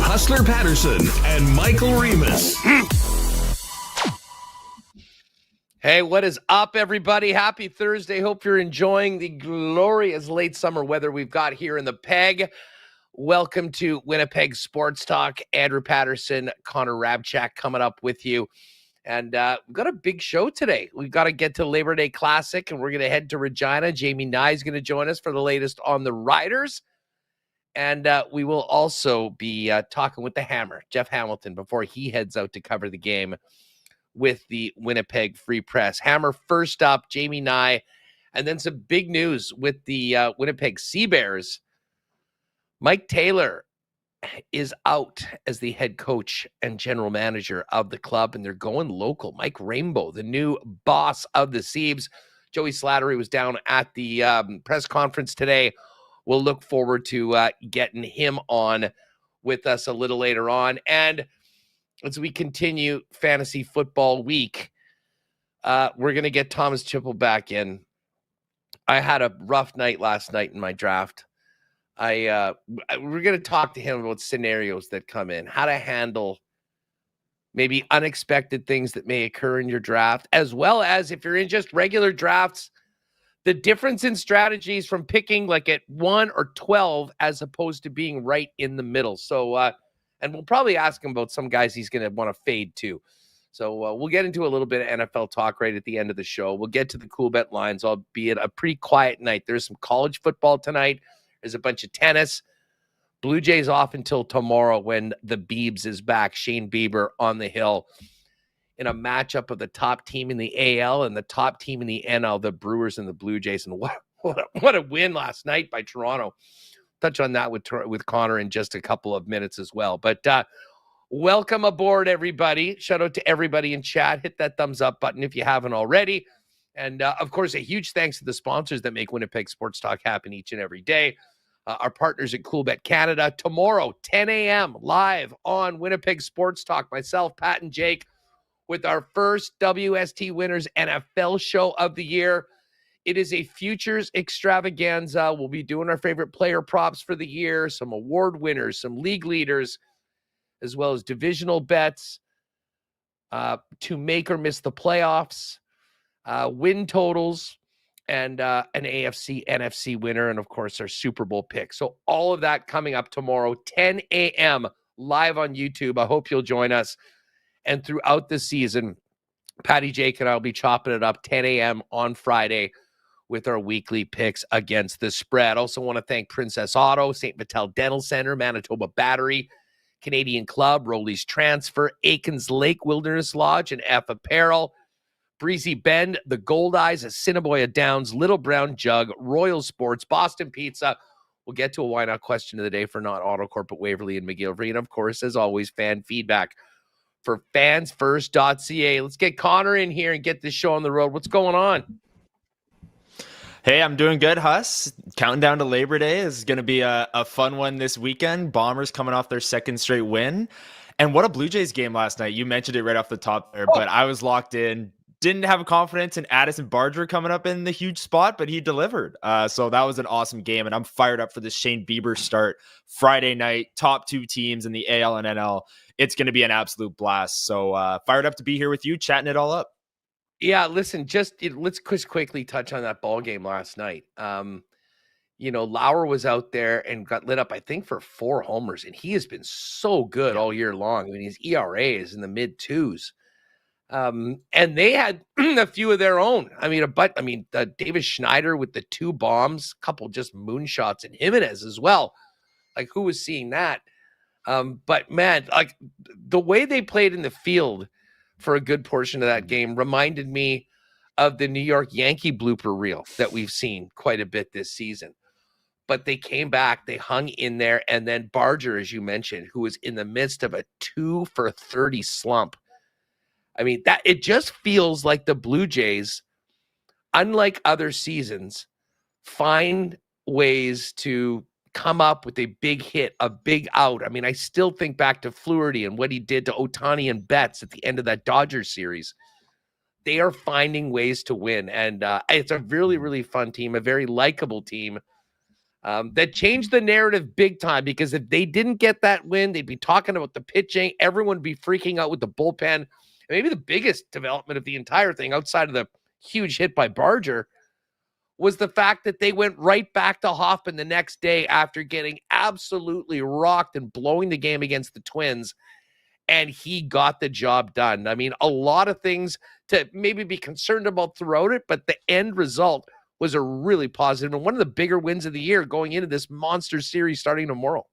Hustler Paterson and Michael Remus. Hey, what is up, everybody? Happy Thursday. Hope you're enjoying the glorious late summer weather we've got here in the Peg. Welcome to Winnipeg Sports Talk. Andrew Paterson, Connor Hrabchak coming up with you. And we've got a big show today. We've got to get to Labor Day Classic, and we're going to head to Regina. Jamie Nye is going to join us for the latest on the Riders. And we will also be talking with the Hammer, Jeff Hamilton, before he heads out to cover the game with the Winnipeg Free Press. Hammer first up, Jamie Nye, and then some big news with the Winnipeg Seabears. Mike Taylor is out as the head coach and general manager of the club, and they're going local. Mike Rainbow, the new boss of the Seabs. Joey Slattery was down at the press conference today. We'll look forward to getting him on with us a little later on. And as we continue fantasy football week, we're going to get Thomas Tipple back in. I had a rough night last night in my draft. We're going to talk to him about scenarios that come in, how to handle maybe unexpected things that may occur in your draft, as well as if you're in just regular drafts, the difference in strategies from picking like at 1 or 12 as opposed to being right in the middle. So, and we'll probably ask him about some guys he's going to want to fade too. So we'll get into a little bit of NFL talk right at the end of the show. We'll get to the cool bet lines, albeit a pretty quiet night. There's some college football tonight. There's a bunch of tennis. Blue Jays off until tomorrow when the Biebs is back. Shane Bieber on the hill in a matchup of the top team in the AL and the top team in the NL, the Brewers and the Blue Jays. And what a win last night by Toronto. Touch on that with Connor in just a couple of minutes as well. But welcome aboard, everybody. Shout out to everybody in chat. Hit that thumbs up button if you haven't already. And, of course, a huge thanks to the sponsors that make Winnipeg Sports Talk happen each and every day. Our partners at CoolBet Canada. Tomorrow, 10 a.m., live on Winnipeg Sports Talk. Myself, Pat, and Jake with our first WST Winners NFL show of the year. It is a futures extravaganza. We'll be doing our favorite player props for the year, some award winners, some league leaders, as well as divisional bets to make or miss the playoffs, win totals, and an AFC, NFC winner, and, of course, our Super Bowl pick. So all of that coming up tomorrow, 10 a.m., live on YouTube. I hope you'll join us. And throughout the season, Patty, Jake, and I will be chopping it up 10 a.m. on Friday with our weekly picks against the spread. Also want to thank Princess Auto, St. Vital Dental Center, Manitoba Battery, Canadian Club, Rowley's Transfer, Aikens Lake Wilderness Lodge, and F Apparel, Breezy Bend, the Gold Eyes, Assiniboia Downs, Little Brown Jug, Royal Sports, Boston Pizza. We'll get to a why not question of the day for Not Autocorp, but Waverly and McGillivray. And, of course, as always, fan feedback for fansfirst.ca. Let's get Connor in here and get this show on the road. What's going on? Hey, I'm doing good, Huss. Counting down to Labor Day is going to be a fun one this weekend. Bombers coming off their second straight win. And what a Blue Jays game last night. You mentioned it right off the top there, but I was locked in. Didn't have confidence in Addison Barger coming up in the huge spot, but he delivered. So that was an awesome game, and I'm fired up for this Shane Bieber start Friday night. Top two teams in the AL and NL. It's going to be an absolute blast. So fired up to be here with you, chatting it all up. Yeah, listen, let's just quickly touch on that ball game last night. Lauer was out there and got lit up, I think, for 4 homers, and he has been so good all year long. I mean, his ERA is in the mid-2s. And they had a few of their own. Davis Schneider with the 2 bombs, a couple just moonshots, and Jimenez as well. Like, who was seeing that? But man, like the way they played in the field for a good portion of that game reminded me of the New York Yankee blooper reel that we've seen quite a bit this season. But they came back, they hung in there, and then Barger, as you mentioned, who was in the midst of a 2 for 30 slump. I mean, that it just feels like the Blue Jays, unlike other seasons, find ways to come up with a big hit, a big out. I mean, I still think back to Flaherty and what he did to Ohtani and Betts at the end of that Dodgers series. They are finding ways to win, and it's a really, really fun team, a very likable team. that changed the narrative big time, because if they didn't get that win, they'd be talking about the pitching. Everyone would be freaking out with the bullpen. And maybe the biggest development of the entire thing, outside of the huge hit by Barger, was the fact that they went right back to Hoffman the next day after getting absolutely rocked and blowing the game against the Twins. And he got the job done. I mean, a lot of things to maybe be concerned about throughout it, but the end result was a really positive and one of the bigger wins of the year going into this monster series starting tomorrow.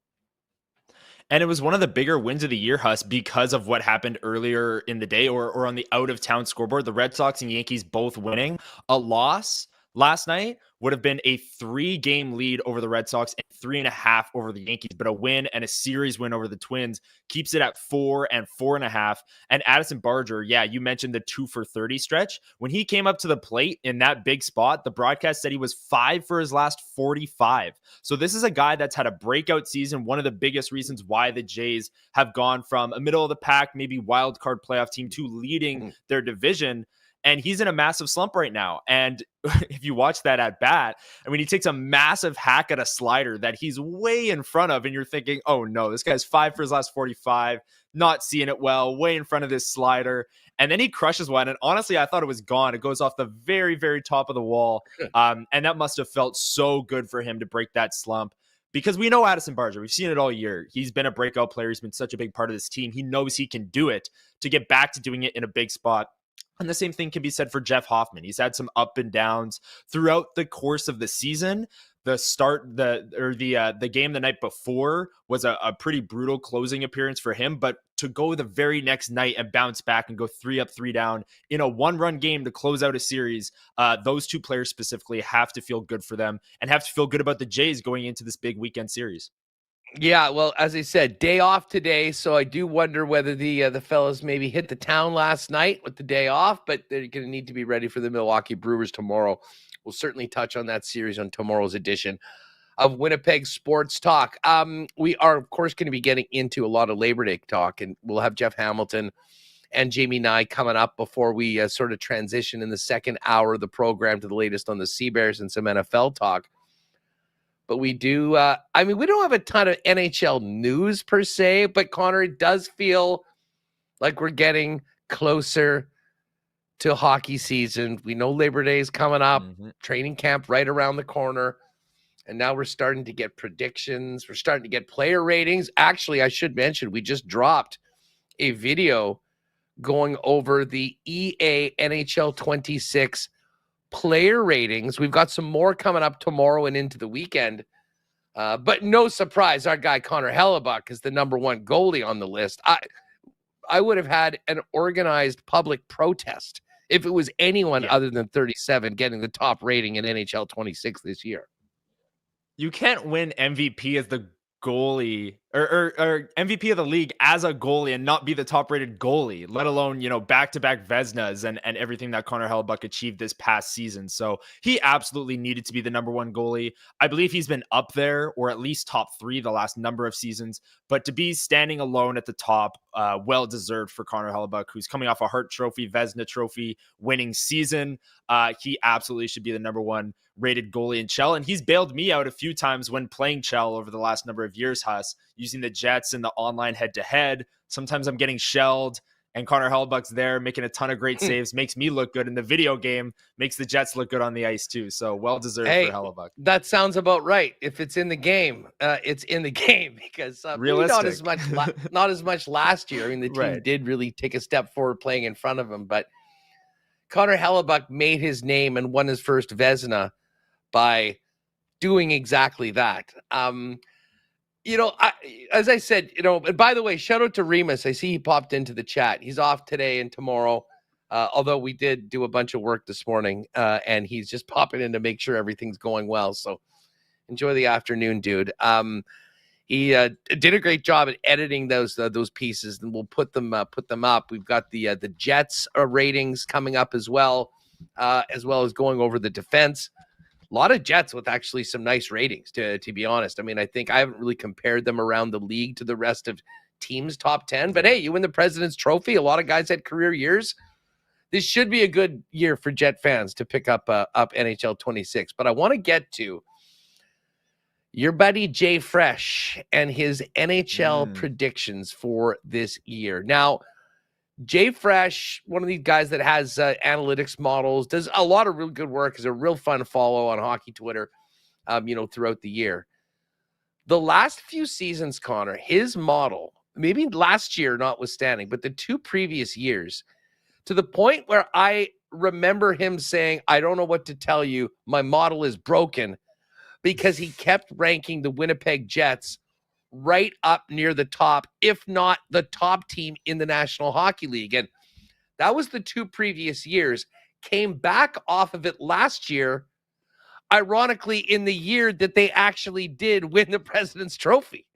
And it was one of the bigger wins of the year, Huss, because of what happened earlier in the day or on the out-of-town scoreboard. The Red Sox and Yankees both winning. A loss last night would have been a 3-game lead over the Red Sox and 3.5 over the Yankees, but a win and a series win over the Twins keeps it at 4 and 4.5. And Addison Barger, yeah, you mentioned the 2 for 30 stretch. When he came up to the plate in that big spot, the broadcast said he was 5 for his last 45. So this is a guy that's had a breakout season. One of the biggest reasons why the Jays have gone from a middle of the pack, maybe wild card playoff team, to leading their division. And he's in a massive slump right now. And if you watch that at bat, I mean, he takes a massive hack at a slider that he's way in front of. And you're thinking, oh no, this guy's 5 for his last 45, not seeing it well, way in front of this slider. And then he crushes one. And honestly, I thought it was gone. It goes off the very, very top of the wall. And that must have felt so good for him to break that slump. Because we know Addison Barger. We've seen it all year. He's been a breakout player. He's been such a big part of this team. He knows he can do it. To get back to doing it in a big spot, and the same thing can be said for Jeff Hoffman. He's had some up and downs throughout the course of the season. The game the night before was a pretty brutal closing appearance for him, but to go the very next night and bounce back and go 3 up, 3 down in a 1-run game to close out a series, those two players specifically have to feel good for them and have to feel good about the Jays going into this big weekend series. Yeah, well, as I said, day off today, so I do wonder whether the fellas maybe hit the town last night with the day off, but they're going to need to be ready for the Milwaukee Brewers tomorrow. We'll certainly touch on that series on tomorrow's edition of Winnipeg Sports Talk. We are, of course, going to be getting into a lot of Labor Day talk, and we'll have Jeff Hamilton and Jamie Nye coming up before we sort of transition in the second hour of the program to the latest on the Seabears and some NFL talk. But we do, we don't have a ton of NHL news per se, but Connor, it does feel like we're getting closer to hockey season. We know Labor Day is coming up, training camp right around the corner, and now we're starting to get predictions. We're starting to get player ratings. Actually, I should mention, we just dropped a video going over the EA NHL 26 player ratings. We've got some more coming up tomorrow and into the weekend. But no surprise, our guy Connor Hrabchak is the number 1 goalie on the list. I would have had an organized public protest if it was anyone other than 37 getting the top rating in NHL 26 this year. You can't win MVP as the goalie or MVP of the league as a goalie and not be the top rated goalie, let alone, back-to-back Vezinas and everything that Connor Hrabchak achieved this past season. So he absolutely needed to be the number 1 goalie. I believe he's been up there or at least top 3 the last number of seasons, but to be standing alone at the top, well-deserved for Connor Hrabchak, who's coming off a Hart Trophy, Vezina Trophy winning season. He absolutely should be the number 1 rated goalie in Chell. And he's bailed me out a few times when playing Chell over the last number of years, Huss, using the Jets in the online head-to-head. Sometimes I'm getting shelled, and Connor Hrabchak's there making a ton of great saves, makes me look good in the video game, makes the Jets look good on the ice too. So well-deserved for Hrabchak. That sounds about right. If it's in the game, it's in the game, because not as much last year. I mean, the team did really take a step forward playing in front of him, but Connor Hrabchak made his name and won his first Vezina by doing exactly that. As I said, and by the way, shout out to Remus. I see he popped into the chat. He's off today and tomorrow, although we did do a bunch of work this morning, and he's just popping in to make sure everything's going well. So enjoy the afternoon, dude. He did a great job at editing those pieces, and we'll put them up. We've got the Jets ratings coming up as well as going over the defense. A lot of Jets with actually some nice ratings, to be honest. I mean, I think I haven't really compared them around the league to the rest of teams' top 10. But hey, you win the President's Trophy. A lot of guys had career years. This should be a good year for Jet fans to pick up NHL 26. But I want to get to, Your buddy Jay Fresh and his NHL predictions for this year. Now, Jay Fresh, one of these guys that has analytics models, does a lot of real good work, is a real fun follow on hockey Twitter, throughout the year. The last few seasons, Connor, his model, maybe last year notwithstanding, but the 2 previous years, to the point where I remember him saying, I don't know what to tell you, my model is broken, because he kept ranking the Winnipeg Jets right up near the top, if not the top team in the National Hockey League. And that was the 2 previous years. Came back off of it last year, ironically, in the year that they actually did win the President's Trophy.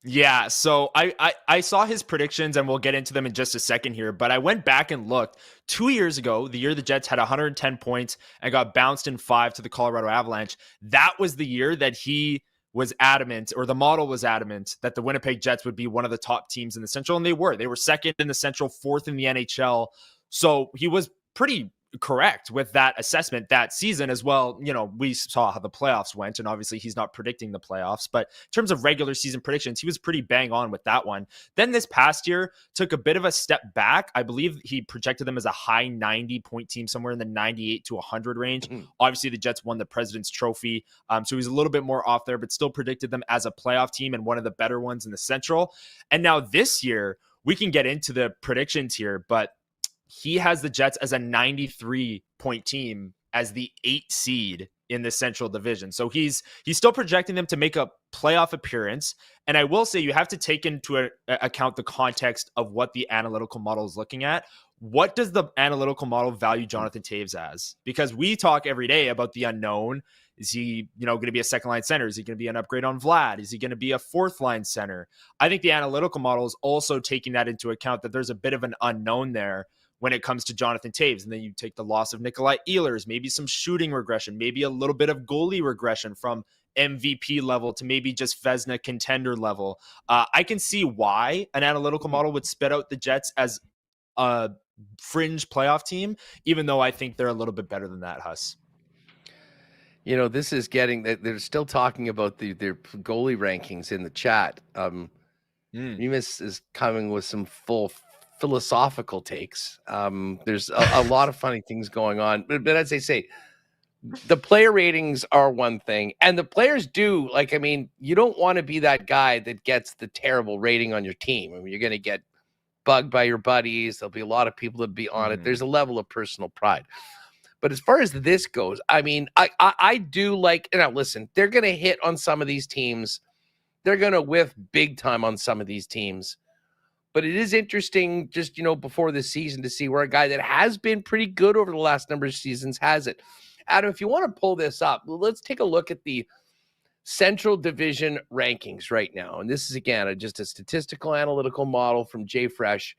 Yeah, so I saw his predictions, and we'll get into them in just a second here, but I went back and looked. 2 years ago, the year the Jets had 110 points and got bounced in 5 to the Colorado Avalanche, that was the year that he was adamant, or the model was adamant, that the Winnipeg Jets would be one of the top teams in the Central, and they were. They were 2nd in the Central, 4th in the NHL, so he was pretty correct with that assessment that season as well. We saw how the playoffs went, and obviously he's not predicting the playoffs, but in terms of regular season predictions, he was pretty bang on with that one. Then this past year took a bit of a step back. I believe he projected them as a high 90 point team, somewhere in the 98 to 100 range. Obviously the Jets won the President's Trophy, so he's a little bit more off there, but still predicted them as a playoff team and one of the better ones in the Central. And now this year, we can get into the predictions here, but he has the Jets as a 93-point team, as the 8th seed in the Central Division. So he's still projecting them to make a playoff appearance. And I will say, you have to take into account the context of what the analytical model is looking at. What does the analytical model value Jonathan Toews as? Because we talk every day about the unknown. Is he, going to be a second-line center? Is he going to be an upgrade on Vlad? Is he going to be a fourth-line center? I think the analytical model is also taking that into account, that there's a bit of an unknown there when it comes to Jonathan Toews. And then you take the loss of Nikolai Ehlers, maybe some shooting regression, maybe a little bit of goalie regression from MVP level to maybe just Vezina contender level. I can see why an analytical model would spit out the Jets as a fringe playoff team, even though I think they're a little bit better than that, Huss. This is getting, they're still talking about their goalie rankings in the chat. Remus is coming with some full philosophical takes. There's a lot of funny things going on, but as they say, the player ratings are one thing, and the players do, you don't want to be that guy that gets the terrible rating on your team. You're going to get bugged by your buddies. There'll be a lot of people that be on it. There's a level of personal pride. But as far as this goes, I do now listen, they're going to hit on some of these teams. They're going to whiff big time on some of these teams. But it is interesting just, before this season to see where a guy that has been pretty good over the last number of seasons has it. Adam, if you want to pull this up, let's take a look at the Central Division rankings right now. And this is, again, just a statistical analytical model from Jay Fresh,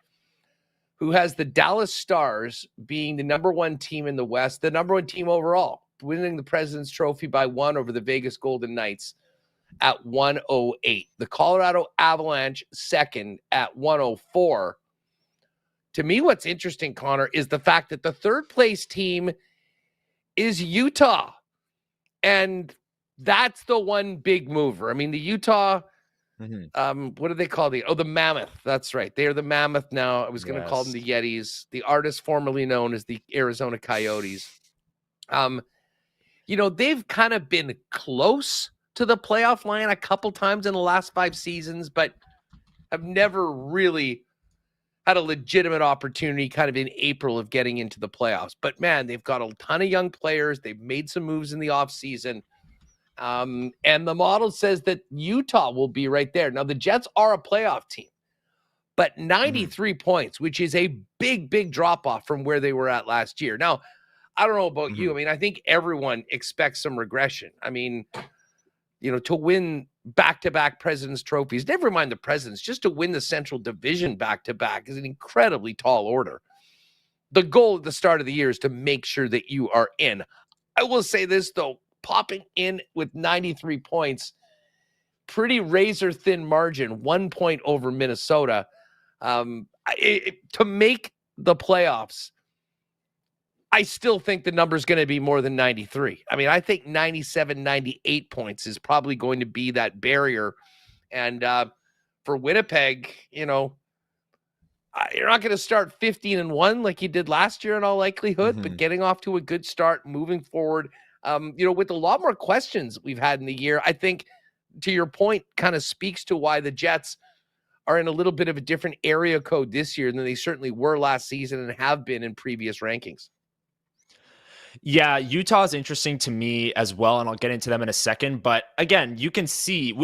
who has the Dallas Stars being the number 1 team in the West, the number 1 team overall, winning the President's Trophy by 1 over the Vegas Golden Knights at 108. The Colorado Avalanche second at 104. To me, what's interesting, Connor, is the fact that the 3rd place team is Utah. And that's the one big mover. The Utah, what do they call the Mammoth? That's right. They are the Mammoth now. I was going to call them the Yetis, the artists formerly known as the Arizona Coyotes. They've kind of been close to the playoff line a couple times in the last 5 seasons, but have never really had a legitimate opportunity kind of in April of getting into the playoffs. But man, they've got a ton of young players. They've made some moves in the offseason. And the model says that Utah will be right there. Now, the Jets are a playoff team, but 93 points, which is a big, big drop-off from where they were at last year. Now, I don't know about you. I think everyone expects some regression. To win back-to-back President's Trophies, never mind the Presidents, just to win the Central Division back-to-back is an incredibly tall order. The goal at the start of the year is to make sure that you are in. I will say this, though, popping in with 93 points, pretty razor-thin margin, 1 point over Minnesota. To make the playoffs, I still think the number's going to be more than 93. I mean, I think 97, 98 points is probably going to be that barrier. And for Winnipeg, you're not going to start 15-1 like you did last year in all likelihood, but getting off to a good start, moving forward, with a lot more questions we've had in the year, I think, to your point, kind of speaks to why the Jets are in a little bit of a different area code this year than they certainly were last season and have been in previous rankings. Yeah, Utah is interesting to me as well, and I'll get into them in a second. But again, you can see,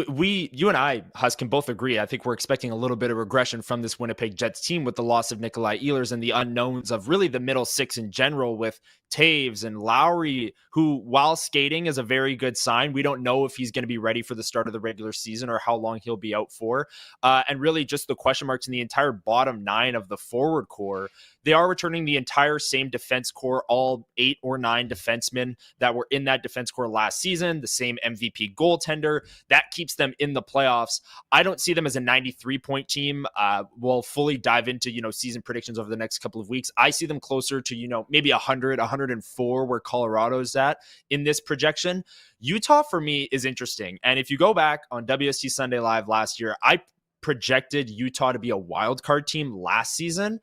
you and I, Huss, can both agree. I think we're expecting a little bit of regression from this Winnipeg Jets team with the loss of Nikolai Ehlers and the unknowns of really the middle six in general with Taves and Lowry, who, while skating, is a very good sign. We don't know if he's going to be ready for the start of the regular season or how long he'll be out for. And really just the question marks in the entire bottom nine of the forward core. They are returning the entire same defense core, all 8 or 9 defensemen that were in that defense core last season, the same MVP goaltender. That keeps them in the playoffs. I don't see them as a 93-point team. We'll fully dive into, season predictions over the next couple of weeks. I see them closer to, maybe 100, 104, where Colorado's at in this projection. Utah, for me, is interesting. And if you go back on WST Sunday Live last year, I projected Utah to be a wild card team last season.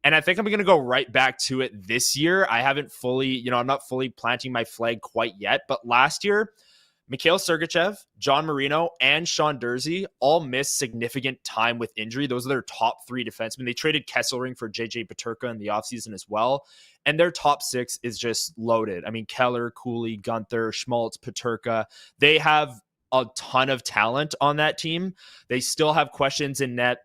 And I think I'm going to go right back to it this year. I haven't fully, I'm not fully planting my flag quite yet. But last year, Mikhail Sergachev, John Marino, and Sean Durzi all missed significant time with injury. Those are their top 3 defensemen. They traded Kesselring for JJ Peterka in the offseason as well. And their top 6 is just loaded. I mean, Keller, Cooley, Gunther, Schmaltz, Peterka. They have a ton of talent on that team. They still have questions in net.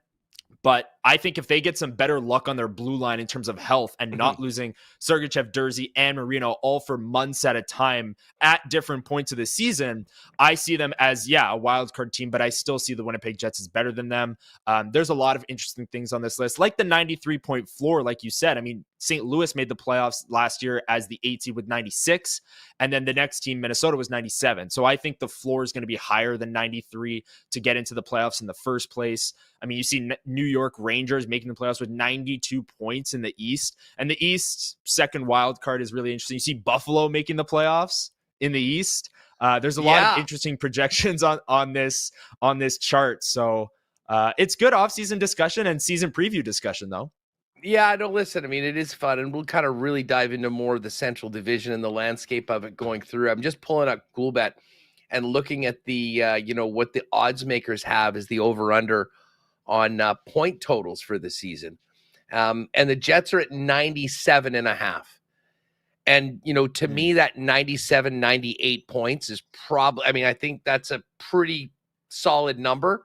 But I think if they get some better luck on their blue line in terms of health and not losing Sergachev, Durzi, and Marino all for months at a time at different points of the season, I see them as, a wild card team, but I still see the Winnipeg Jets as better than them. There's a lot of interesting things on this list, like the 93-point floor, like you said. I mean, St. Louis made the playoffs last year as the 8 seed with 96, and then the next team, Minnesota, was 97. So I think the floor is going to be higher than 93 to get into the playoffs in the first place. I mean, you see New York Rangers making the playoffs with 92 points in the East, and the East second wild card is really interesting. You see Buffalo making the playoffs in the East. There's a lot of interesting projections on this chart. So it's good offseason discussion and season preview discussion, though. Yeah, no, listen, I mean, it is fun, and we'll kind of really dive into more of the Central Division and the landscape of it going through. I'm just pulling up GoalBet and looking at the, what the odds makers have as the over-under on point totals for the season. And the Jets are at 97.5. And, to me, that 97, 98 points is probably, I think that's a pretty solid number.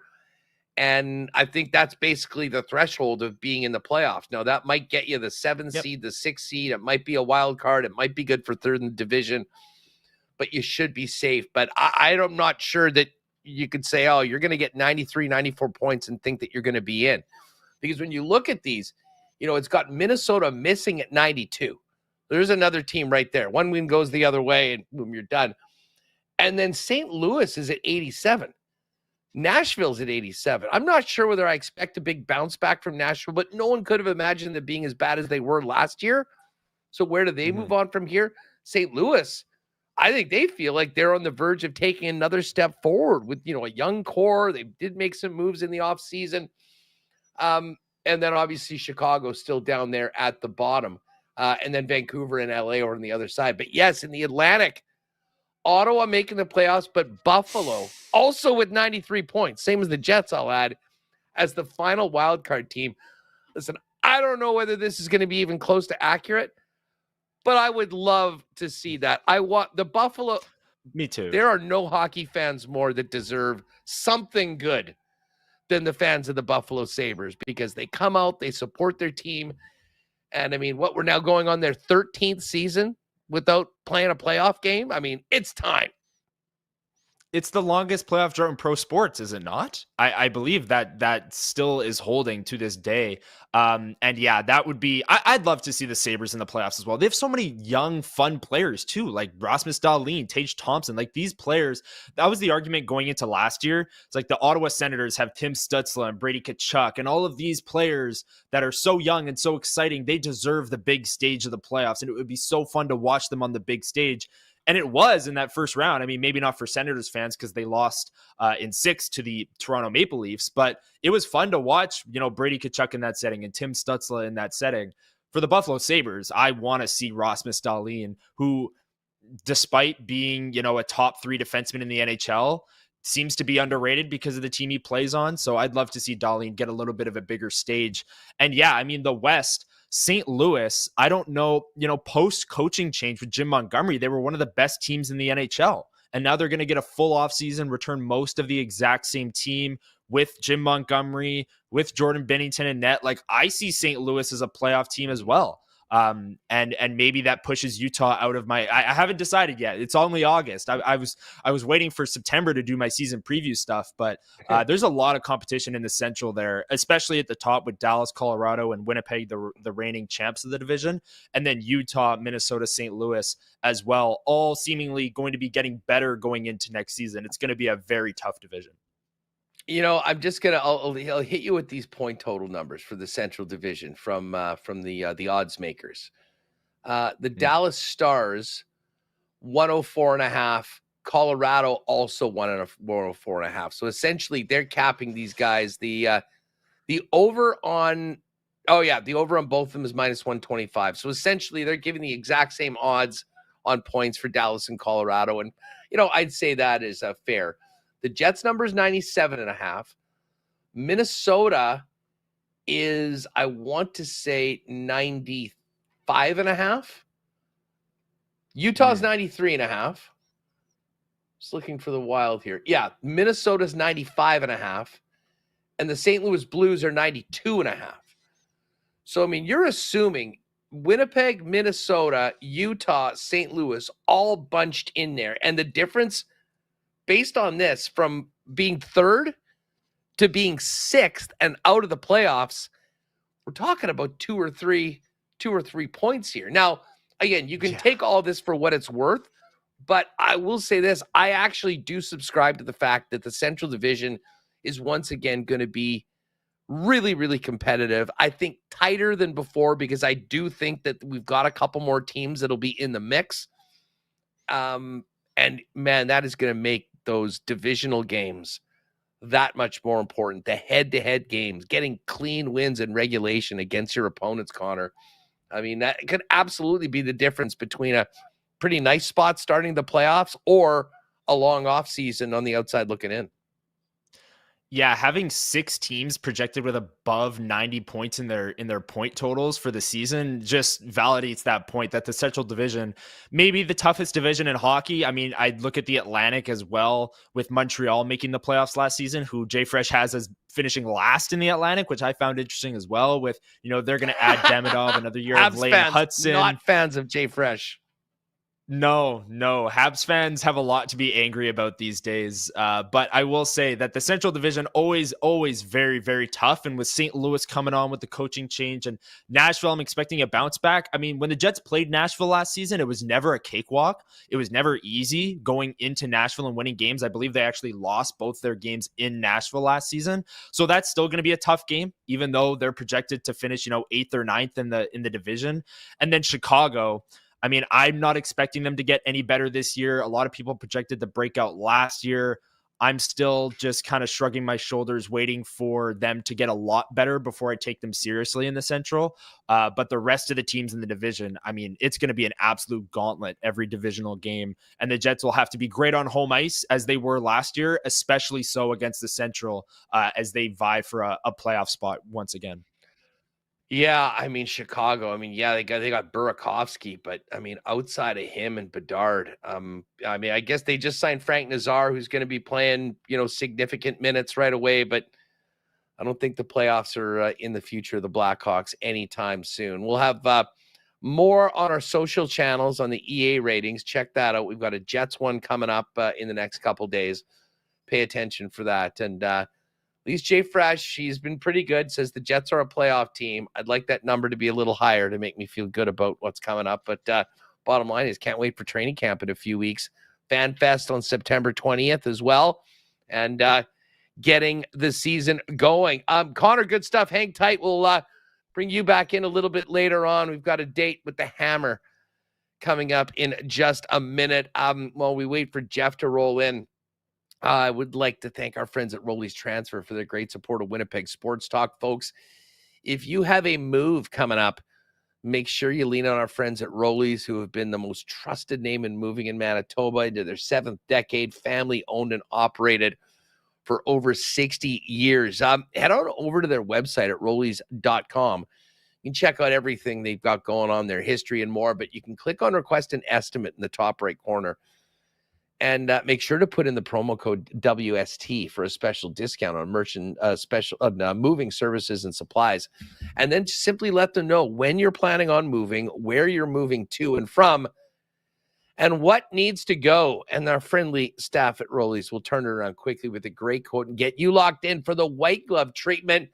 And I think that's basically the threshold of being in the playoffs. Now, that might get you the 7th seed, the 6th seed. It might be a wild card. It might be good for 3rd in the division, but you should be safe. But I'm not sure that you could say, oh, you're going to get 93, 94 points and think that you're going to be in. Because when you look at these, it's got Minnesota missing at 92. There's another team right there. One win goes the other way and boom, you're done. And then St. Louis is at 87. Nashville's at 87. I'm not sure whether I expect a big bounce back from Nashville, but no one could have imagined them being as bad as they were last year. So where do they move on from here? St. Louis, I think they feel like they're on the verge of taking another step forward with, a young core. They did make some moves in the offseason. And then obviously Chicago still down there at the bottom. And then Vancouver and LA are on the other side. But yes, in the Atlantic, Ottawa making the playoffs, but Buffalo also with 93 points, same as the Jets, I'll add, as the final wild card team. Listen, I don't know whether this is going to be even close to accurate, but I would love to see that. I want the Buffalo. Me too. There are no hockey fans more that deserve something good than the fans of the Buffalo Sabres, because they come out, they support their team. And what we're now going on their 13th season without playing a playoff game. It's time. It's the longest playoff drought in pro sports, is it not? I believe that still is holding to this day. And yeah, that would be, I'd love to see the Sabres in the playoffs as well. They have so many young, fun players too, like Rasmus Dahlin, Tage Thompson, like these players. That was the argument going into last year. It's like the Ottawa Senators have Tim Stützle and Brady Tkachuk and all of these players that are so young and so exciting. They deserve the big stage of the playoffs, and it would be so fun to watch them on the big stage. And it was in that first round. I mean, maybe not for Senators fans because they lost in 6 to the Toronto Maple Leafs, but it was fun to watch, Brady Tkachuk in that setting and Tim Stützle in that setting. For the Buffalo Sabres, I want to see Rasmus Dahlin, who, despite being, a top 3 defenseman in the NHL, seems to be underrated because of the team he plays on. So I'd love to see Dahlin get a little bit of a bigger stage. And yeah, I mean, the West, St. Louis, I don't know, post-coaching change with Jim Montgomery, they were one of the best teams in the NHL. And now they're going to get a full offseason, return most of the exact same team with Jim Montgomery, with Jordan Binnington and net. Like, I see St. Louis as a playoff team as well. And maybe that pushes Utah out of I haven't decided yet. It's only August. I was waiting for September to do my season preview stuff, but there's a lot of competition in the Central there, especially at the top with Dallas, Colorado, and Winnipeg, the reigning champs of the division, and then Utah, Minnesota, St. Louis as well, all seemingly going to be getting better going into next season. It's going to be a very tough division. I'm just I'll hit you with these point total numbers for the Central Division from the odds makers. The Dallas Stars 104.5. Colorado also 104.5. So essentially, they're capping these guys. The over on the over on both of them is -125. So essentially, they're giving the exact same odds on points for Dallas and Colorado, and I'd say that is fair. The Jets number is 97.5. Minnesota is, I want to say, 95.5. Utah's 93.5. Just looking for the Wild here. Yeah, Minnesota's 95.5. And the St. Louis Blues are 92.5. So, I mean, you're assuming Winnipeg, Minnesota, Utah, St. Louis, all bunched in there. And the difference, based on this, from being third to being 6th and out of the playoffs, we're talking about two or three points here. Now, again, you can take all this for what it's worth, but I will say this. I actually do subscribe to the fact that the Central Division is once again going to be really, really competitive. I think tighter than before because I do think that we've got a couple more teams that'll be in the mix. And, man, that is going to make those divisional games that much more important. The head-to-head games, getting clean wins in regulation against your opponents, Connor. I mean, that could absolutely be the difference between a pretty nice spot starting the playoffs or a long off season on the outside looking in. Yeah, having 6 teams projected with above 90 points in their point totals for the season just validates that point that the Central Division may be the toughest division in hockey. I mean, I'd look at the Atlantic as well, with Montreal making the playoffs last season, who Jay Fresh has as finishing last in the Atlantic, which I found interesting as well. With, they're going to add Demidov, another year of Layton Hudson. Not fans of Jay Fresh. No. Habs fans have a lot to be angry about these days. But I will say that the Central Division always very, very tough. And with St. Louis coming on with the coaching change and Nashville, I'm expecting a bounce back. I mean, when the Jets played Nashville last season, it was never a cakewalk. It was never easy going into Nashville and winning games. I believe they actually lost both their games in Nashville last season. So that's still going to be a tough game, even though they're projected to finish, 8th or 9th in the division. And then Chicago, I mean, I'm not expecting them to get any better this year. A lot of people projected the breakout last year. I'm still just kind of shrugging my shoulders, waiting for them to get a lot better before I take them seriously in the Central. But the rest of the teams in the division, I mean, it's going to be an absolute gauntlet every divisional game. And the Jets will have to be great on home ice as they were last year, especially so against the Central as they vie for a playoff spot once again. Yeah, I mean, Chicago, they got Burakovsky, but I mean, outside of him and Bedard, I guess they just signed Frank Nazar, who's going to be playing, significant minutes right away, but I don't think the playoffs are in the future of the Blackhawks anytime soon. We'll have More on our social channels on the EA ratings. Check that out. We've got a Jets one coming up in the next couple days. Pay attention for that. And at least Jay Fresh, he's been pretty good. Says the Jets are a playoff team. I'd like that number to be a little higher to make me feel good about what's coming up. But bottom line is can't wait for training camp in a few weeks. Fan Fest on September 20th as well. And getting the season going. Connor, good stuff. Hang tight. We'll bring you back in a little bit later on. We've got a date with the Hammer coming up in just a minute. While we wait for Jeff to roll in, I would like to thank our friends at Rolly's Transfer for their great support of Winnipeg Sports Talk. Folks, if you have a move coming up, make sure you lean on our friends at Rolly's, who have been the most trusted name in moving in Manitoba into their 7th decade, family owned and operated for over 60 years. Head on over to their website at rollies.com. You can check out everything they've got going on, their history and more, but you can click on request an estimate in the top right corner and make sure to put in the promo code WST for a special discount on moving services and supplies. And then simply let them know when you're planning on moving, where you're moving to and from, and what needs to go. And our friendly staff at Rolly's will turn it around quickly with a great quote and get you locked in for the white glove treatment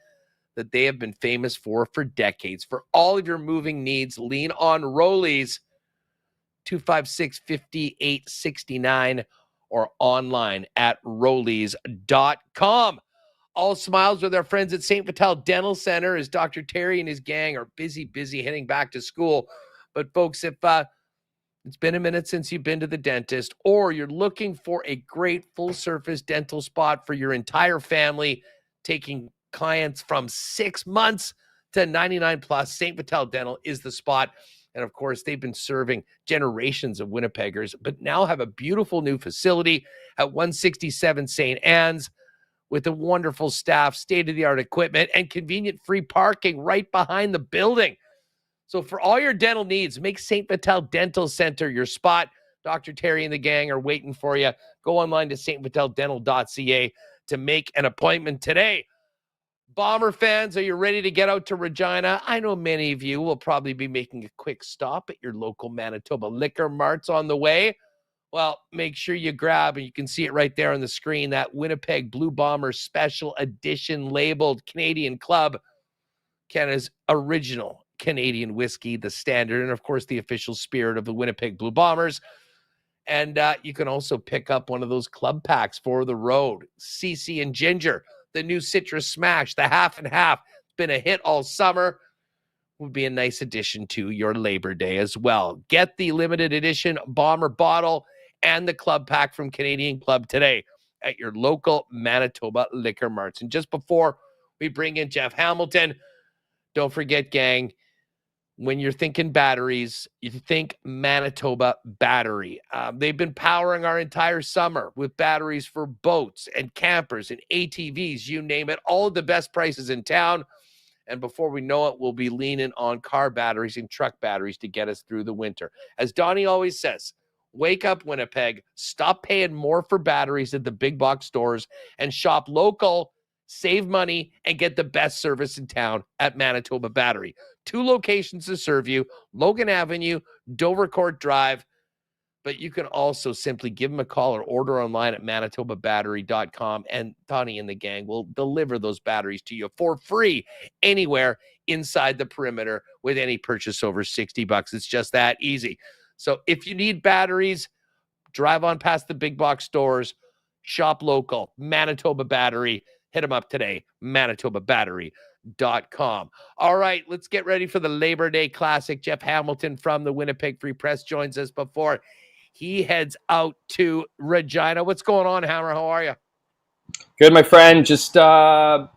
that they have been famous for decades. For all of your moving needs, lean on Rolly's, 256-5869, or online at rollies.com. All smiles with our friends at St. Vital Dental Center as Dr. Terry and his gang are busy heading back to school. But folks, if it's been a minute since you've been to the dentist, or you're looking for a great full-service dental spot for your entire family, taking clients from 6 months to 99 plus, St. Vital Dental is the spot. And of course, they've been serving generations of Winnipeggers, but now have a beautiful new facility at 167 St. Anne's with a wonderful staff, state-of-the-art equipment, and convenient free parking right behind the building. So for all your dental needs, make St. Vital Dental Center your spot. Dr. Terry and the gang are waiting for you. Go online to stvitaldental.ca to make an appointment today. Bomber fans, are you ready to get out to Regina? I know many of you will probably be making a quick stop at your local Manitoba liquor marts on the way. Well, make sure you grab, and you can see it right there on the screen, that Winnipeg Blue Bombers special edition labeled Canadian Club, Canada's original Canadian whiskey, the standard, and of course the official spirit of the Winnipeg Blue Bombers. And you can also pick up one of those club packs for the road. CC and Ginger, the new citrus smash, the half and half. It's been a hit all summer. Would be a nice addition to your Labor Day as well. Get the limited edition Bomber bottle and the club pack from Canadian Club today at your local Manitoba liquor marts. And just before we bring in Jeff Hamilton, don't forget, gang, when you're thinking batteries, you think Manitoba Battery. They've been powering our entire summer with batteries for boats and campers and ATVs, you name it, all of the best prices in town. And before we know it, we'll be leaning on car batteries and truck batteries to get us through the winter. As Donnie always says, wake up, Winnipeg, stop paying more for batteries at the big box stores and shop local, save money, and get the best service in town at Manitoba Battery. 2 locations to serve you, Logan Avenue, Dover Court Drive, but you can also simply give them a call or order online at manitobabattery.com, and Donnie and the gang will deliver those batteries to you for free anywhere inside the perimeter with any purchase over $60. It's just that easy. So if you need batteries, drive on past the big box stores, shop local, Manitoba Battery. Hit them up today, manitobabattery.com. All right, let's get ready for the Labor Day Classic. Jeff Hamilton from the Winnipeg Free Press joins us before he heads out to Regina. What's going on, Hammer? How are you? Good, my friend. Just what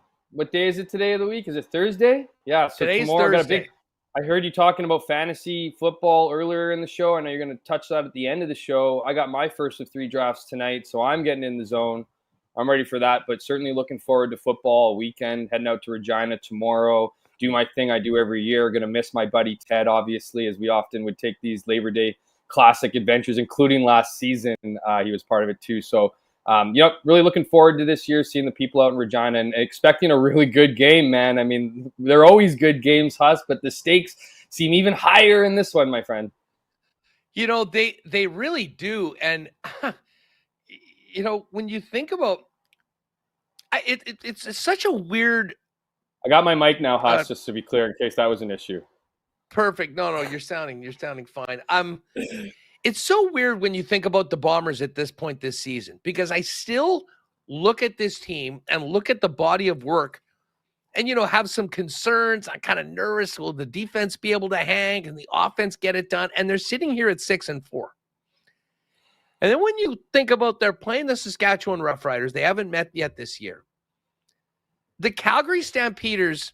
day is it today of the week? Is it Thursday? Yeah, so Today's tomorrow Thursday. I heard you talking about fantasy football earlier in the show. I know you're going to touch that at the end of the show. I got my first of 3 drafts tonight, so I'm getting in the zone. I'm ready for that, but certainly looking forward to football weekend, heading out to Regina tomorrow, do my thing I do every year. Going to miss my buddy Ted, obviously, as we often would take these Labor Day Classic adventures, including last season. He was part of it too. So, really looking forward to this year, seeing the people out in Regina and expecting a really good game, man. I mean, they're always good games, Huss, but the stakes seem even higher in this one, my friend. You know, they really do. And, you know, when you think about it's such a weird. I got my mic now, Huss, just to be clear, in case that was an issue. Perfect. No, you're sounding fine. It's so weird when you think about the Bombers at this point this season, because I still look at this team and look at the body of work and, you know, have some concerns. I'm kind of nervous. Will the defense be able to hang and the offense get it done? And they're sitting here at 6-4. And then when you think about they're playing the Saskatchewan Roughriders, they haven't met yet this year. The Calgary Stampeders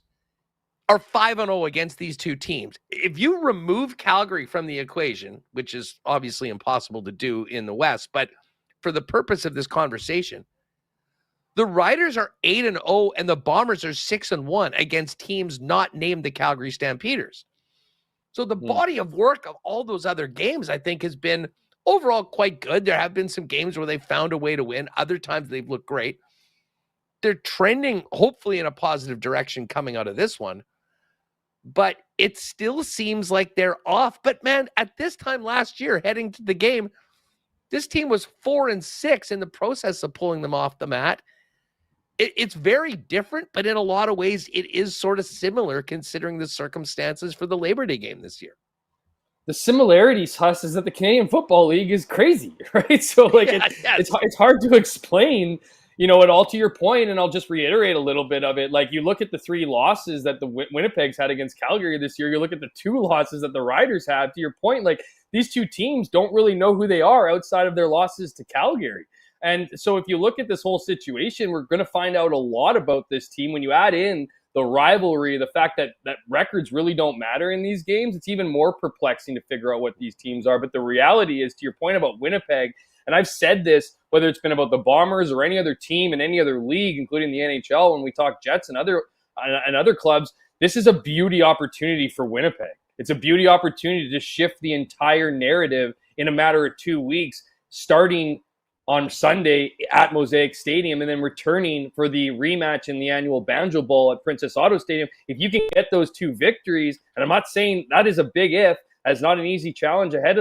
are 5-0 against these two teams. If you remove Calgary from the equation, which is obviously impossible to do in the West, but for the purpose of this conversation, the Riders are 8-0 and the Bombers are 6-1 against teams not named the Calgary Stampeders. So the body of work of all those other games, I think, has been overall quite good. There have been some games where they've found a way to win. Other times they've looked great. They're trending, hopefully, in a positive direction coming out of this one. But it still seems like they're off. But, man, at this time last year, heading to the game, this team was 4-6 in the process of pulling them off the mat. It's very different, but in a lot of ways, it is sort of similar considering the circumstances for the Labor Day game this year. The similarities, Huss, is that the Canadian Football League is crazy, right? So, like, it's hard to explain, you know, it all to your point, and I'll just reiterate a little bit of it. Like, you look at the 3 losses that the Winnipeg's had against Calgary this year. You look at the 2 losses that the Riders have. To your point, like, these two teams don't really know who they are outside of their losses to Calgary. And so if you look at this whole situation, we're going to find out a lot about this team. When you add in the rivalry, the fact that records really don't matter in these games, it's even more perplexing to figure out what these teams are. But the reality is, to your point about Winnipeg, and I've said this, whether it's been about the Bombers or any other team in any other league, including the NHL, when we talk Jets and other clubs, this is a beauty opportunity for Winnipeg. It's a beauty opportunity to shift the entire narrative in a matter of 2 weeks, starting on Sunday at Mosaic Stadium and then returning for the rematch in the annual Banjo Bowl at Princess Auto Stadium. If you can get those 2 victories, and I'm not saying that is a big if, as not an easy challenge ahead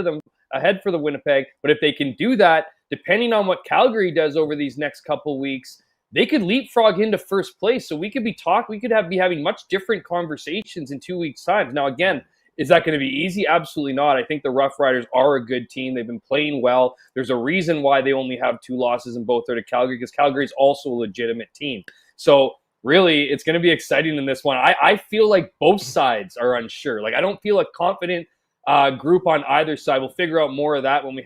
for the Winnipeg, but if they can do that, depending on what Calgary does over these next couple weeks, they could leapfrog into first place. So we could be having much different conversations in 2 weeks' time. Now, again, is that going to be easy? Absolutely not. I think the Roughriders are a good team. They've been playing well. There's a reason why they only have 2 losses and both are to Calgary, because Calgary is also a legitimate team. So really, it's going to be exciting in this one. I feel like both sides are unsure. Like, I don't feel a confident group on either side. We'll figure out more of that when I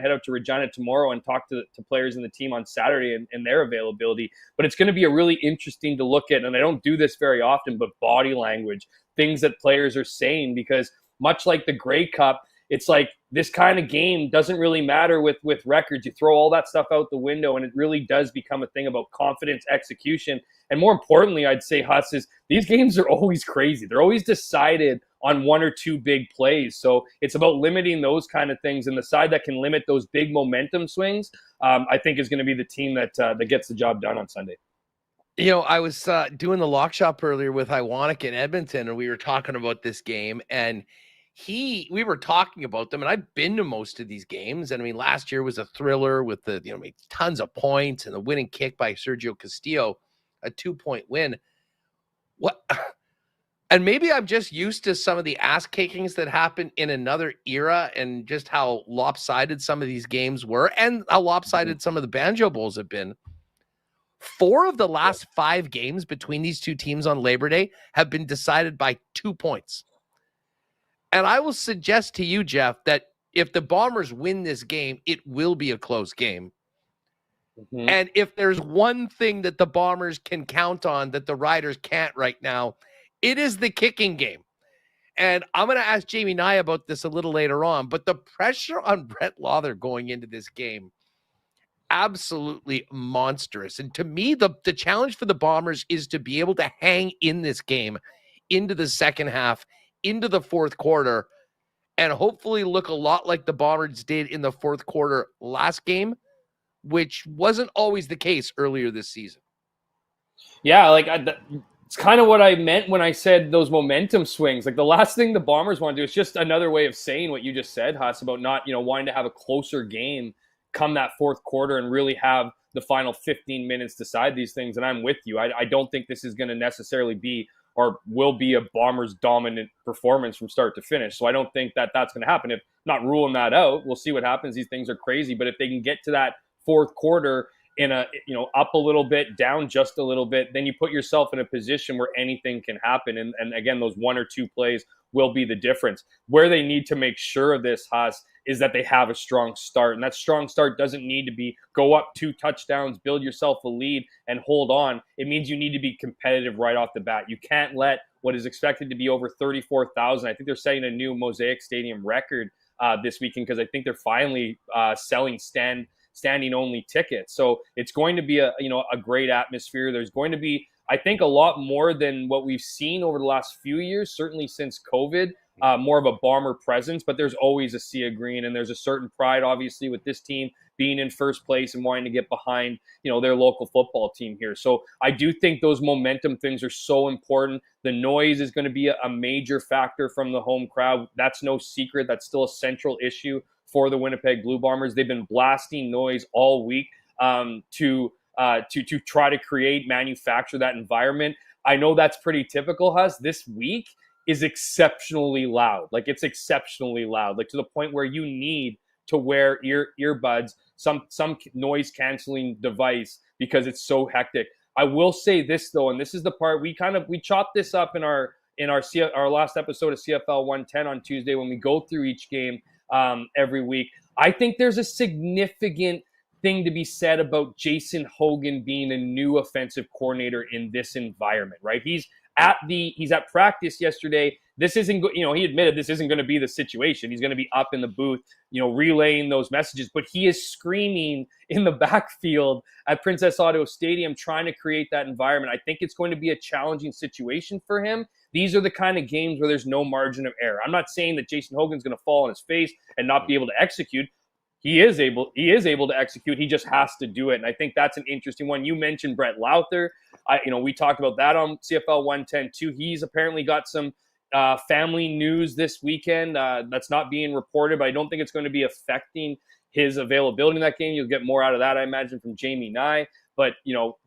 head out to Regina tomorrow and talk to players in the team on Saturday and their availability. But it's going to be a really interesting to look at, and I don't do this very often, but body language, things that players are saying, because much like the Grey Cup, it's like this kind of game doesn't really matter with records. You throw all that stuff out the window, and it really does become a thing about confidence, execution. And more importantly, I'd say, Huss, is these games are always crazy. They're always decided on 1 or 2 big plays. So it's about limiting those kind of things. And the side that can limit those big momentum swings, I think, is going to be the team that gets the job done on Sunday. You know, I was doing the lock shop earlier with Iwanek in Edmonton, and we were talking about this game, and we were talking about them, and I've been to most of these games. And I mean, last year was a thriller with made tons of points and the winning kick by Sergio Castillo, a 2-point win. What? And maybe I'm just used to some of the ass kickings that happened in another era and just how lopsided some of these games were and how lopsided some of the Banjo Bowls have been. 4 of the last 5 games between these two teams on Labor Day have been decided by 2 points. And I will suggest to you, Jeff, that if the Bombers win this game, it will be a close game. Mm-hmm. And if there's one thing that the Bombers can count on that the Riders can't right now, it is the kicking game. And I'm going to ask Jamie Nye about this a little later on, but the pressure on Brett Lawther going into this game, absolutely monstrous. And to me, the challenge for the Bombers is to be able to hang in this game into the second half, into the fourth quarter, and hopefully look a lot like the Bombers did in the fourth quarter last game, which wasn't always the case earlier this season. Yeah, like It's kind of what I meant when I said those momentum swings. Like the last thing the Bombers want to do is just another way of saying what you just said, Huss, about not, wanting to have a closer game come that fourth quarter and really have the final 15 minutes decide these things. And I'm with you. I don't think this is going to necessarily be or will be a Bombers dominant performance from start to finish. So I don't think that that's going to happen. If not ruling that out, we'll see what happens. These things are crazy. But if they can get to that fourth quarter in a, up a little bit, down just a little bit, then you put yourself in a position where anything can happen. And again, those one or two plays will be the difference. Where they need to make sure of this, Haas, is that they have a strong start. And that strong start doesn't need to be go up 2 touchdowns, build yourself a lead, and hold on. It means you need to be competitive right off the bat. You can't let what is expected to be over 34,000. I think they're setting a new Mosaic Stadium record this weekend because I think they're finally selling standing only tickets. So it's going to be a great atmosphere. There's going to be, I think, a lot more than what we've seen over the last few years, certainly since COVID, more of a Bomber presence, but there's always a sea of green, and there's a certain pride, obviously, with this team being in first place and wanting to get behind, their local football team here. So I do think those momentum things are so important. The noise is going to be a major factor from the home crowd. That's no secret. That's still a central issue for the Winnipeg Blue Bombers. They've been blasting noise all week to try to manufacture that environment. I know that's pretty typical, Huss. This week is exceptionally loud. Like, it's exceptionally loud, like to the point where you need to wear earbuds, some noise canceling device, because it's so hectic. I will say this though, and this is the part we chopped this up in our last episode of CFL 110 on Tuesday when we go through each game every week. I think there's a significant thing to be said about Jason Hogan being a new offensive coordinator in this environment, right? He's at practice yesterday. This isn't, he admitted this isn't going to be the situation. He's going to be up in the booth, relaying those messages, but he is screaming in the backfield at Princess Auto Stadium, trying to create that environment. I think it's going to be a challenging situation for him. These are the kind of games where there's no margin of error. I'm not saying that Jason Hogan's going to fall on his face and not be able to execute. He is able to execute. He just has to do it. And I think that's an interesting one. You mentioned Brett Lauther. We talked about that on CFL 110 too. He's apparently got some family news this weekend that's not being reported, but I don't think it's going to be affecting his availability in that game. You'll get more out of that, I imagine, from Jamie Nye. But,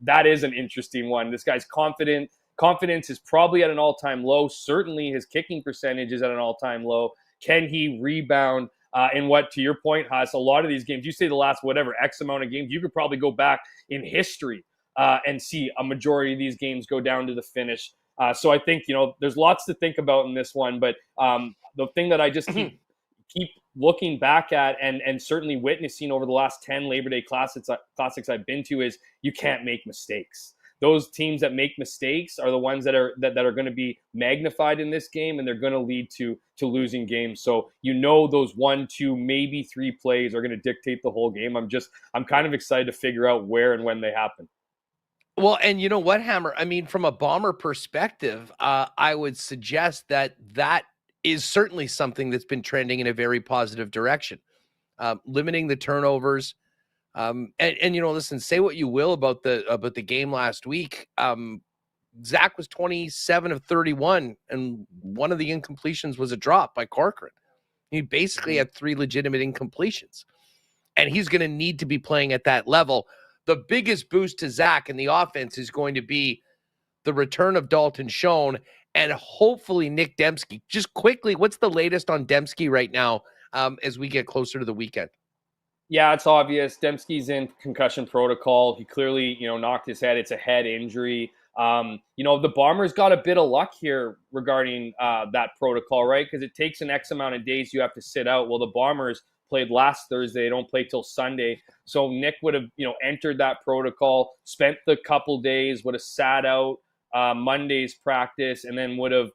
that is an interesting one. This guy's confident. Confidence is probably at an all-time low. Certainly his kicking percentage is at an all-time low. Can he rebound? And what, to your point, Haas, a lot of these games, you say the last X amount of games, you could probably go back in history and see a majority of these games go down to the finish. So I think, there's lots to think about in this one. But the thing that I just keep looking back at and certainly witnessing over the last 10 Labor Day classics I've been to is you can't make mistakes. Those teams that make mistakes are the ones that are going to be magnified in this game, and they're going to lead to losing games. So those 1, 2, maybe 3 plays are going to dictate the whole game. I'm kind of excited to figure out where and when they happen. Well, and you know what, Hammer? I mean, from a Bomber perspective, I would suggest that is certainly something that's been trending in a very positive direction. Limiting the turnovers. Listen, say what you will about the game last week. Zach was 27 of 31, and one of the incompletions was a drop by Corcoran. He basically had 3 legitimate incompletions, and he's going to need to be playing at that level. The biggest boost to Zach in the offense is going to be the return of Dalton Schoen and hopefully Nick Dembski. Just quickly, what's the latest on Dembski right now as we get closer to the weekend? Yeah, it's obvious. Dembski's in concussion protocol. He clearly, knocked his head. It's a head injury. The Bombers got a bit of luck here regarding that protocol, right? Because it takes an X amount of days you have to sit out. Well, the Bombers played last Thursday. They don't play till Sunday. So Nick would have, entered that protocol, spent the couple days, would have sat out Monday's practice, and then would have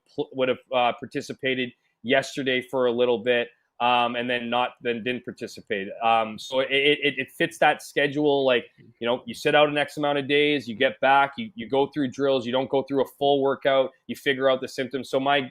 participated yesterday for a little bit. And then didn't participate. So it fits that schedule. Like, you sit out an X amount of days, you get back, you go through drills, you don't go through a full workout, you figure out the symptoms. So my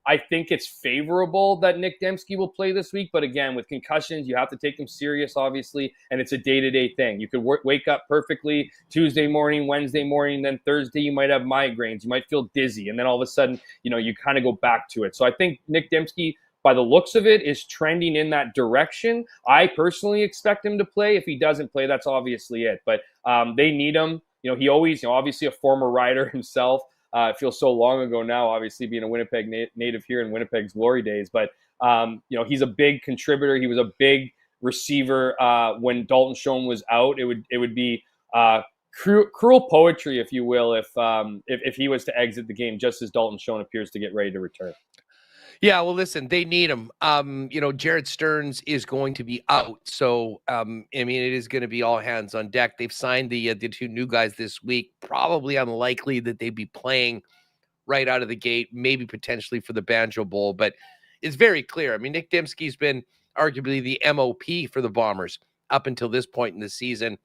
I think it's favorable that Nick Dembski will play this week. But again, with concussions, you have to take them serious, obviously, and it's a day-to-day thing. You could wake up perfectly Tuesday morning, Wednesday morning, then Thursday you might have migraines, you might feel dizzy, and then all of a sudden, you kind of go back to it. So I think Nick Dembski, by the looks of it, is trending in that direction. I personally expect him to play. If he doesn't play, that's obviously it. But they need him. He always, obviously a former Rider himself. It feels so long ago now, obviously being a Winnipeg native here in Winnipeg's glory days. But, he's a big contributor. He was a big receiver when Dalton Schoen was out. It would be cruel poetry, if you will, if he was to exit the game just as Dalton Schoen appears to get ready to return. Yeah, well, listen, they need him. Jared Stearns is going to be out. So, it is going to be all hands on deck. They've signed the two new guys this week. Probably unlikely that they'd be playing right out of the gate, maybe potentially for the Banjo Bowl. But it's very clear. Nick Dembski's been arguably the MOP for the Bombers up until this point in the season.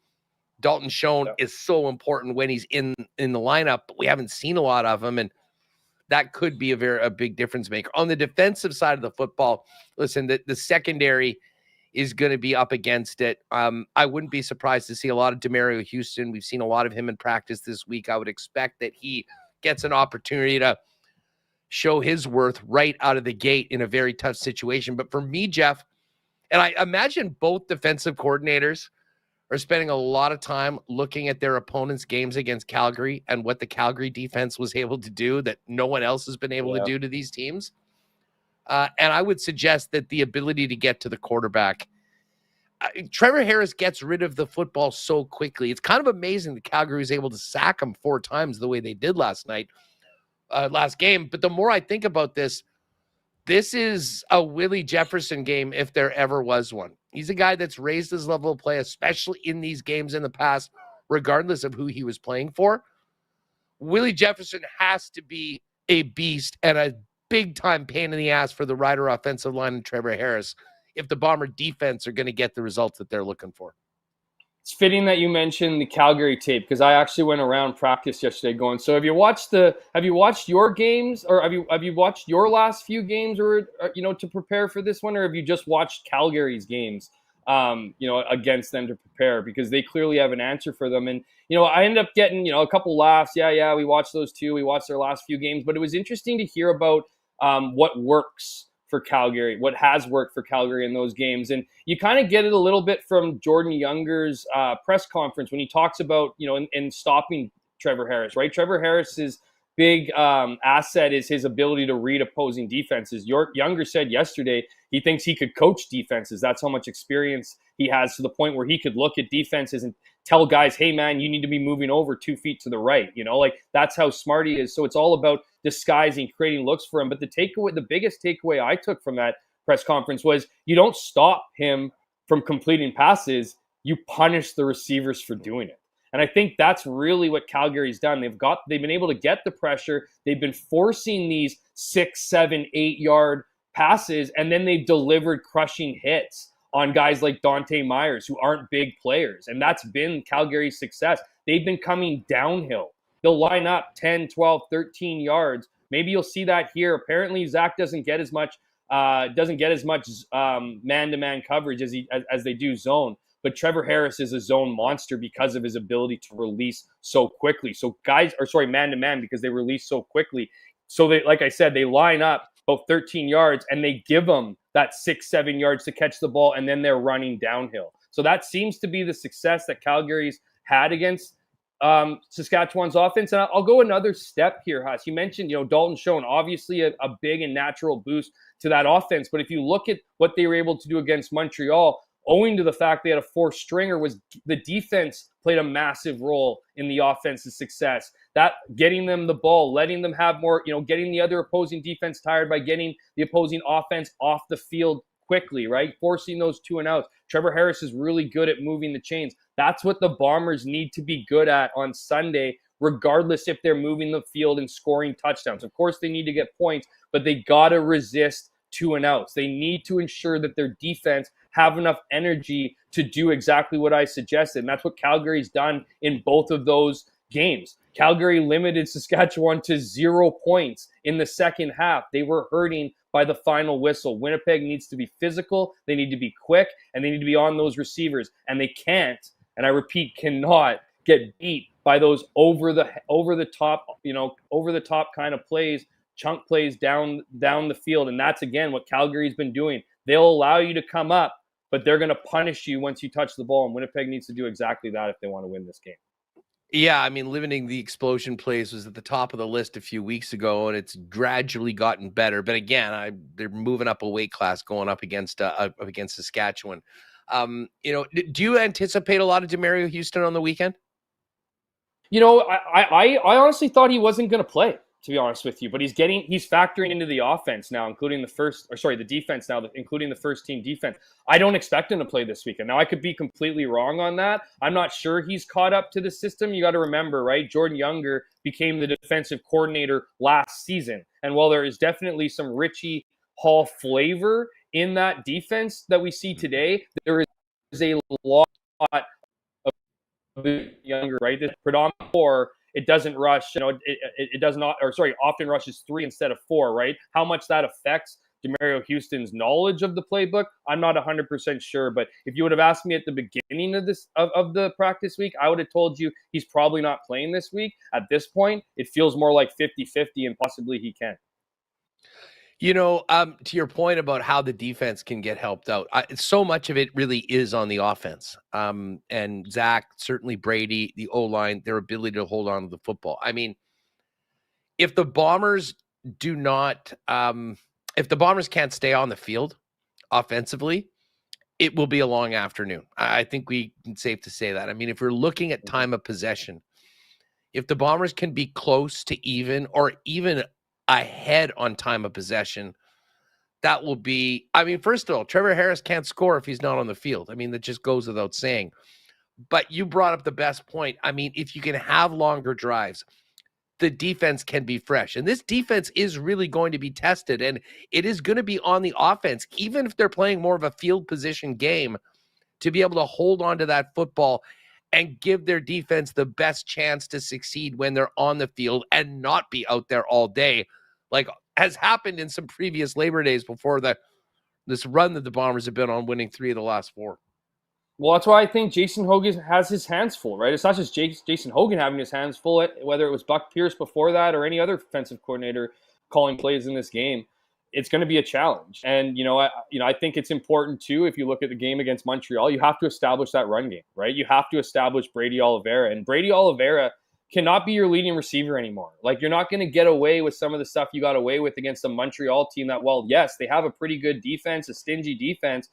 Dalton Schoen is so important when he's in the lineup, but we haven't seen a lot of him. And that could be a big difference maker. On the defensive side of the football, listen, the secondary is going to be up against it. I wouldn't be surprised to see a lot of Demario Houston. We've seen a lot of him in practice this week. I would expect that he gets an opportunity to show his worth right out of the gate in a very tough situation. But for me, Jeff, and I imagine both defensive coordinators are spending a lot of time looking at their opponents' games against Calgary and what the Calgary defense was able to do that no one else has been able to do to these teams. And I would suggest that the ability to get to the quarterback, Trevor Harris gets rid of the football so quickly. It's kind of amazing that Calgary was able to sack him 4 times the way they did last game. But the more I think about this is a Willie Jefferson game if there ever was one. He's a guy that's raised his level of play, especially in these games in the past, regardless of who he was playing for. Willie Jefferson has to be a beast and a big-time pain in the ass for the Rider offensive line and Trevor Harris if the Bomber defense are going to get the results that they're looking for. It's fitting that you mentioned the Calgary tape because I actually went around practice yesterday going, so have you watched your games or have you watched your last few games or to prepare for this one, or have you just watched Calgary's games against them to prepare, because they clearly have an answer for them. And I ended up getting a couple laughs. Yeah, we watched those two. We watched their last few games, but it was interesting to hear about what works for Calgary, what has worked for Calgary in those games. And you kind of get it a little bit from Jordan Younger's press conference when he talks about, in stopping Trevor Harris, right? Trevor Harris's big asset is his ability to read opposing defenses. Younger said yesterday he thinks he could coach defenses. That's how much experience he has, to the point where he could look at defenses and tell guys, hey, man, you need to be moving over 2 feet to the right. That's how smart he is. So it's all about disguising, creating looks for him. But the biggest takeaway I took from that press conference was you don't stop him from completing passes. You punish the receivers for doing it. And I think that's really what Calgary's done. They've been able to get the pressure. They've been forcing these 6, 7, 8 yard passes, and then they've delivered crushing hits on guys like Dante Myers, who aren't big players. And that's been Calgary's success. They've been coming downhill. They'll line up 10, 12, 13 yards. Maybe you'll see that here. Apparently, Zach doesn't get as much man-to-man coverage as they do zone. But Trevor Harris is a zone monster because of his ability to release so quickly. So man-to-man, because they release so quickly. So they, like I said, they line up about 13 yards and they give them that 6, 7 yards to catch the ball, and then they're running downhill. So that seems to be the success that Calgary's had against Saskatchewan's offense. And I'll go another step here, Huss. You mentioned, Dalton Schoen, obviously a big and natural boost to that offense. But if you look at what they were able to do against Montreal, owing to the fact they had a 4th-stringer, was the defense played a massive role in the offense's success. That getting them the ball, letting them have more, getting the other opposing defense tired by getting the opposing offense off the field quickly, right? Forcing those 2 and outs. Trevor Harris is really good at moving the chains. That's what the Bombers need to be good at on Sunday, regardless if they're moving the field and scoring touchdowns. Of course, they need to get points, but they got to resist 2 and outs. They need to ensure that their defense have enough energy to do exactly what I suggested. And that's what Calgary's done in both of those games. Calgary limited Saskatchewan to 0 points in the second half. They were hurting by the final whistle. Winnipeg needs to be physical, they need to be quick, and they need to be on those receivers. And they can't, and I repeat, cannot get beat by those over the top kind of plays, chunk plays down the field. And that's, again, what Calgary's been doing. They'll allow you to come up, but they're going to punish you once you touch the ball. And Winnipeg needs to do exactly that if they want to win this game. Yeah, I mean, limiting the explosion plays was at the top of the list a few weeks ago, and it's gradually gotten better. But again, they're moving up a weight class, going up against Saskatchewan. Do you anticipate a lot of Demerio Houston on the weekend? I honestly thought he wasn't going to play, to be honest with you, but he's factoring into the offense now, including the defense now, including the first team defense. I don't expect him to play this weekend. Now, I could be completely wrong on that. I'm not sure he's caught up to the system. You got to remember, right? Jordan Younger became the defensive coordinator last season. And while there is definitely some Richie Hall flavor in that defense that we see today, there is a lot of Younger, right? The predominant 4, it doesn't rush, it does not, often rushes 3 instead of 4, right? How much that affects Demerio Houston's knowledge of the playbook, I'm not 100% sure. But if you would have asked me at the beginning of the practice week, I would have told you he's probably not playing this week. At this point, it feels more like 50-50, and possibly he can. To your point about how the defense can get helped out, so much of it really is on the offense. And Zach, certainly Brady, the O-line, their ability to hold on to the football. I mean, if the Bombers can't stay on the field offensively, it will be a long afternoon. I think we can safe to say that. I mean, if we're looking at time of possession, if the Bombers can be close to even or even ahead on time of possession, that will be, first of all, Trevor Harris can't score if he's not on the field. I mean, that just goes without saying. But you brought up the best point. I mean, if you can have longer drives, the defense can be fresh. And this defense is really going to be tested, and it is going to be on the offense, even if they're playing more of a field position game, to be able to hold on to that football and give their defense the best chance to succeed when they're on the field and not be out there all day, like has happened in some previous Labor Days before this run that the Bombers have been on, winning 3 of the last 4. Well, that's why I think Jason Hogan has his hands full, right? It's not just Jason Hogan having his hands full, whether it was Buck Pierce before that or any other defensive coordinator calling plays in this game. It's going to be a challenge. And, I think it's important, too, if you look at the game against Montreal, you have to establish that run game, right? You have to establish Brady Oliveira. And Brady Oliveira cannot be your leading receiver anymore. Like, you're not going to get away with some of the stuff you got away with against a Montreal team that, well, yes, they have a pretty good defense, a stingy defense,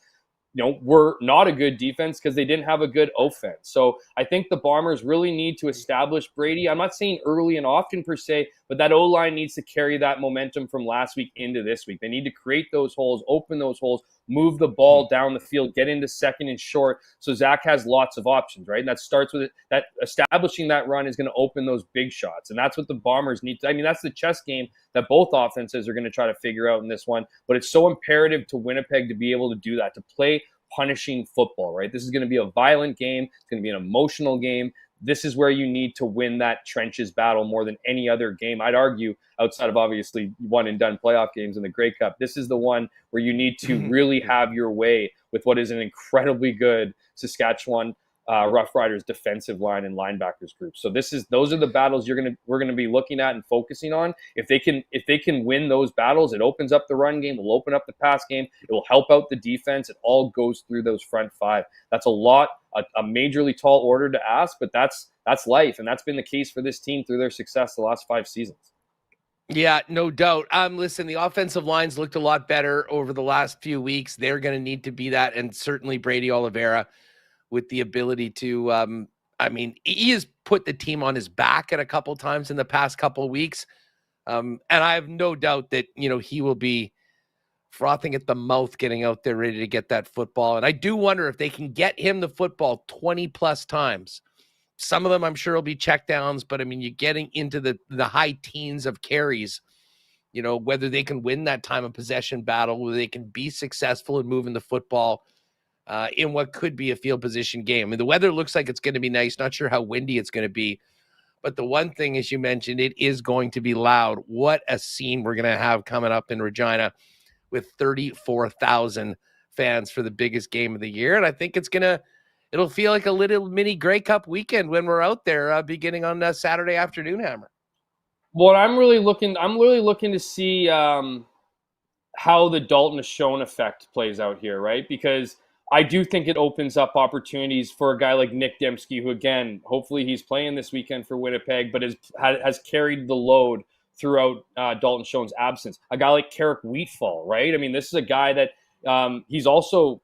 were not a good defense because they didn't have a good offense. So I think the Bombers really need to establish Brady. I'm not saying early and often per se, but that O-line needs to carry that momentum from last week into this week. They need to create those holes, open those holes, move the ball down the field, get into second and short. So Zach has lots of options, right? And that starts with it. That establishing that run is going to open those big shots. And that's what the Bombers need. That's the chess game that both offenses are going to try to figure out in this one. But it's so imperative to Winnipeg to be able to do that, to play punishing football, right? This is going to be a violent game. It's going to be an emotional game. This is where you need to win that trenches battle more than any other game. I'd argue, outside of obviously one and done playoff games in the Grey Cup, this is the one where you need to really have your way with what is an incredibly good Saskatchewan Roughriders defensive line and linebackers group. So those are the battles we're gonna be looking at and focusing on. If they can win those battles, it opens up the run game, it'll open up the pass game, it will help out the defense. It all goes through those front 5. That's a majorly tall order to ask, but that's life, and that's been the case for this team through their success the last 5 seasons. Yeah, no doubt. Listen, the offensive lines looked a lot better over the last few weeks. They're going to need to be that, and certainly Brady Oliveira, with the ability to, he has put the team on his back at a couple times in the past couple of weeks. And I have no doubt that, he will be frothing at the mouth, getting out there ready to get that football. And I do wonder if they can get him the football 20 plus times. Some of them I'm sure will be checkdowns, but you're getting into the high teens of carries, whether they can win that time of possession battle, whether they can be successful in moving the football in what could be a field position game. The weather looks like it's going to be nice. Not sure how windy it's going to be, But the one thing, as you mentioned, it is going to be loud. What a scene we're going to have coming up in Regina with 34,000 fans for the biggest game of the year. And I think it'll feel like a little mini Grey Cup weekend when we're out there beginning on Saturday afternoon, Hammer. What I'm really looking to see how the Dalton Schoen effect plays out here, right? Because I do think it opens up opportunities for a guy like Nick Dembski, who, again, hopefully he's playing this weekend for Winnipeg, but has carried the load throughout Dalton Schoen's absence. A guy like Carrick Wheatfall, right? I mean, this is a guy that he's also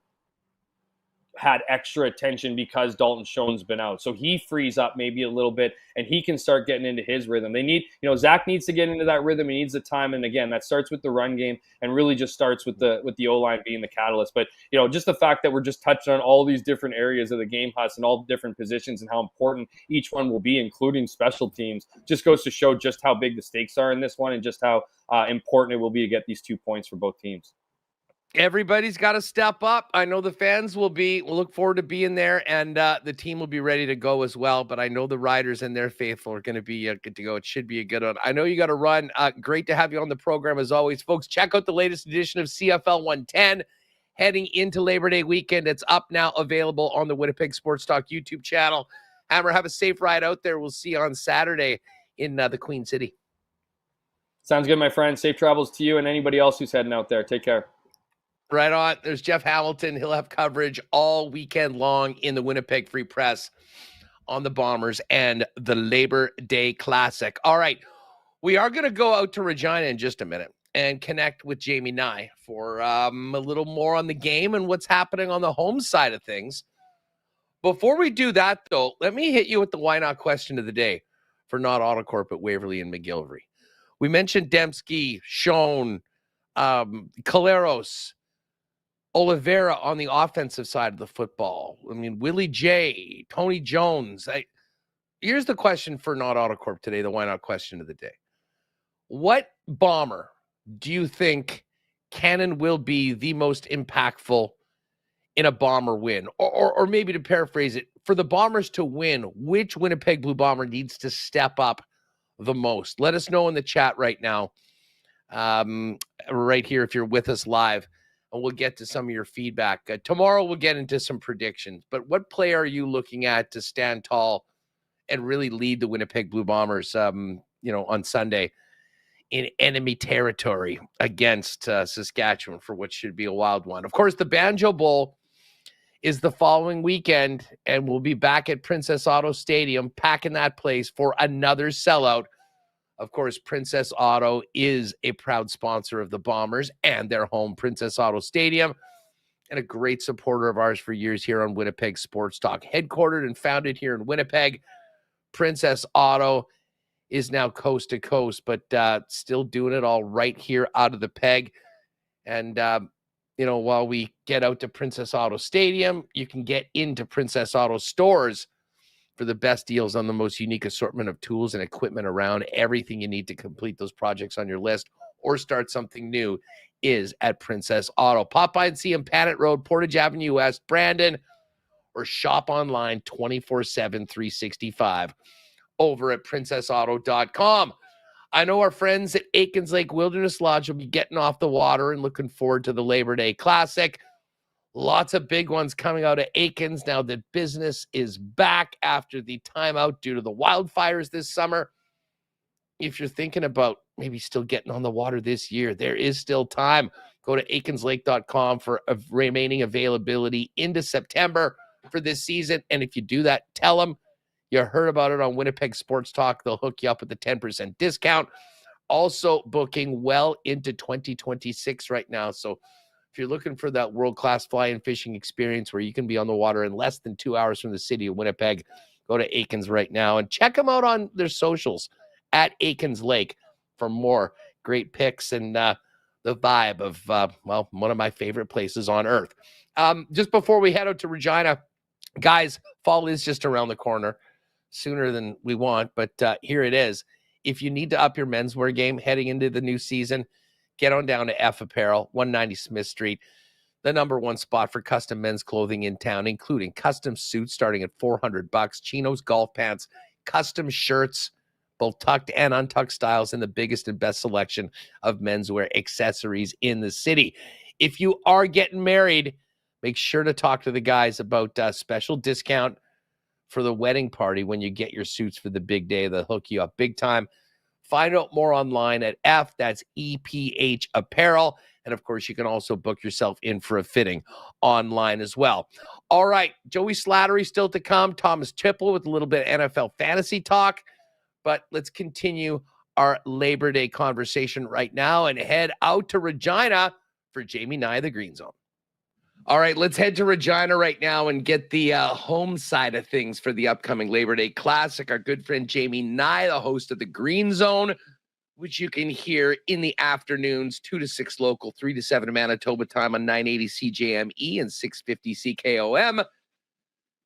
had extra attention because Dalton Schoen's been out. So he frees up maybe a little bit and he can start getting into his rhythm. They need, Zach needs to get into that rhythm. He needs the time. And again, that starts with the run game and really just starts with the O-line being the catalyst. But, just the fact that we're just touching on all these different areas of the game, Huss, and all the different positions and how important each one will be, including special teams, just goes to show just how big the stakes are in this one and just how important it will be to get these 2 points for both teams. Everybody's got to step up. I know the fans we'll look forward to being there, and the team will be ready to go as well. But I know the Riders and their faithful are going to be good to go. It should be a good one. I know you got to run. Great to have you on the program as always. Folks, check out the latest edition of CFL 110 heading into Labor Day weekend. It's up now, available on the Winnipeg Sports Talk YouTube channel. Hammer, have a safe ride out there. We'll see you on Saturday in the Queen City. Sounds good, my friend. Safe travels to you and anybody else who's heading out there. Take care. Right on. There's Jeff Hamilton. He'll have coverage all weekend long in the Winnipeg Free Press on the Bombers and the Labor Day Classic. All right. We are going to go out to Regina in just a minute and connect with Jamie Nye for a little more on the game and what's happening on the home side of things. Before we do that, though, let me hit you with the why not question of the day for Not Autocorp at Waverly and McGillivray. We mentioned Dembski, Schoen, Caleros, Oliveira on the offensive side of the football. I mean, Willie J, Tony Jones. Here's the question for Not Autocorp today, the why not question of the day. What Bomber do you think can and will be the most impactful in a Bomber win? Or maybe to paraphrase it, for the Bombers to win, which Winnipeg Blue Bomber needs to step up the most? Let us know in the chat right now, right here if you're with us live. And we'll get to some of your feedback. Tomorrow we'll get into some predictions. But what play are you looking at to stand tall and really lead the Winnipeg Blue Bombers, on Sunday in enemy territory against Saskatchewan for what should be a wild one? Of course, the Banjo Bowl is the following weekend, and we'll be back at Princess Auto Stadium, packing that place for another sellout. Of course, Princess Auto is a proud sponsor of the Bombers and their home Princess Auto Stadium, and a great supporter of ours for years here on Winnipeg Sports Talk. Headquartered and founded here in Winnipeg, Princess Auto is now coast to coast, but still doing it all right here out of the Peg. And, while we get out to Princess Auto Stadium, you can get into Princess Auto stores for the best deals on the most unique assortment of tools and equipment around. Everything you need to complete those projects on your list or start something new is at Princess Auto. Pop by and see them, Panet Road, Portage Avenue West, Brandon, or shop online 24/7, 365 over at princessauto.com. I know our friends at Aikens Lake Wilderness Lodge will be getting off the water and looking forward to the Labor Day Classic. Lots of big ones coming out of Aikens now that business is back after the timeout due to the wildfires this summer. If you're thinking about maybe still getting on the water this year, there is still time. Go to aikenslake.com for remaining availability into September for this season. And if you do that, tell them you heard about it on Winnipeg Sports Talk. They'll hook you up with a 10% discount. Also booking well into 2026 right now. So if you're looking for that world-class fly-in fishing experience where you can be on the water in less than 2 hours from the city of Winnipeg, go to Aikens right now and check them out on their socials at Aikens Lake for more great pics and the vibe of, one of my favorite places on earth. Just before we head out to Regina, guys, fall is just around the corner, sooner than we want, but here it is. If you need to up your menswear game heading into the new season, get on down to F Apparel, 190 Smith Street, the number one spot for custom men's clothing in town, including custom suits starting at $400, chinos, golf pants, custom shirts, both tucked and untucked styles, and the biggest and best selection of menswear accessories in the city. If you are getting married, make sure to talk to the guys about a special discount for the wedding party when you get your suits for the big day. They'll hook you up big time. Find out more online at that's EPH Apparel. And of course, you can also book yourself in for a fitting online as well. All right, Joey Slattery still to come. Thomas Tipple with a little bit of NFL fantasy talk. But let's continue our Labor Day conversation right now and head out to Regina for Jamie Nye, the Green Zone. All right, let's head to Regina right now and get the home side of things for the upcoming Labor Day Classic. Our good friend Jamie Nye, the host of the Green Zone, which you can hear in the afternoons, 2 to 6 local, 3 to 7 Manitoba time on 980 CJME and 650 CKOM.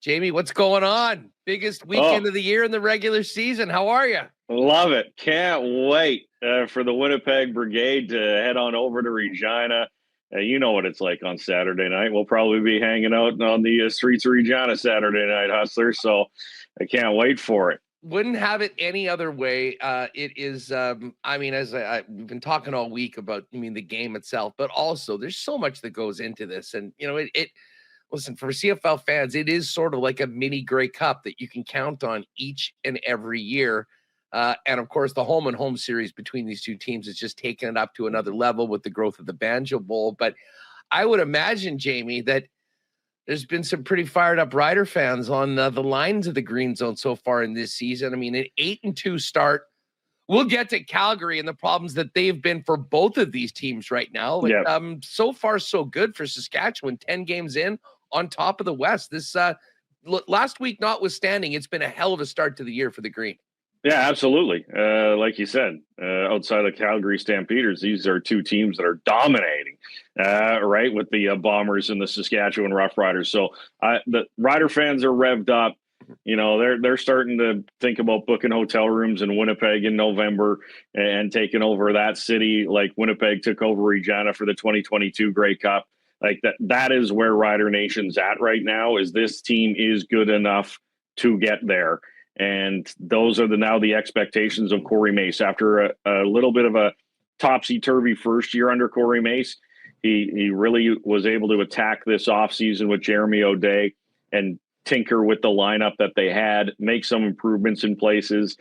Jamie, what's going on? Biggest weekend of the year in the regular season. How are you? Love it. Can't wait for the Winnipeg Brigade to head on over to Regina. You know what it's like on Saturday night. We'll probably be hanging out on the streets of Regina Saturday night, Hustlers. So I can't wait for it. Wouldn't have it any other way. It is, we've been talking all week about, the game itself, but also there's so much that goes into this. And, listen, for CFL fans, it is sort of like a mini Grey Cup that you can count on each and every year. And of course, the home and home series between these two teams is just taking it up to another level with the growth of the Banjo Bowl. But I would imagine, Jamie, that there's been some pretty fired up Rider fans on the lines of the Green Zone so far in this season. I mean, an 8-2 start. We'll get to Calgary and the problems that they've been for both of these teams right now. But, so far, so good for Saskatchewan. 10 games in on top of the West. This last week notwithstanding, it's been a hell of a start to the year for the Green. Yeah, absolutely. Like you said, outside of Calgary Stampeders, these are two teams that are dominating, right, with the Bombers and the Saskatchewan Roughriders. So the Rider fans are revved up. They're starting to think about booking hotel rooms in Winnipeg in November and taking over that city like Winnipeg took over Regina for the 2022 Grey Cup. Like that is where Rider Nation's at right now, is this team is good enough to get there. And those are now the expectations of Corey Mace. After a little bit of a topsy-turvy first year under Corey Mace, he really was able to attack this offseason with Jeremy O'Day and tinker with the lineup that they had, make some improvements in places,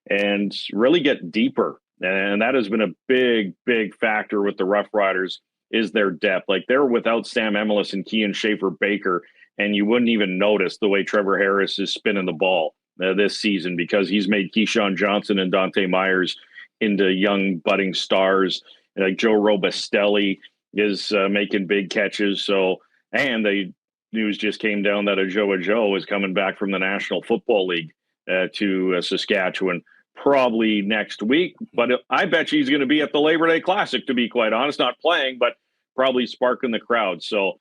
and really get deeper. And that has been a big, big factor with the Roughriders, is their depth. Like, they're without Sam Emilus and Kean Schaefer-Baker, and you wouldn't even notice the way Trevor Harris is spinning the ball this season, because he's made Keyshawn Johnson and Dante Myers into young budding stars. Like Joe Robustelli is making big catches. So, and the news just came down that Joe is coming back from the National Football League to Saskatchewan probably next week. But I bet you he's going to be at the Labor Day Classic, to be quite honest, not playing, but probably sparking the crowd. So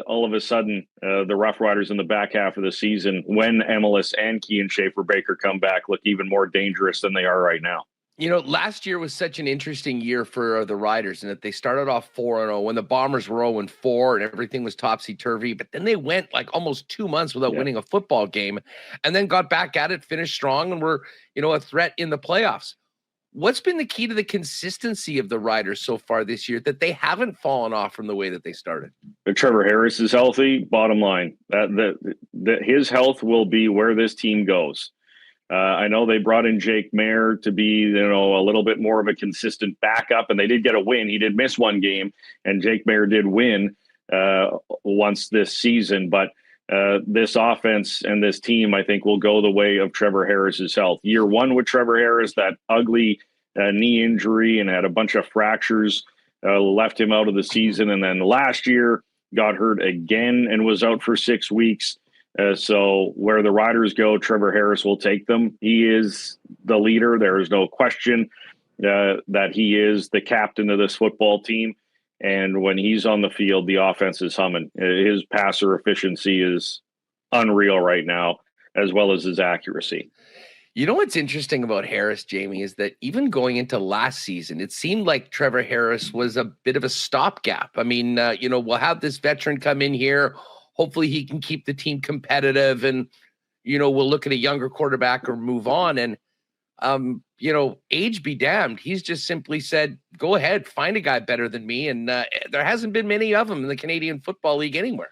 all of a sudden, the Roughriders in the back half of the season, when Emilus and Kean Schaefer-Baker come back, look even more dangerous than they are right now. Last year was such an interesting year for the Riders, in that they started off 4-0 when the Bombers were 0-4 and everything was topsy-turvy. But then they went like almost 2 months without winning a football game, and then got back at it, finished strong, and were, a threat in the playoffs. What's been the key to the consistency of the Riders so far this year, that they haven't fallen off from the way that they started? Trevor Harris is healthy. Bottom line, that his health will be where this team goes. I know they brought in Jake Mayer to be, a little bit more of a consistent backup, and they did get a win. He did miss one game, and Jake Mayer did win once this season. But this offense and this team, I think, will go the way of Trevor Harris's health. Year one with Trevor Harris, that ugly knee injury, and had a bunch of fractures, left him out of the season. And then last year got hurt again and was out for 6 weeks. So where the Riders go, Trevor Harris will take them. He is the leader. There is no question that he is the captain of this football team. And when he's on the field, the offense is humming. His passer efficiency is unreal right now, as well as his accuracy. What's interesting about Harris, Jamie, is that even going into last season, it seemed like Trevor Harris was a bit of a stopgap. I mean, we'll have this veteran come in here. Hopefully he can keep the team competitive and, we'll look at a younger quarterback or move on. And, age be damned. He's just simply said, go ahead, find a guy better than me. And there hasn't been many of them in the Canadian Football League anywhere.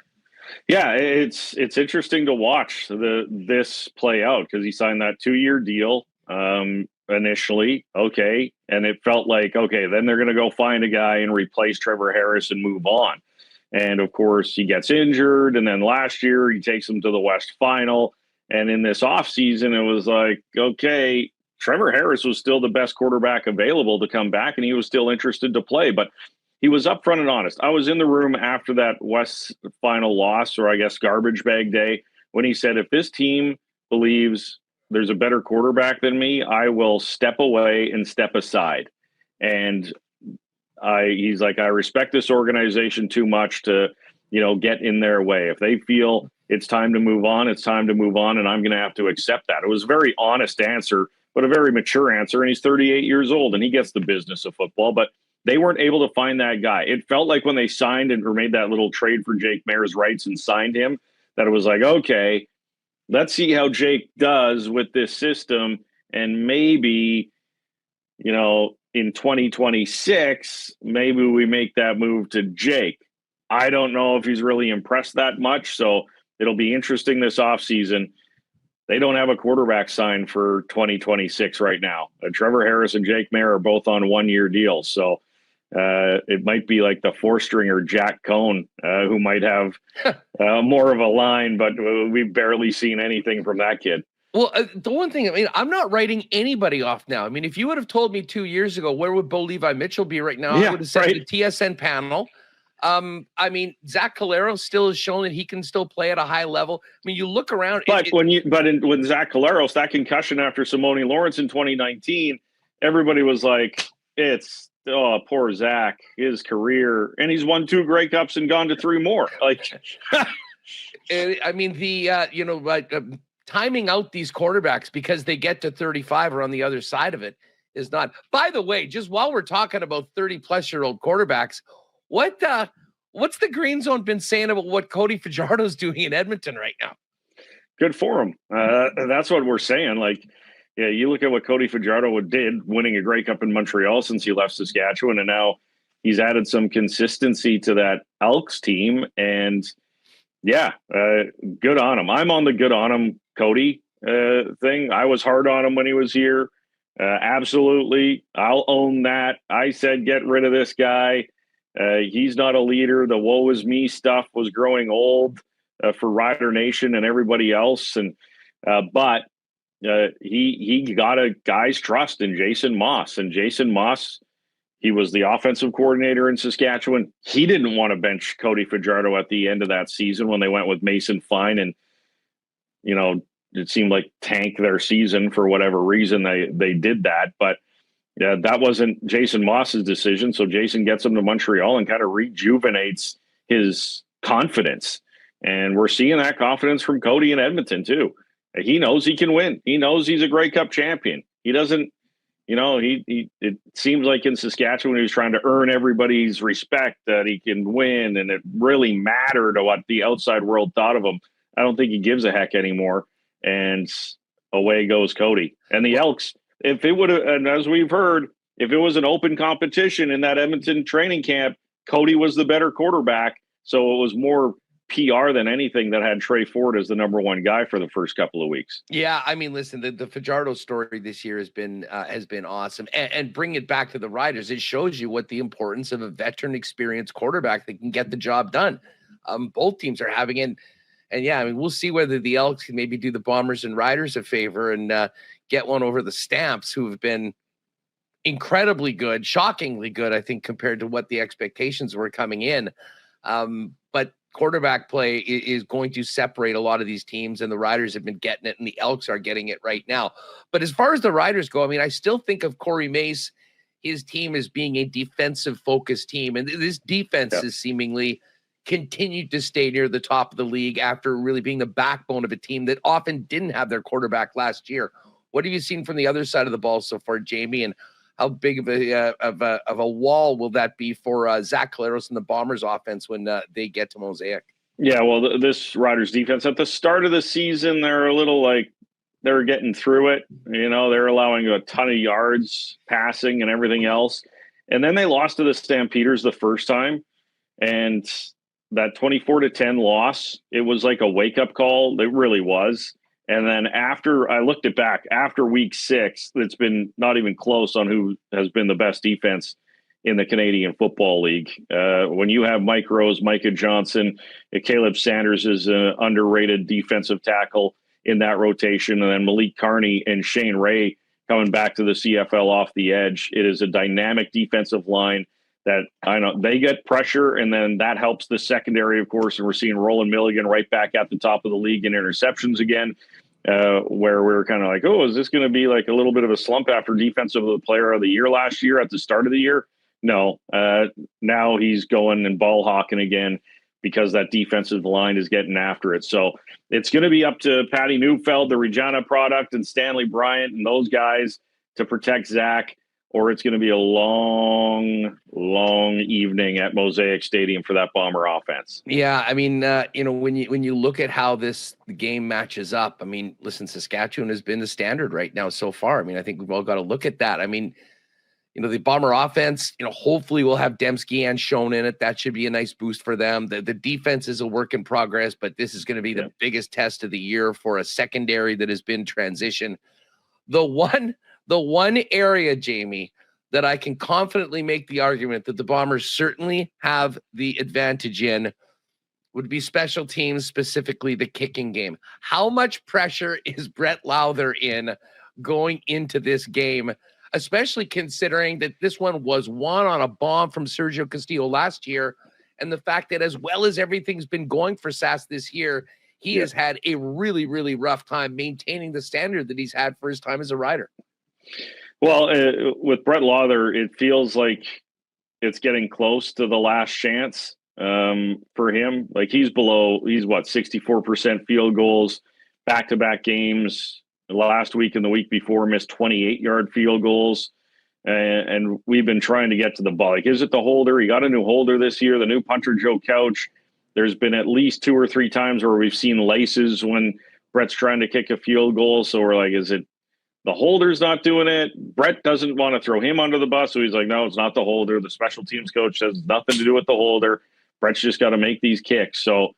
Yeah, it's interesting to watch this play out because he signed that 2-year deal initially. Okay. And it felt like, okay, then they're going to go find a guy and replace Trevor Harris and move on. And of course, he gets injured. And then last year, he takes them to the West Final. And in this offseason, it was like, okay, Trevor Harris was still the best quarterback available to come back, and he was still interested to play. But he was upfront and honest. I was in the room after that West Final loss, or I guess garbage bag day, when he said, if this team believes there's a better quarterback than me, I will step away and step aside. And he's like, I respect this organization too much to, get in their way. If they feel it's time to move on, it's time to move on, and I'm going to have to accept that. It was a very honest answer, but a very mature answer. And he's 38 years old, and he gets the business of football. But they weren't able to find that guy. It felt like when they signed or made that little trade for Jake Mayer's rights and signed him, that it was like, okay, let's see how Jake does with this system. And maybe, in 2026, maybe we make that move to Jake. I don't know if he's really impressed that much. So it'll be interesting this offseason. They don't have a quarterback signed for 2026 right now. Trevor Harris and Jake Mayer are both on 1-year deals. So it might be like the 4-stringer Jack Cohn, who might have more of a line, but we've barely seen anything from that kid. Well, the one thing, I'm not writing anybody off now. If you would have told me 2 years ago, where would Bo Levi Mitchell be right now? I would have said the TSN panel. Zach Calero still has shown that he can still play at a high level. You look around. But when Zach Caleros, that concussion after Simone Lawrence in 2019, everybody was like, poor Zach, his career. And he's won 2 Grey Cups and gone to 3 more. Timing out these quarterbacks because they get to 35 or on the other side of it is not. By the way, just while we're talking about 30-plus-year-old quarterbacks, what's the Green Zone been saying about what Cody Fajardo's doing in Edmonton right now? Good for him. That's what we're saying. You look at what Cody Fajardo did, winning a Grey Cup in Montreal since he left Saskatchewan, and now he's added some consistency to that Elks team. And good on him. I'm on the good on him Cody thing. I was hard on him when he was here. Absolutely. I'll own that. I said, get rid of this guy. He's not a leader. The woe is me stuff was growing old for Rider Nation and everybody else. And but he got a guy's trust in Jason Moss. And Jason Moss, he was the offensive coordinator in Saskatchewan. He didn't want to bench Cody Fajardo at the end of that season when they went with Mason Fine and, it seemed like tank their season for whatever reason they did that. But that wasn't Jason Moss's decision. So Jason gets him to Montreal and kind of rejuvenates his confidence. And we're seeing that confidence from Cody in Edmonton too. He knows he can win. He knows he's a Grey Cup champion. He doesn't, it seems like in Saskatchewan, he was trying to earn everybody's respect that he can win. And it really mattered to what the outside world thought of him. I don't think he gives a heck anymore. And away goes Cody. And the Elks, if it would have, and as we've heard, if it was an open competition in that Edmonton training camp, Cody was the better quarterback. So it was more PR than anything that had Trey Ford as the number 1 guy for the first couple of weeks. Yeah, listen, the Fajardo story this year has been awesome. And bring it back to the Riders, it shows you what the importance of a veteran, experienced quarterback that can get the job done. Both teams are having it. And we'll see whether the Elks can maybe do the Bombers and Riders a favor and get one over the Stamps, who have been incredibly good, shockingly good, I think, compared to what the expectations were coming in. But quarterback play is going to separate a lot of these teams, and the Riders have been getting it, and the Elks are getting it right now. But as far as the Riders go, I still think of Corey Mace, his team, as being a defensive-focused team, and this defense is seemingly continued to stay near the top of the league after really being the backbone of a team that often didn't have their quarterback last year. What have you seen from the other side of the ball so far, Jamie? And how big of a wall will that be for Zach Caleros and the Bombers offense when they get to Mosaic? Yeah, well, this Riders defense at the start of the season, they're a little like they're getting through it. They're allowing a ton of yards passing and everything else. And then they lost to the Stampeders the first time. And that 24-10 loss, it was like a wake-up call. It really was. And then after I looked it back, after week 6, it's been not even close on who has been the best defense in the Canadian Football League. When you have Mike Rose, Micah Johnson, Caleb Sanders is an underrated defensive tackle in that rotation, and then Malik Carney and Shane Ray coming back to the CFL off the edge. It is a dynamic defensive line that I know they get pressure, and then that helps the secondary, of course. And we're seeing Roland Milligan right back at the top of the league in interceptions again, where we're kind of like, oh, is this going to be like a little bit of a slump after Defensive Player of the Year last year at the start of the year? No, now he's going and ball hawking again because that defensive line is getting after it. So it's going to be up to Patty Neufeld, the Regina product, and Stanley Bryant and those guys to protect Zach, or it's going to be a long, long evening at Mosaic Stadium for that Bomber offense. Yeah, I mean, when you look at how the game matches up, I mean, listen, Saskatchewan has been the standard right now so far. I mean, I think we've all got to look at that. I mean, the Bomber offense, hopefully we'll have Demski and Schoen in it. That should be a nice boost for them. The defense is a work in progress, but this is going to be the biggest test of the year for a secondary that has been transition. The one area, Jamie, that I can confidently make the argument that the Bombers certainly have the advantage in would be special teams, specifically the kicking game. How much pressure is Brett Lowther in going into this game, especially considering that this one was won on a bomb from Sergio Castillo last year, and the fact that as well as everything's been going for Sass this year, he has had a really, really rough time maintaining the standard that he's had for his time as a Rider. Well, with Brett Lowther, it feels like it's getting close to the last chance for him. Like he's 64% field goals, back-to-back games. Last week and the week before missed 28-yard field goals. And we've been trying to get to the ball. Like, is it the holder? He got a new holder this year, the new punter, Joe Couch. There's been at least 2 or 3 times where we've seen laces when Brett's trying to kick a field goal. So we're like, is it the holder's not doing it? Brett doesn't want to throw him under the bus. So he's like, no, it's not the holder. The special teams coach has nothing to do with the holder. Brett's just got to make these kicks. So,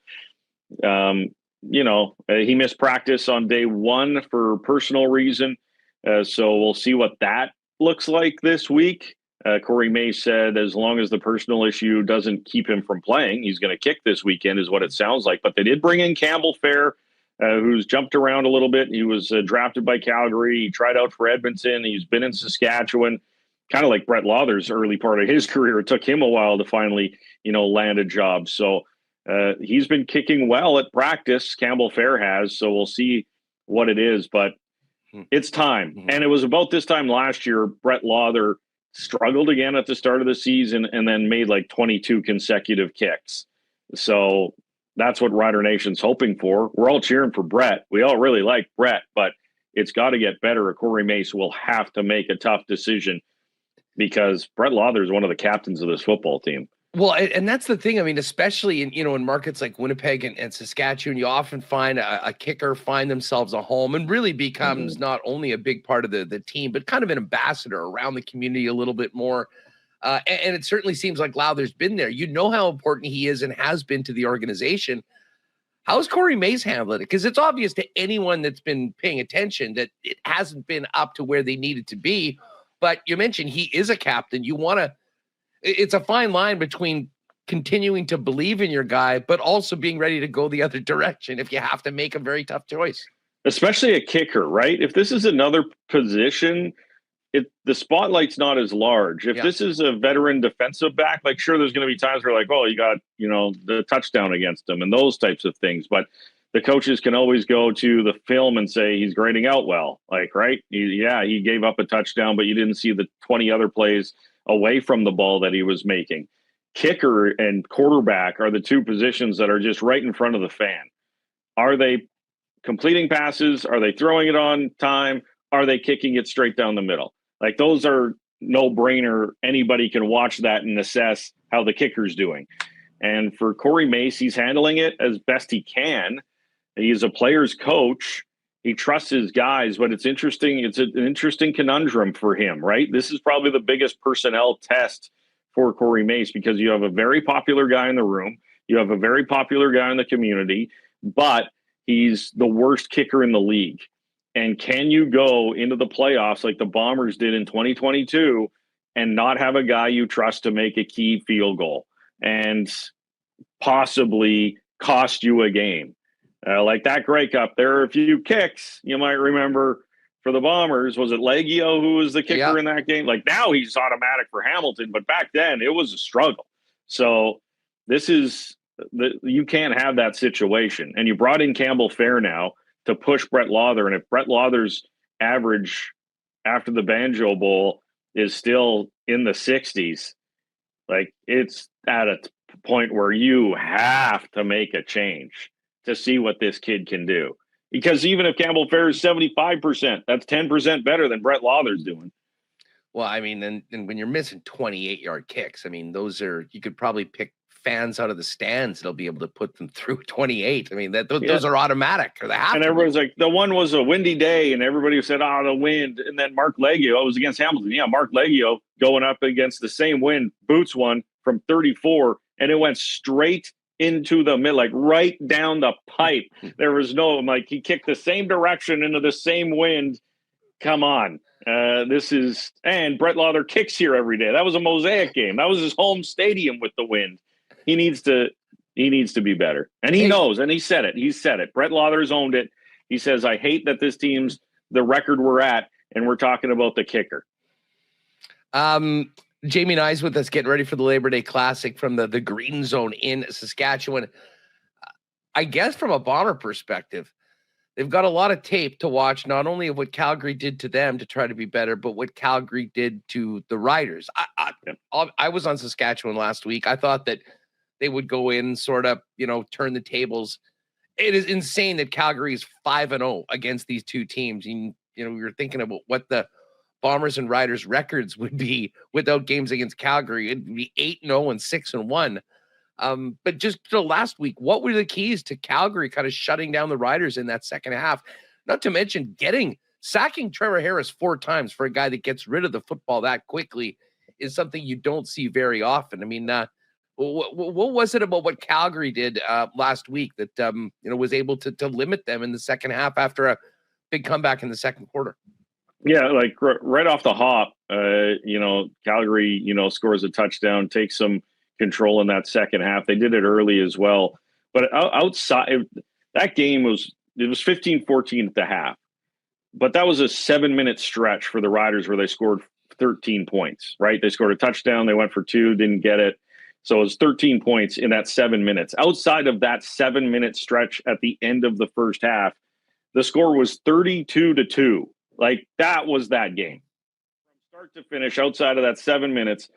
he missed practice on day 1 for personal reason. So we'll see what that looks like this week. Corey May said as long as the personal issue doesn't keep him from playing, he's going to kick this weekend is what it sounds like. But they did bring in Campbell Fair, who's jumped around a little bit. He was drafted by Calgary. He tried out for Edmonton. He's been in Saskatchewan, kind of like Brett Lowther's early part of his career. It took him a while to finally, land a job. So he's been kicking well at practice. Campbell Fair has, so we'll see what it is. But it's time. Mm-hmm. And it was about this time last year, Brett Lowther struggled again at the start of the season and then made like 22 consecutive kicks. So that's what Rider Nation's hoping for. We're all cheering for Brett. We all really like Brett, but it's got to get better. Corey Mace will have to make a tough decision because Brett Lowther is one of the captains of this football team. Well, and that's the thing. I mean, especially in markets like Winnipeg and Saskatchewan, you often find a kicker find themselves a home and really becomes not only a big part of the team, but kind of an ambassador around the community a little bit more. And it certainly seems like Lowther's been there. You know how important he is and has been to the organization. How's Corey Mays handling it? Because it's obvious to anyone that's been paying attention that it hasn't been up to where they needed to be. But you mentioned he is a captain. It's a fine line between continuing to believe in your guy, but also being ready to go the other direction if you have to make a very tough choice. Especially a kicker, right? If this is another position, the spotlight's not as large. If this is a veteran defensive back, like sure, there's going to be times where like, oh, you got, the touchdown against him and those types of things. But the coaches can always go to the film and say he's grading out well. Like, right? He gave up a touchdown, but you didn't see the 20 other plays away from the ball that he was making. Kicker and quarterback are the 2 positions that are just right in front of the fan. Are they completing passes? Are they throwing it on time? Are they kicking it straight down the middle? Like those are no brainer. Anybody can watch that and assess how the kicker's doing. And for Corey Mace, he's handling it as best he can. He's a player's coach. He trusts his guys, but it's interesting. It's an interesting conundrum for him, right? This is probably the biggest personnel test for Corey Mace because you have a very popular guy in the room. You have a very popular guy in the community, but he's the worst kicker in the league. And can you go into the playoffs like the Bombers did in 2022 and not have a guy you trust to make a key field goal and possibly cost you a game? Like that Grey Cup, there are a few kicks you might remember for the Bombers. Was it Leggio who was the kicker in that game? Like now he's automatic for Hamilton, but back then it was a struggle. So this is you can't have that situation. And you brought in Campbell Fair now to push Brett Lauther. And if Brett Lauther's average after the Banjo Bowl is still in the 60s, like it's at a point where you have to make a change to see what this kid can do. Because even if Campbell Fair is 75%, that's 10% better than Brett Lauther's doing. Well, I mean, and when you're missing 28-yard kicks, I mean, those are, you could probably pick fans out of the stands that'll be able to put them through 28. I mean, those are automatic. Or they have and everyone's like, the one was a windy day, and everybody said, the wind. And then Mark Leggio, it was against Hamilton. Yeah, Mark Leggio going up against the same wind, boots one from 34, and it went straight into the mid, like right down the pipe. There was he kicked the same direction into the same wind. Come on. And Brett Lauther kicks here every day. That was a Mosaic game. That was his home stadium with the wind. He needs to be better. And he knows, and he said it. Brett Lauther's owned it. He says, I hate that this team's the record we're at, and we're talking about the kicker. Jamie and I's with us getting ready for the Labor Day Classic from the Green Zone in Saskatchewan. I guess from a Bomber perspective, they've got a lot of tape to watch, not only of what Calgary did to them to try to be better, but what Calgary did to the Riders. I was on Saskatchewan last week. I thought that they would go in sort of, turn the tables. It is insane that Calgary is 5-0 against these two teams. And, we were thinking about what the Bombers and Riders records would be without games against Calgary. It'd be 8-0 and 6-1. But just last week, what were the keys to Calgary kind of shutting down the Riders in that second half? Not to mention sacking Trevor Harris 4 times for a guy that gets rid of the football that quickly is something you don't see very often. I mean, what was it about what Calgary did last week that was able to limit them in the second half after a big comeback in the second quarter? Yeah, like right off the hop, Calgary, scores a touchdown, takes some control in that second half. They did it early as well. But outside that game was 15-14 at the half. But that was a 7-minute stretch for the Riders where they scored 13 points, right? They scored a touchdown. They went for 2, didn't get it. So it was 13 points in that 7 minutes. Outside of that 7-minute stretch at the end of the first half, the score was 32-2. Like that was that game. From start to finish, outside of that 7 minutes,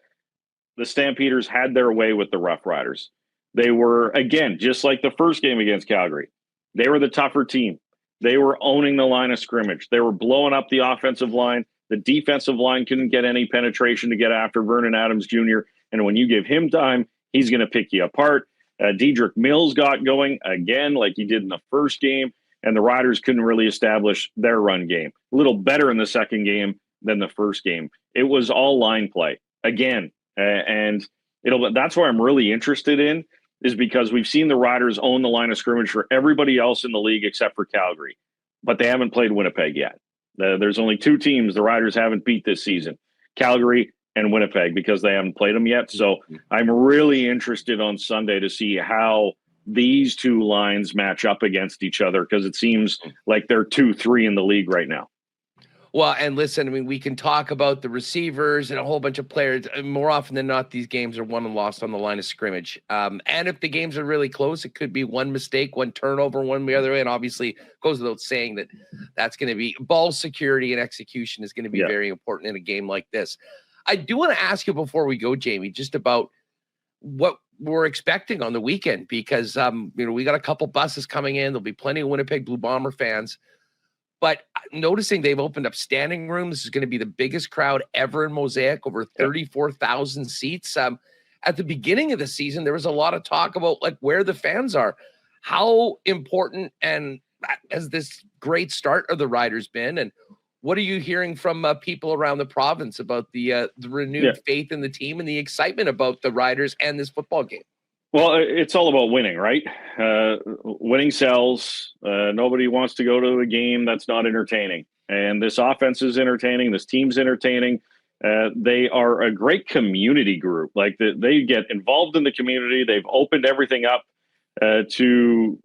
the Stampeders had their way with the Roughriders. They were, again, just like the first game against Calgary, they were the tougher team. They were owning the line of scrimmage. They were blowing up the offensive line. The defensive line couldn't get any penetration to get after Vernon Adams Jr. And when you give him time, he's going to pick you apart. Dedrick Mills got going again like he did in the first game, and the Riders couldn't really establish their run game. A little better in the second game than the first game. It was all line play again. And that's where I'm really interested in, is because we've seen the Riders own the line of scrimmage for everybody else in the league except for Calgary, but they haven't played Winnipeg yet. There's only 2 teams the Riders haven't beat this season, Calgary and Winnipeg, because they haven't played them yet. So I'm really interested on Sunday to see how these 2 lines match up against each other, because it seems like they're 2-3 in the league right now. Well, and listen, I mean, we can talk about the receivers and a whole bunch of players. More often than not, these games are won and lost on the line of scrimmage. And if the games are really close, it could be one mistake, one turnover, one the other way. And obviously, it goes without saying that that's going to be ball security and execution is going to be very important in a game like this. I do want to ask you before we go, Jamie, just about what we're expecting on the weekend, because we got a couple buses coming in. There'll be plenty of Winnipeg Blue Bomber fans. But noticing they've opened up standing room, this is going to be the biggest crowd ever in Mosaic, over 34,000 seats. at the beginning of the season, there was a lot of talk about like where the fans are. How important and has this great start of the Riders been? And what are you hearing from people around the province about the renewed faith in the team and the excitement about the Riders and this football game? Well, it's all about winning, right? Winning sells. Nobody wants to go to a game that's not entertaining. And this offense is entertaining. This team's entertaining. They are a great community group. Like they get involved in the community. They've opened everything up to,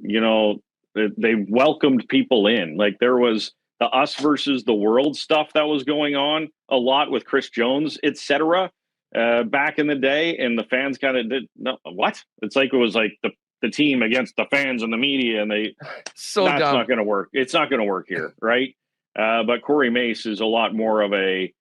they've welcomed people in. Like there was the us versus the world stuff that was going on a lot with Chris Jones, etc. Back in the day, and the fans kind of did what? It's like it was like the team against the fans and the media, and that's dumb. Not going to work. It's not going to work here, right? But Corey Mace is a lot more of a,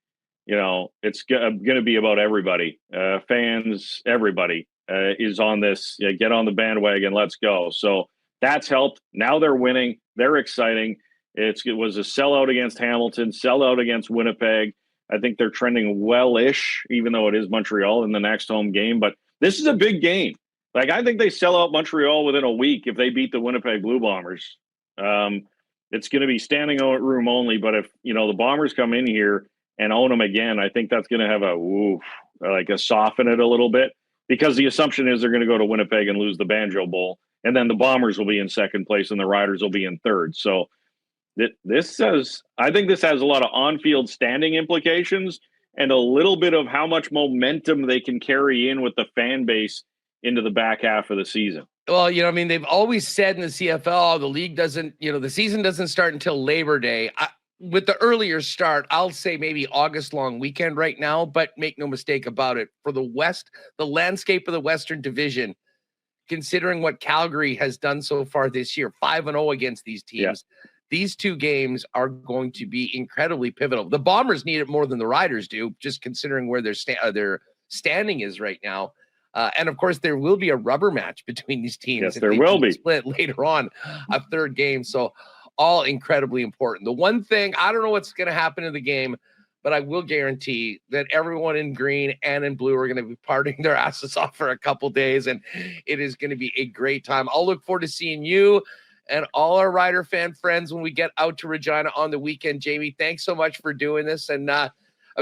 it's going to be about everybody, fans, everybody is on this. Get on the bandwagon, let's go. So that's helped. Now they're winning. They're exciting. It was a sellout against Hamilton, sellout against Winnipeg. I think they're trending well-ish, even though it is Montreal in the next home game. But this is a big game. Like, I think they sell out Montreal within a week if they beat the Winnipeg Blue Bombers. It's going to be standing room only. But if, the Bombers come in here and own them again, I think that's going to have a soften it a little bit. Because the assumption is they're going to go to Winnipeg and lose the Banjo Bowl. And then the Bombers will be in second place and the Riders will be in third. So, I think this has a lot of on-field standing implications and a little bit of how much momentum they can carry in with the fan base into the back half of the season. Well, they've always said in the CFL, the league doesn't, the season doesn't start until Labor Day. With the earlier start, I'll say maybe August long weekend right now, but make no mistake about it. For the West, the landscape of the Western Division, considering what Calgary has done so far this year, 5-0 against these teams. Yeah. These two games are going to be incredibly pivotal. The Bombers need it more than the Riders do, just considering where their standing is right now. And, of course, there will be a rubber match between these teams. Yes, there will be. Split later on, a third game. So all incredibly important. The one thing, I don't know what's going to happen in the game, but I will guarantee that everyone in green and in blue are going to be partying their asses off for a couple days, and it is going to be a great time. I'll look forward to seeing you and all our Rider fan friends when we get out to Regina on the weekend. Jamie, thanks so much for doing this. And I'll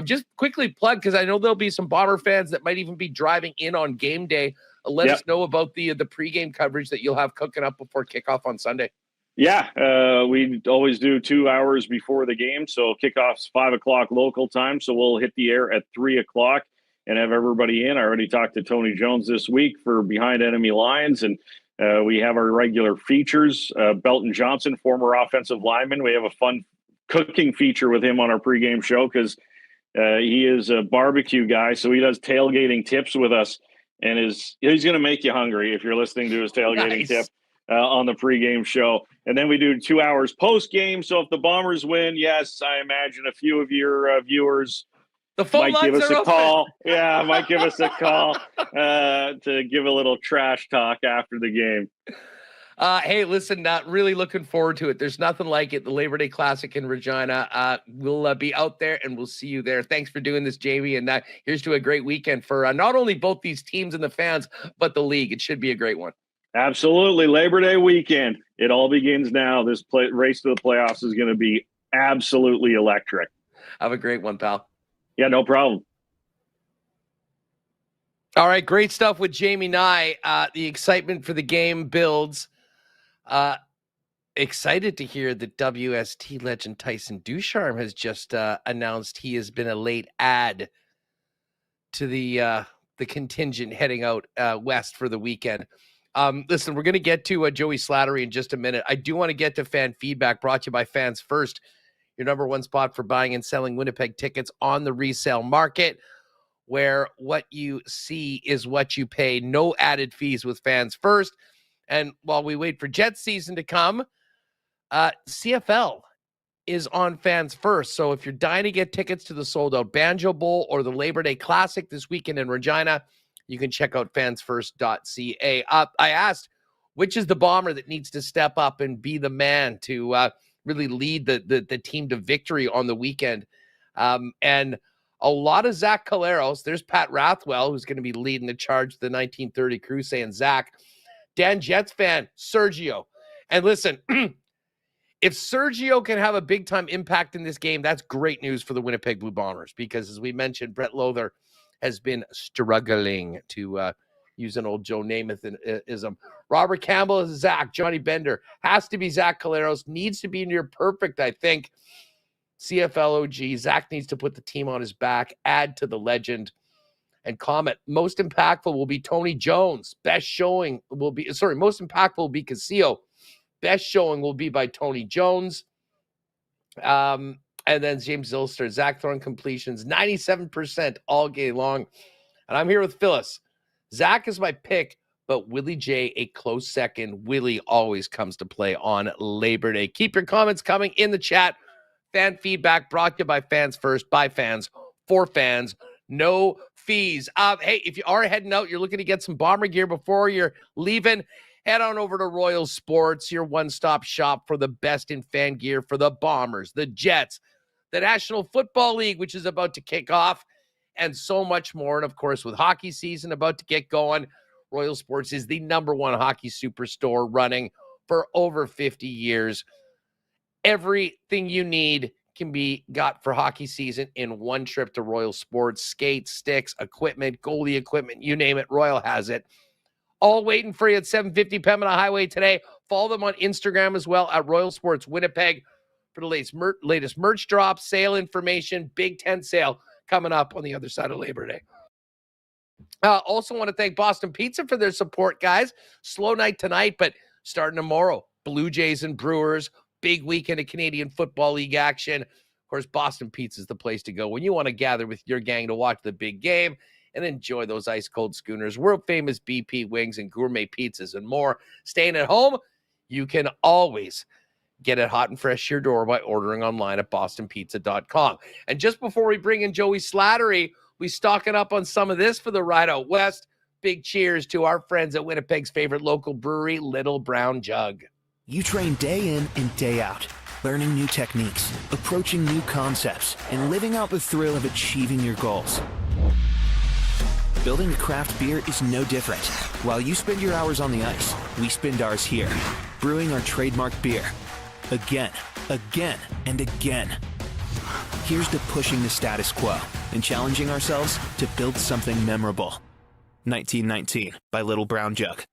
just quickly plug, because I know there'll be some Bomber fans that might even be driving in on game day. Let us know about the pregame coverage that you'll have cooking up before kickoff on Sunday. Yeah, we always do 2 hours before the game. So kickoff's 5 o'clock local time. So we'll hit the air at 3 o'clock and have everybody in. I already talked to Tony Jones this week for Behind Enemy Lines, and we have our regular features. Belton Johnson, former offensive lineman. We have a fun cooking feature with him on our pregame show because he is a barbecue guy. So he does tailgating tips with us, and he's going to make you hungry if you're listening to his tailgating tip on the pregame show. And then we do 2 hours post-game. So if the Bombers win, yes, I imagine a few of your viewers might give us a call. Yeah, might give us a call to give a little trash talk after the game. Hey, listen, really looking forward to it. There's nothing like it. The Labor Day Classic in Regina. We'll be out there and we'll see you there. Thanks for doing this, Jamie. And here's to a great weekend for not only both these teams and the fans, but the league. It should be a great one. Absolutely. Labor Day weekend. It all begins now. This race to the playoffs is going to be absolutely electric. Have a great one, pal. Yeah, no problem. All right, great stuff with Jamie Nye. The excitement for the game builds. Excited to hear that WST legend Tyson Ducharme has just announced he has been a late add to the contingent heading out west for the weekend. Listen, we're going to get to Joey Slattery in just a minute. I do want to get to fan feedback brought to you by Fans First, your number one spot for buying and selling Winnipeg tickets on the resale market, where what you see is what you pay. No added fees with Fans First. And while we wait for Jets season to come, CFL is on Fans First. So if you're dying to get tickets to the sold-out Banjo Bowl or the Labor Day Classic this weekend in Regina, you can check out fansfirst.ca. I asked, which is the Bomber that needs to step up and be the man to really lead the team to victory on the weekend? And A lot of Zach Caleros. There's Pat Rathwell, who's going to be leading the charge, the 1930 crew, saying Zach. Dan Jets fan, Sergio. And listen, if Sergio can have a big-time impact in this game, that's great news for the Winnipeg Blue Bombers because, as we mentioned, Brett Lowther has been struggling, to use an old Joe Namath-ism. Robert Campbell is Zach. Johnny Bender has to be Zach Caleros. Needs to be near perfect, I think. CFLOG, Zach needs to put the team on his back, add to the legend. And comment, most impactful will be Tony Jones. Most impactful will be Casillo. Best showing will be by Tony Jones. And then James Zilster, Zach throwing completions, 97% all game long. And I'm here with Phyllis. Zach is my pick, but Willie J a close second. Willie always comes to play on Labor Day. Keep your comments coming in the chat. Fan feedback brought to you by fans first, by fans, for fans. No fees. Hey, if you are heading out, you're looking to get some Bomber gear before you're leaving, head on over to Royal Sports, your one-stop shop for the best in fan gear for the Bombers, the Jets, the National Football League, which is about to kick off, and so much more. And, of course, with hockey season about to get going, Royal Sports is the #1 hockey superstore running for over 50 years. Everything you need can be got for hockey season in one trip to Royal Sports. Skates, sticks, equipment, goalie equipment, you name it, Royal has it. All waiting for you at 750 Pembina Highway today. Follow them on Instagram as well at Royal Sports Winnipeg for the latest merch drop, sale information, big tent sale coming up on the other side of Labor Day. Also want to thank Boston Pizza for their support, guys. Slow night tonight, but starting tomorrow, Blue Jays and Brewers, big weekend of Canadian Football League action. Of course, Boston Pizza is the place to go when you want to gather with your gang to watch the big game and enjoy those ice-cold schooners, world-famous BP wings and gourmet pizzas and more. Staying at home, you can always get it hot and fresh to your door by ordering online at bostonpizza.com. And just before we bring in Joey Slattery, we stocking up on some of this for the ride out west. Big cheers to our friends at Winnipeg's favorite local brewery, Little Brown Jug. You train day in and day out, learning new techniques, approaching new concepts, and living out the thrill of achieving your goals. Building a craft beer is no different. While you spend your hours on the ice, we spend ours here, brewing our trademark beer. Again, and again. Here's to pushing the status quo and challenging ourselves to build something memorable. 1919 by Little Brown Jug.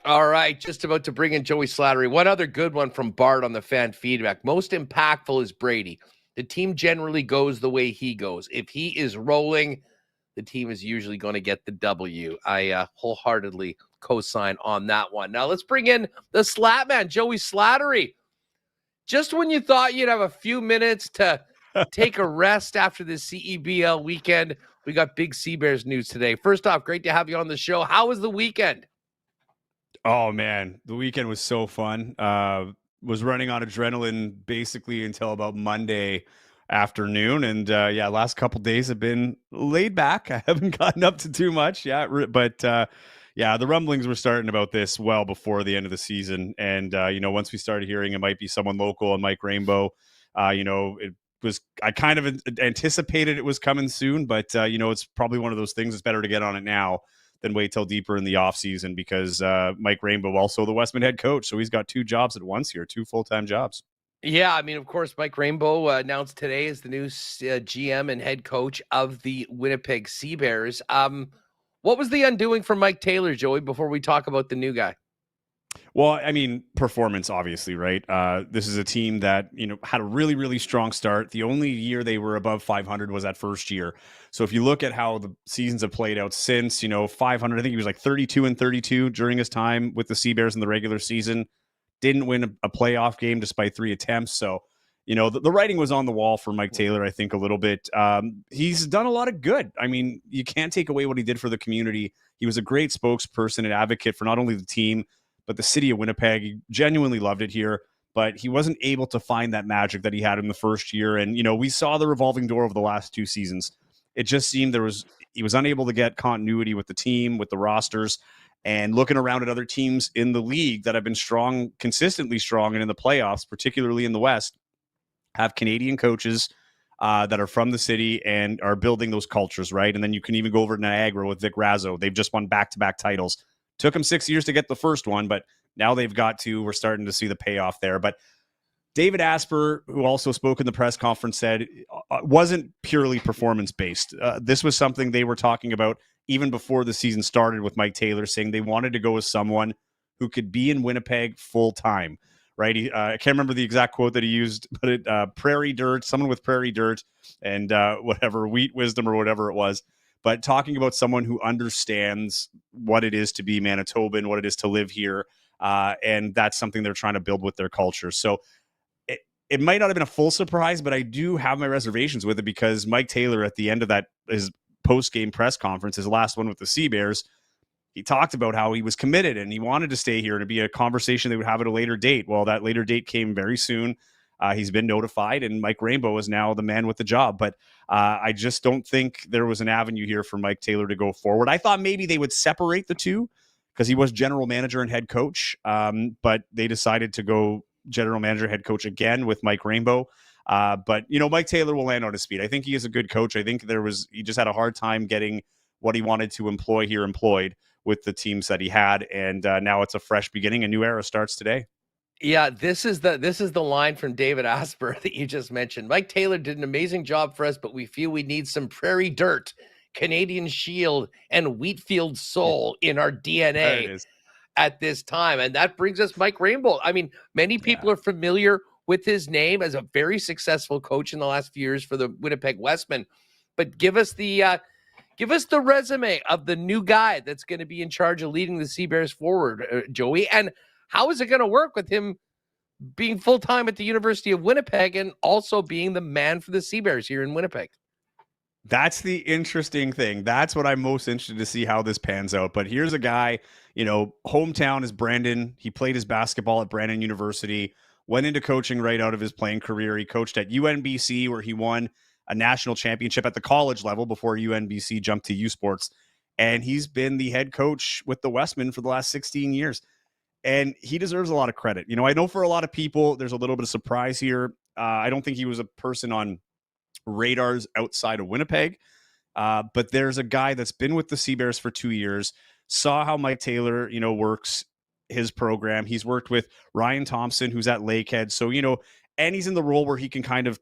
All right, just about to bring in Joey Slattery. One other good one from Bart on the fan feedback. Most impactful is Brady. The team generally goes the way he goes. If he is rolling, the team is usually going to get the W. I wholeheartedly co-sign on that one. Now let's bring in the Slat Man, Joey Slattery. Just when you thought you'd have a few minutes to take a rest after the CEBL weekend, we got big Seabears news today. First off, great to have you on the show. How was the weekend? Oh man, the weekend was so fun. Was running on adrenaline basically until about Monday afternoon, and last couple days have been laid back. I haven't gotten up to too much, but the rumblings were starting about this well before the end of the season, and once we started hearing it might be someone local and Mike Rainbow, it was, I kind of anticipated it was coming soon, but it's probably one of those things. It's better to get on it now than wait till deeper in the offseason because Mike Rainbow, also the Westman head coach. So he's got two jobs at once here, two full-time jobs. Yeah, I mean, of course, Mike Rainbow announced today as the new GM and head coach of the Winnipeg Seabears. What was the undoing for Mike Taylor, Joey, before we talk about the new guy? Well, I mean, performance, obviously, right? This is a team that, had a really, really strong start. The only year they were above 500 was that first year. So if you look at how the seasons have played out since, 500, I think he was like 32-32 during his time with the Seabears in the regular season. Didn't win a playoff game despite 3 attempts. So, the writing was on the wall for Mike Taylor, I think, a little bit. He's done a lot of good. I mean, you can't take away what he did for the community. He was a great spokesperson and advocate for not only the team, but the city of Winnipeg. He genuinely loved it here, but he wasn't able to find that magic that he had in the first year. And, we saw the revolving door over the last 2 seasons. It just seemed he was unable to get continuity with the team, with the rosters, and looking around at other teams in the league that have been strong, consistently strong, and in the playoffs, particularly in the West, have Canadian coaches, that are from the city and are building those cultures, right? And then you can even go over to Niagara with Vic Razzo. They've just won back-to-back titles. Took them 6 years to get the first one, but now they've got two. We're starting to see the payoff there. But David Asper, who also spoke in the press conference, said it wasn't purely performance-based. This was something they were talking about even before the season started with Mike Taylor, saying they wanted to go with someone who could be in Winnipeg full-time, right? I can't remember the exact quote that he used, but prairie dirt, someone with prairie dirt and whatever, wheat wisdom or whatever it was. But talking about someone who understands what it is to be Manitoban, what it is to live here, and that's something they're trying to build with their culture. So it might not have been a full surprise, but I do have my reservations with it because Mike Taylor, at the end of his post-game press conference, his last one with the Sea Bears, he talked about how he was committed and he wanted to stay here and to be a conversation they would have at a later date. Well, that later date came very soon. He's been notified, and Mike Rainbow is now the man with the job. But I just don't think there was an avenue here for Mike Taylor to go forward. I thought maybe they would separate the two because he was general manager and head coach, but they decided to go general manager, head coach again with Mike Rainbow. But, Mike Taylor will land on his feet. I think he is a good coach. I think he just had a hard time getting what he wanted to employ here employed with the teams that he had. And now it's a fresh beginning. A new era starts today. Yeah, this is the line from David Asper that you just mentioned. Mike Taylor did an amazing job for us, but we feel we need some prairie dirt, Canadian Shield, and Wheatfield soul in our DNA at this time. And that brings us Mike Rainbow. I mean, many people are familiar with his name as a very successful coach in the last few years for the Winnipeg Westmen. But give us the resume of the new guy that's going to be in charge of leading the Sea Bears forward, Joey. And how is it going to work with him being full-time at the University of Winnipeg and also being the man for the Sea Bears here in Winnipeg? That's the interesting thing. That's what I'm most interested to see how this pans out. But here's a guy, hometown is Brandon. He played his basketball at Brandon University, went into coaching right out of his playing career. He coached at UNBC, where he won a national championship at the college level before UNBC jumped to U Sports. And he's been the head coach with the Westmen for the last 16 years. And he deserves a lot of credit. I know for a lot of people, there's a little bit of surprise here. I don't think he was a person on radars outside of Winnipeg. But there's a guy that's been with the Sea Bears for 2 years, saw how Mike Taylor, works his program. He's worked with Ryan Thompson, who's at Lakehead. So, and he's in the role where he can kind of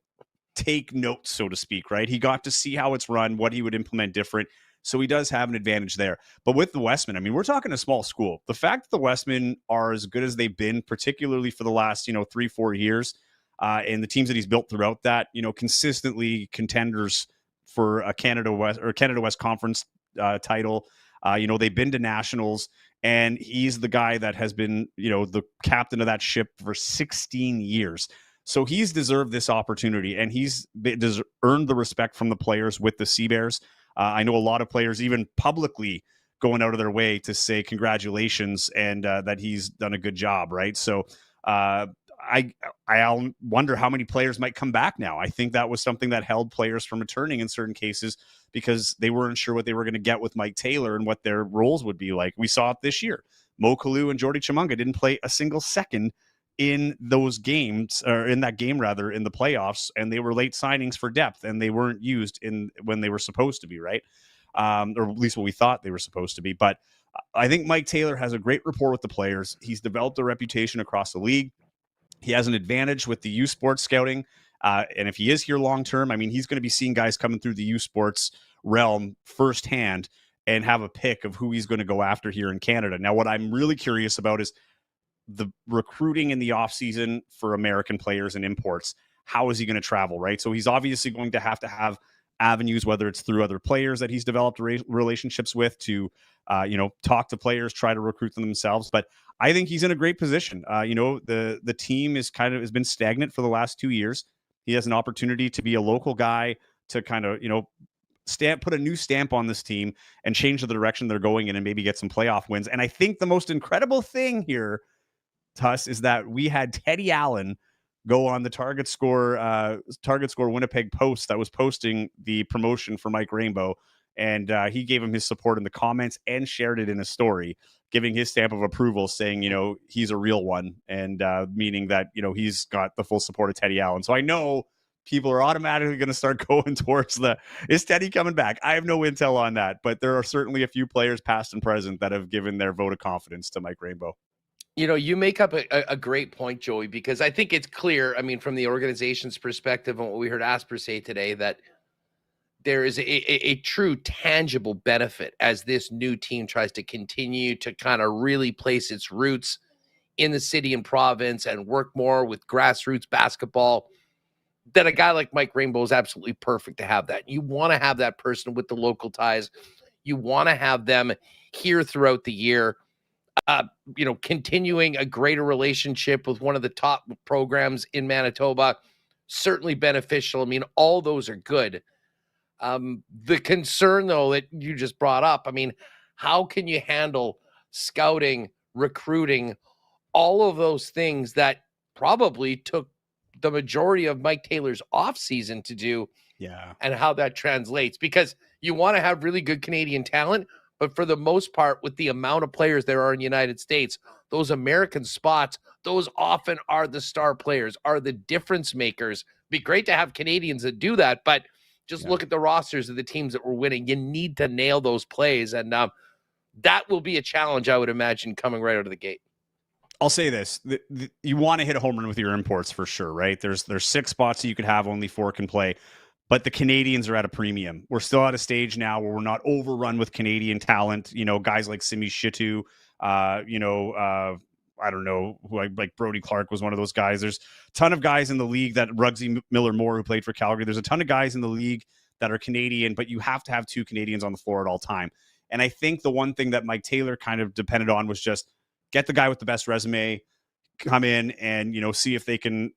take notes, so to speak, right? He got to see how it's run, what he would implement different. So he does have an advantage there. But with the Westmen, I mean, we're talking a small school. The fact that the Westmen are as good as they've been, particularly for the last, 3-4 years, and the teams that he's built throughout that, consistently contenders for a Canada West Conference title. They've been to nationals, and he's the guy that has been, the captain of that ship for 16 years. So he's deserved this opportunity, and he's earned the respect from the players with the Sea Bears. I know a lot of players, even publicly, going out of their way to say congratulations and that he's done a good job, right? So I'll wonder how many players might come back now. I think that was something that held players from returning in certain cases because they weren't sure what they were going to get with Mike Taylor and what their roles would be like. We saw it this year. Mo Kalou and Jordy Chimunga didn't play a single second in those games, or in that game rather, in the playoffs, and they were late signings for depth, and they weren't used when they were supposed to be, right? Or at least what we thought they were supposed to be. But I think Mike Taylor has a great rapport with the players. He's developed a reputation across the league. He has an advantage with the U Sports scouting. And if he is here long-term, I mean, he's going to be seeing guys coming through the U Sports realm firsthand and have a pick of who he's going to go after here in Canada. Now, what I'm really curious about is the recruiting in the offseason for American players and imports. How is he going to travel, right? So he's obviously going to have avenues, whether it's through other players that he's developed relationships with to, talk to players, try to recruit them themselves. But I think he's in a great position. The team has been stagnant for the last 2 years. He has an opportunity to be a local guy to kind of, put a new stamp on this team and change the direction they're going in and maybe get some playoff wins. And I think the most incredible thing here, Tuss, is that we had Teddy Allen go on the Target Score Winnipeg Post that was posting the promotion for Mike Rainbow, and he gave him his support in the comments and shared it in a story, giving his stamp of approval, saying, he's a real one, and meaning that, he's got the full support of Teddy Allen. So I know people are automatically going to start going towards is Teddy coming back? I have no intel on that, but there are certainly a few players past and present that have given their vote of confidence to Mike Rainbow. You make up a great point, Joey, because I think it's clear, I mean, from the organization's perspective and what we heard Asper say today, that there is a true tangible benefit as this new team tries to continue to kind of really place its roots in the city and province and work more with grassroots basketball. That a guy like Mike Rainbow is absolutely perfect to have that. You want to have that person with the local ties. You want to have them here throughout the year. Continuing a greater relationship with one of the top programs in Manitoba, certainly beneficial. I mean, all those are good. The concern, though, that you just brought up, I mean, how can you handle scouting, recruiting, all of those things that probably took the majority of Mike Taylor's offseason to do? Yeah. And how that translates, because you want to have really good Canadian talent, but for the most part, with the amount of players there are in the United States, those American spots, those often are the star players, are the difference makers. Be great to have Canadians that do that, but just look at the rosters of the teams that were winning. You need to nail those plays, and that will be a challenge, I would imagine, coming right out of the gate. I'll say this. You want to hit a home run with your imports for sure, right? There's 6 spots that you could have, only 4 can play. But the Canadians are at a premium. We're still at a stage now where we're not overrun with Canadian talent. Guys like Simi Shitu, I don't know, like Brody Clark was one of those guys. There's a ton of guys in the league, that Ruggsy Miller-Moore, who played for Calgary. There's a ton of guys in the league that are Canadian, but you have to have 2 Canadians on the floor at all time. And I think the one thing that Mike Taylor kind of depended on was just get the guy with the best resume, come in and, see if they can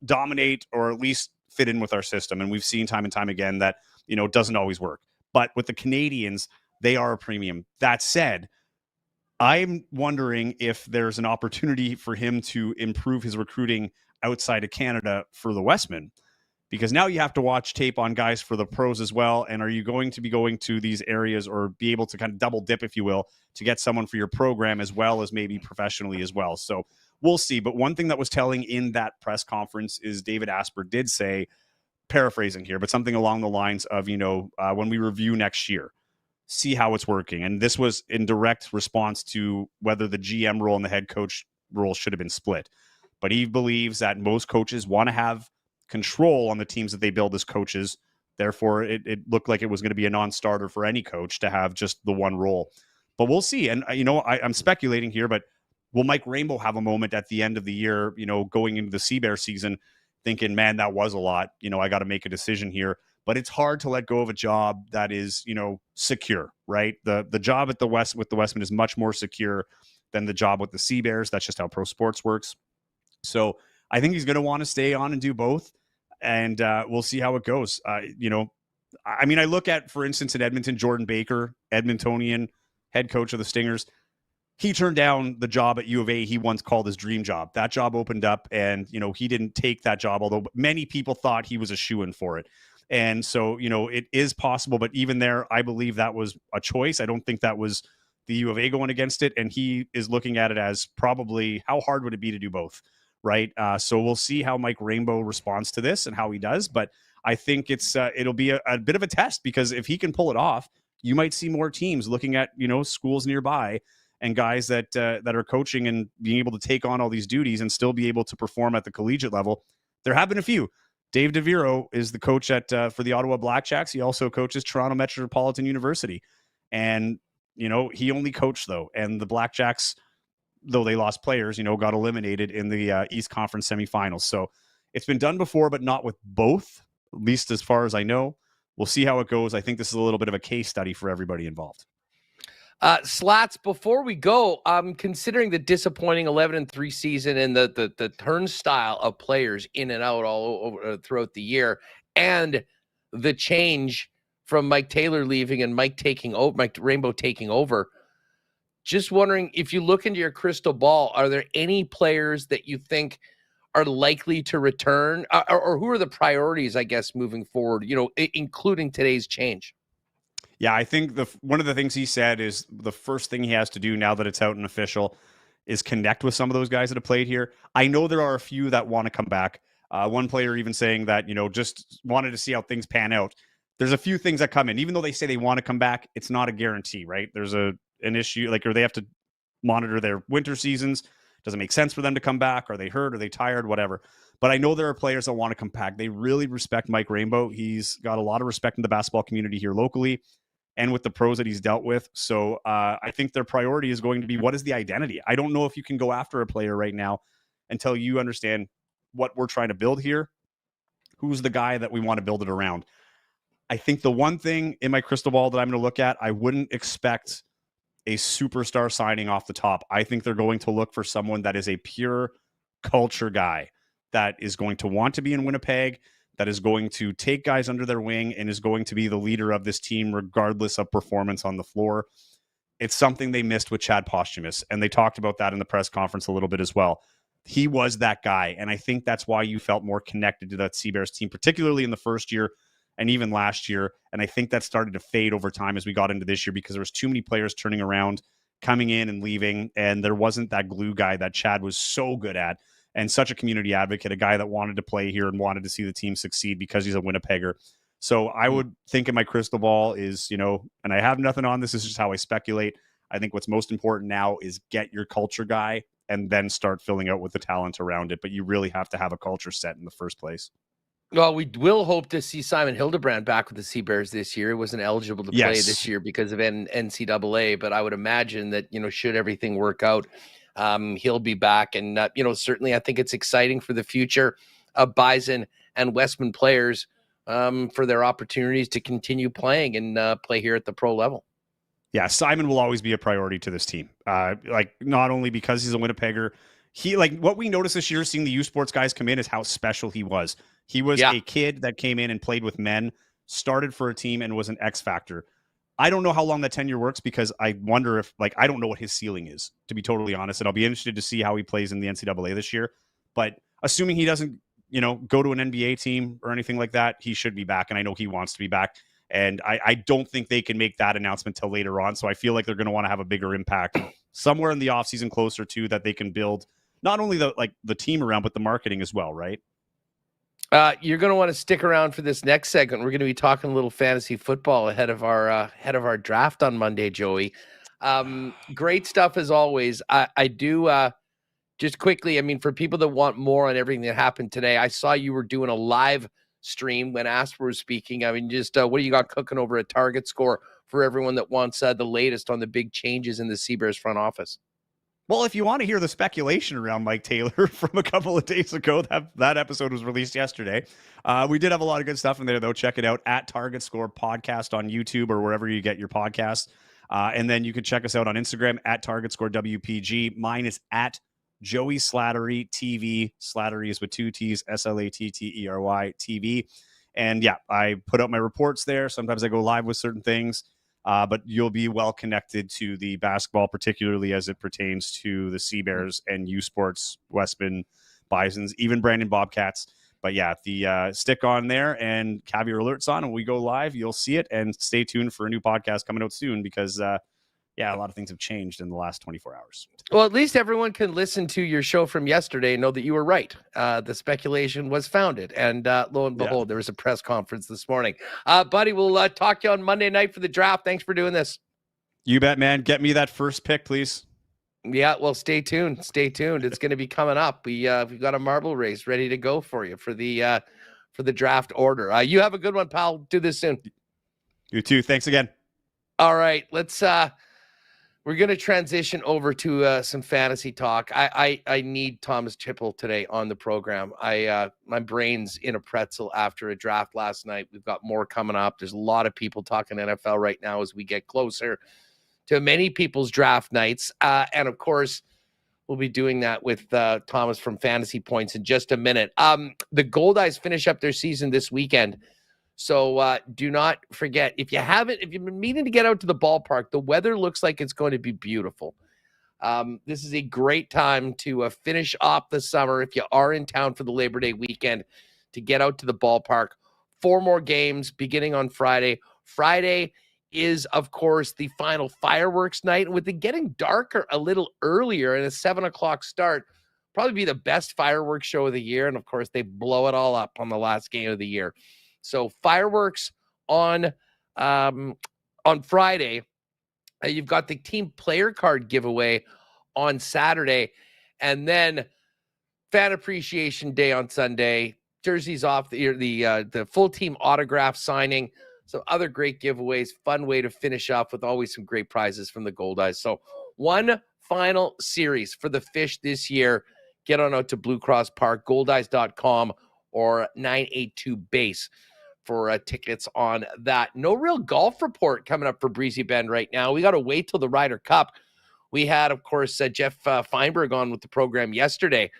dominate or at least fit in with our system. And we've seen time and time again that, it doesn't always work. But with the Canadians, they are a premium. That said, I'm wondering if there's an opportunity for him to improve his recruiting outside of Canada for the Westmen, because now you have to watch tape on guys for the pros as well. And are you going to be going to these areas or be able to kind of double dip, if you will, to get someone for your program as well as maybe professionally as well? So we'll see. But one thing that was telling in that press conference is David Asper did say, paraphrasing here, but something along the lines of, when we review next year, see how it's working. And this was in direct response to whether the GM role and the head coach role should have been split. But he believes that most coaches want to have control on the teams that they build as coaches. Therefore, it looked like it was going to be a non-starter for any coach to have just the one role. But we'll see. And, I'm speculating here, but will Mike Rainbow have a moment at the end of the year, going into the CEBL season, thinking, man, that was a lot. I got to make a decision here. But it's hard to let go of a job that is, secure, right? The job at the West with the Westmen is much more secure than the job with the CEBL. That's just how pro sports works. So I think he's going to want to stay on and do both. And we'll see how it goes. I look at, for instance, in Edmonton, Jordan Baker, Edmontonian head coach of the Stingers. He turned down the job at U of A he once called his dream job. That job opened up and, he didn't take that job, although many people thought he was a shoo-in for it. And so, it is possible, but even there, I believe that was a choice. I don't think that was the U of A going against it. And he is looking at it as probably how hard would it be to do both, right? So we'll see how Mike Rainbow responds to this and how he does. But I think it'll be a bit of a test, because if he can pull it off, you might see more teams looking at, schools nearby and guys that are coaching and being able to take on all these duties and still be able to perform at the collegiate level. There have been a few. Dave DeViro is the coach for the Ottawa Blackjacks. He also coaches Toronto Metropolitan University. And, he only coached, though. And the Blackjacks, though they lost players, got eliminated in the East Conference semifinals. So it's been done before, but not with both, at least as far as I know. We'll see how it goes. I think this is a little bit of a case study for everybody involved. Slats, before we go, considering the disappointing 11-3 season and the turnstile of players in and out all over throughout the year, and the change from Mike Taylor leaving and Mike Rainbow taking over, just wondering, if you look into your crystal ball, are there any players that you think are likely to return, or who are the priorities, I guess, moving forward, including today's change? Yeah, I think one of the things he said is the first thing he has to do now that it's out and official is connect with some of those guys that have played here. I know there are a few that want to come back. One player even saying that, just wanted to see how things pan out. There's a few things that come in, even though they say they want to come back. It's not a guarantee, right? There's an issue, or they have to monitor their winter seasons. Does it make sense for them to come back? Are they hurt? Are they tired? Whatever. But I know there are players that want to come back. They really respect Mike Rainbow. He's got a lot of respect in the basketball community here locally and with the pros that he's dealt with. So I think their priority is going to be, what is the identity? I don't know if you can go after a player right now until you understand what we're trying to build here. Who's the guy that we want to build it around? I think the one thing in my crystal ball that I'm going to look at, I wouldn't expect a superstar signing off the top. I think they're going to look for someone that is a pure culture guy, that is going to want to be in Winnipeg, that is going to take guys under their wing and is going to be the leader of this team regardless of performance on the floor. It's something they missed with Chad Posthumous, and they talked about that in the press conference a little bit as well. He was that guy, and I think that's why you felt more connected to that CBears team, particularly in the first year and even last year. And I think that started to fade over time as we got into this year because there was too many players turning around, coming in and leaving, and there wasn't that glue guy that Chad was so good at and such a community advocate, a guy that wanted to play here and wanted to see the team succeed because he's a Winnipegger. So I would think in my crystal ball is, and I have nothing on this is just how I speculate. I think what's most important now is get your culture guy and then start filling out with the talent around it. But you really have to have a culture set in the first place. Well, we will hope to see Simon Hildebrand back with the CBears this year. He wasn't eligible to play this year because of NCAA, but I would imagine that, should everything work out, he'll be back. And, certainly I think it's exciting for the future of Bison and Westman players for their opportunities to continue playing and play here at the pro level. Yeah, Simon will always be a priority to this team. Not only because he's a Winnipegger, what we noticed this year, seeing the U Sports guys come in, is how special he was. He was a kid that came in and played with men, started for a team, and was an X factor. I don't know how long that tenure works because I wonder if, I don't know what his ceiling is, to be totally honest. And I'll be interested to see how he plays in the NCAA this year. But assuming he doesn't, go to an NBA team or anything like that, he should be back. And I know he wants to be back. And I don't think they can make that announcement till later on. So I feel like they're going to want to have a bigger impact somewhere in the offseason closer to that they can build not only the team around, but the marketing as well, right? You're going to want to stick around for this next segment. We're going to be talking a little fantasy football ahead of our draft on Monday, Joey. Great stuff as always. I do just quickly, for people that want more on everything that happened today, I saw you were doing a live stream when Asper was speaking. Just what do you got cooking over at Target Score for everyone that wants the latest on the big changes in the CBears front office? Well, if you want to hear the speculation around Mike Taylor from a couple of days ago, that episode was released yesterday. We did have a lot of good stuff in there, though. Check it out at Target Score Podcast on YouTube or wherever you get your podcasts. And then you can check us out on Instagram at Target Score WPG. Mine is at Joey Slattery TV. Slattery is with two T's, Slattery TV. And yeah, I put out my reports there. Sometimes I go live with certain things. But you'll be well connected to the basketball, particularly as it pertains to the CBears and U Sports, Westman, Bisons, even Brandon Bobcats. But yeah, the stick on there and have your alerts on. When we go live, you'll see it. And stay tuned for a new podcast coming out soon because, a lot of things have changed in the last 24 hours. Well, at least everyone can listen to your show from yesterday and know that you were right. The speculation was founded. And lo and behold, there was a press conference this morning. Buddy, we'll talk to you on Monday night for the draft. Thanks for doing this. You bet, man. Get me that first pick, please. Yeah, well, stay tuned. Stay tuned. It's going to be coming up. We've got a marble race ready to go for you for the draft order. You have a good one, pal. Do this soon. You too. Thanks again. All right, let's we're going to transition over to some fantasy talk. I need Thomas Tipple today on the program. My brain's in a pretzel after a draft last night. We've got more coming up. There's a lot of people talking NFL right now as we get closer to many people's draft nights. And of course, we'll be doing that with Thomas from Fantasy Points in just a minute. The Goldeyes finish up their season this weekend. So do not forget, if you've been meaning to get out to the ballpark, the weather looks like it's going to be beautiful. This is a great time to finish off the summer if you are in town for the Labor Day weekend to get out to the ballpark. 4 more games beginning on Friday. Friday is, of course, the final fireworks night. And with it getting darker a little earlier and a 7 o'clock start, probably be the best fireworks show of the year. And of course, they blow it all up on the last game of the year. So fireworks on Friday. You've got the team player card giveaway on Saturday, and then Fan Appreciation Day on Sunday. Jerseys off, the full team autograph signing. Some other great giveaways. Fun way to finish off with always some great prizes from the Gold Eyes. So one final series for the Fish this year. Get on out to Blue Cross Park, goldeyes.com or 982 base for tickets on that. No real golf report coming up for Breezy Bend right now. We got to wait till the Ryder Cup. We had, of course, Jeff Feinberg on with the program yesterday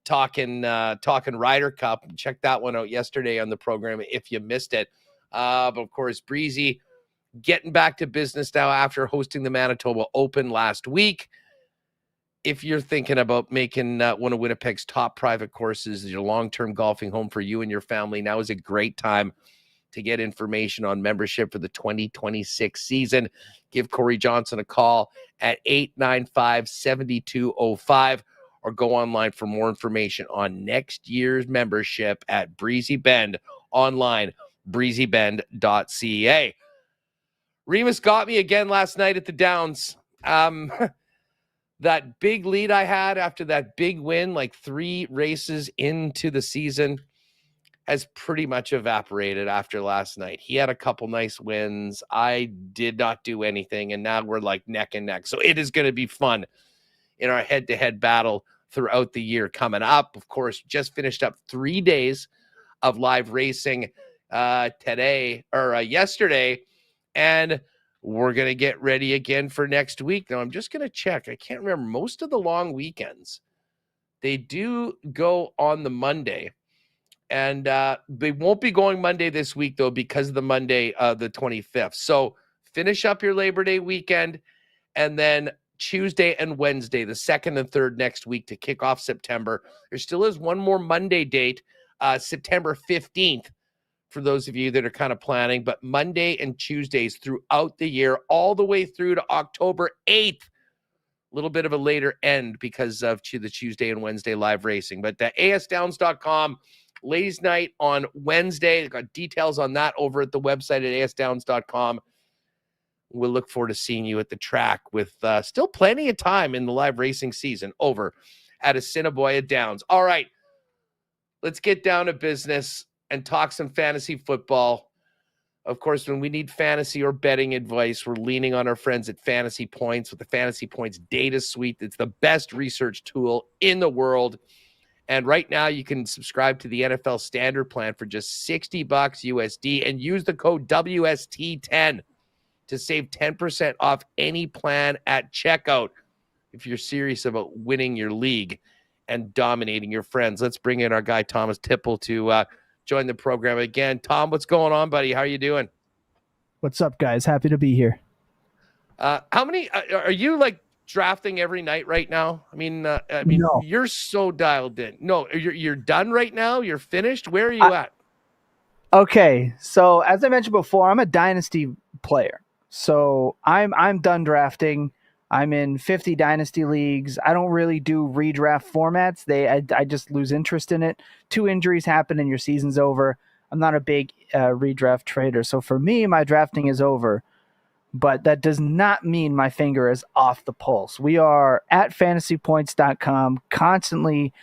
talking Ryder Cup. Check that one out yesterday on the program if you missed it. But, of course, Breezy getting back to business now after hosting the Manitoba Open last week. If you're thinking about making one of Winnipeg's top private courses your long-term golfing home for you and your family, now is a great time to get information on membership for the 2026 season. Give Corey Johnson a call at 895-7205 or go online for more information on next year's membership at Breezy Bend online, breezybend.ca. Remus got me again last night at the Downs. That big lead I had after that big win, like 3 races into the season, has pretty much evaporated after last night. He had a couple nice wins. I did not do anything, and now we're like neck and neck. So it is going to be fun in our head-to-head battle throughout the year coming up. Of course, just finished up 3 days of live racing yesterday, and we're going to get ready again for next week. Now, I'm just going to check. I can't remember. Most of the long weekends, they do go on the Monday. And they won't be going Monday this week, though, because of the Monday, the 25th. So finish up your Labor Day weekend, and then Tuesday and Wednesday, the 2nd and 3rd next week to kick off September. There still is one more Monday date, September 15th, for those of you that are kind of planning. But Monday and Tuesdays throughout the year, all the way through to October 8th. A little bit of a later end because of the Tuesday and Wednesday live racing. But asdowns.com. Ladies' night on Wednesday. They've got details on that over at the website at asdowns.com. We'll look forward to seeing you at the track with still plenty of time in the live racing season over at Assiniboia Downs. All right, let's get down to business and talk some fantasy football. Of course, when we need fantasy or betting advice, we're leaning on our friends at Fantasy Points with the Fantasy Points data suite. It's the best research tool in the world. And right now you can subscribe to the NFL standard plan for just $60 USD and use the code WST10 to save 10% off any plan at checkout if you're serious about winning your league and dominating your friends. Let's bring in our guy, Thomas Tipple, to join the program again. Tom, what's going on, buddy? How are you doing? What's up, guys? Happy to be here. How many are you like drafting every night right now? I mean, no. You're so dialed in. No, you're done right now. You're finished. Where are you at? Okay, so as I mentioned before, I'm a dynasty player. So I'm done drafting. I'm in 50 dynasty leagues. I don't really do redraft formats. I just lose interest in it. 2 injuries happen and your season's over. I'm not a big redraft trader. So for me, my drafting is over. But that does not mean my finger is off the pulse. We are at fantasypoints.com, constantly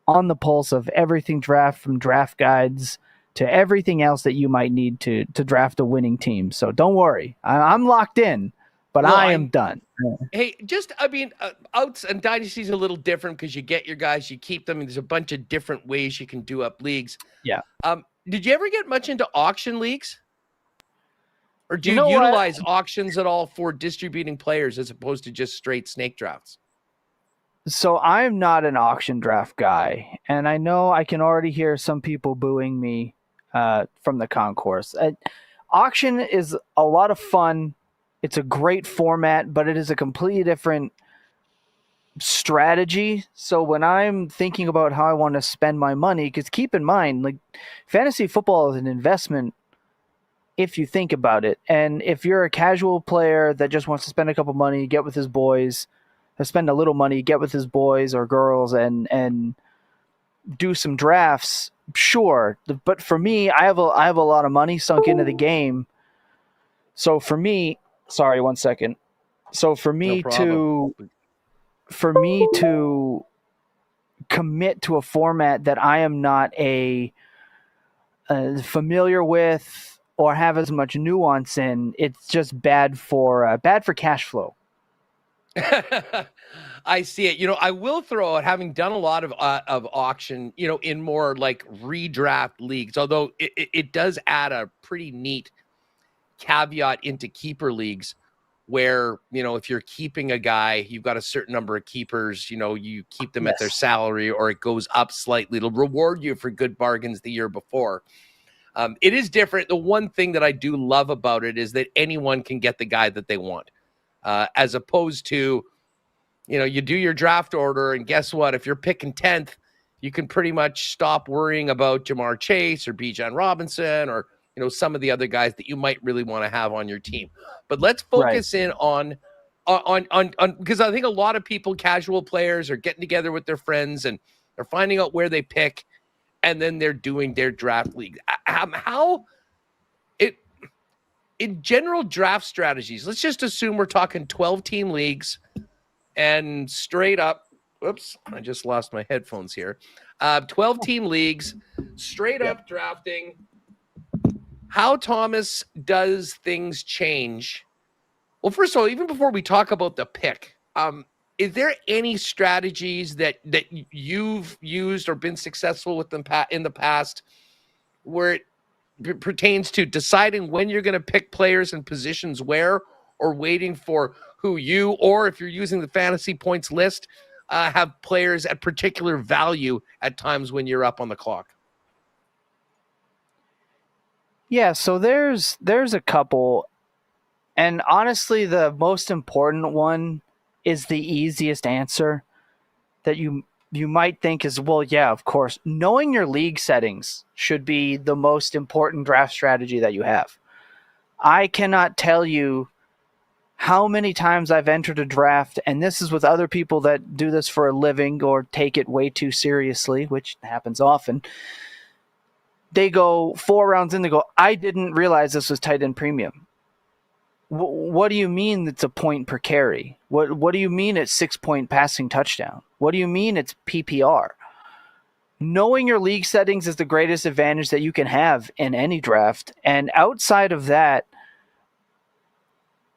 on the pulse of everything draft, from draft guides to everything else that you might need to draft a winning team. So don't worry. I'm locked in, but I am done. Hey, outs and dynasties a little different because you get your guys, you keep them, and there's a bunch of different ways you can do up leagues. Yeah. Did you ever get much into auction leagues? Or do you utilize auctions at all for distributing players as opposed to just straight snake drafts? So I'm not an auction draft guy, and I know I can already hear some people booing me from the concourse. Auction is a lot of fun. It's a great format, but it is a completely different strategy. So when I'm thinking about how I want to spend my money, because keep in mind, like, fantasy football is an investment if you think about it. And if you're a casual player that just wants to spend a couple money, get with his boys, spend a little money, get with his boys or girls and do some drafts, sure. But for me, I have a lot of money sunk into the game. So for me, sorry, 1 second. So for me to commit to a format that I am not familiar with or have as much nuance in, it's just bad for cash flow. I see it. I will throw out, having done a lot of auction, in more like redraft leagues, although it does add a pretty neat caveat into keeper leagues where, if you're keeping a guy, you've got a certain number of keepers, you keep them at their salary or it goes up slightly. It'll reward you for good bargains the year before. It is different. The one thing that I do love about it is that anyone can get the guy that they want, as opposed to, you do your draft order and guess what? If you're picking 10th, you can pretty much stop worrying about Jamar Chase or Bijan Robinson or, some of the other guys that you might really want to have on your team. But let's focus in on because I think a lot of people, casual players, are getting together with their friends and they're finding out where they pick, and then they're doing their draft league. In general draft strategies, let's just assume we're talking 12-team leagues and straight up, whoops, I just lost my headphones here. 12-team leagues, straight up drafting. How, Thomas, does things change? Well, first of all, even before we talk about the pick, is there any strategies that you've used or been successful with them in the past where it pertains to deciding when you're going to pick players and positions where, or waiting for who you, or if you're using the fantasy points list, have players at particular value at times when you're up on the clock? Yeah, so there's a couple, and honestly, the most important one is the easiest answer that you might think is, well, yeah, of course. Knowing your league settings should be the most important draft strategy that you have. I cannot tell you how many times I've entered a draft, and this is with other people that do this for a living or take it way too seriously, which happens often. They go 4 rounds in, they go, I didn't realize this was tight end premium. What do you mean it's a point per carry? What do you mean it's 6-point passing touchdown? What do you mean it's PPR? Knowing your league settings is the greatest advantage that you can have in any draft. And outside of that,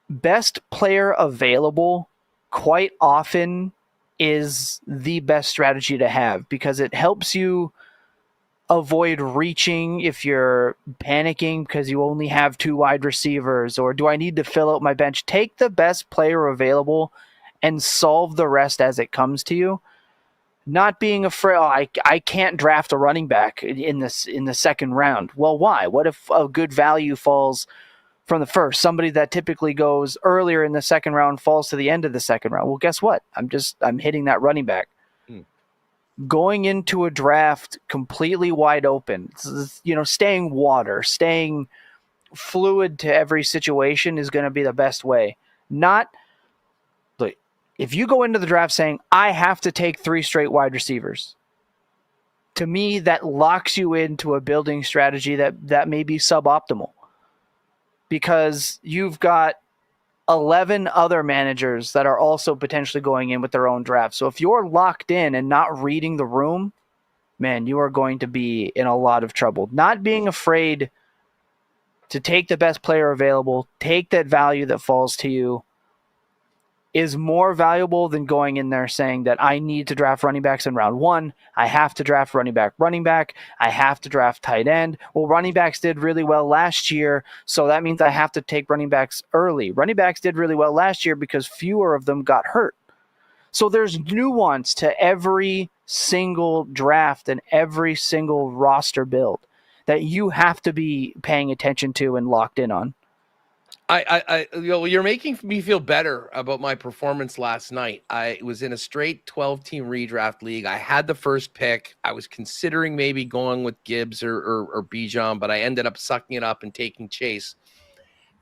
best player available quite often is the best strategy to have because it helps you avoid reaching if you're panicking because you only have 2 wide receivers, or do I need to fill out my bench? Take the best player available and solve the rest as it comes to you. Not being afraid, I can't draft a running back in the second round. Well, why? What if a good value falls from the first? Somebody that typically goes earlier in the second round falls to the end of the second round. Well, guess what? I'm hitting that running back. Going into a draft completely wide open, staying water, staying fluid to every situation is going to be the best way. Not like if you go into the draft saying, I have to take 3 straight wide receivers, to me, that locks you into a building strategy that may be suboptimal because you've got 11 other managers that are also potentially going in with their own draft. So if you're locked in and not reading the room, man, you are going to be in a lot of trouble. Not being afraid to take the best player available, take that value that falls to you, is more valuable than going in there saying that I need to draft running backs in round 1. I have to draft running back. I have to draft tight end. Well, running backs did really well last year, so that means I have to take running backs early. Running backs did really well last year because fewer of them got hurt. So there's nuance to every single draft and every single roster build that you have to be paying attention to and locked in on. You're making me feel better about my performance last night. I was in a straight 12-team redraft league. I had the first pick. I was considering maybe going with Gibbs or Bijan, but I ended up sucking it up and taking Chase.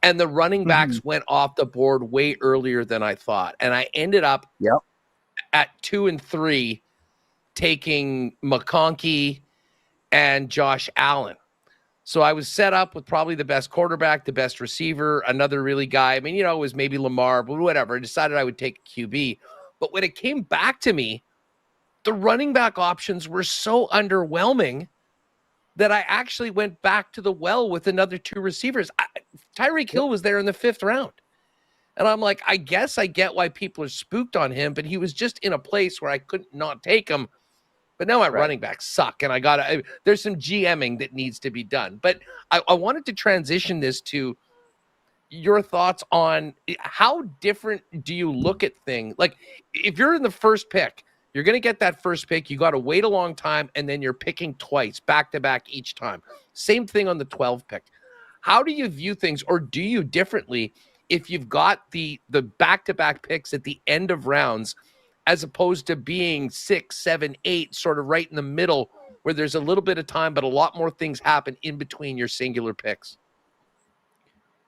And the running backs went off the board way earlier than I thought. And I ended up at 2 and 3 taking McConkey and Josh Allen. So I was set up with probably the best quarterback, the best receiver, another really guy. I mean, it was maybe Lamar, but whatever. I decided I would take a QB. But when it came back to me, the running back options were so underwhelming that I actually went back to the well with another 2 receivers. Tyreek Hill was there in the 5th round. And I'm like, I guess I get why people are spooked on him, but he was just in a place where I couldn't not take him. But now my running backs suck, and there's some GMing that needs to be done. But I wanted to transition this to your thoughts on how different do you look at things? Like, if you're in the first pick, you're going to get that first pick. You got to wait a long time, and then you're picking twice, back-to-back each time. Same thing on the 12 pick. How do you view things, or do you differently if you've got the back-to-back picks at the end of rounds, as opposed to being 6, 7, 8, sort of right in the middle, where there's a little bit of time, but a lot more things happen in between your singular picks?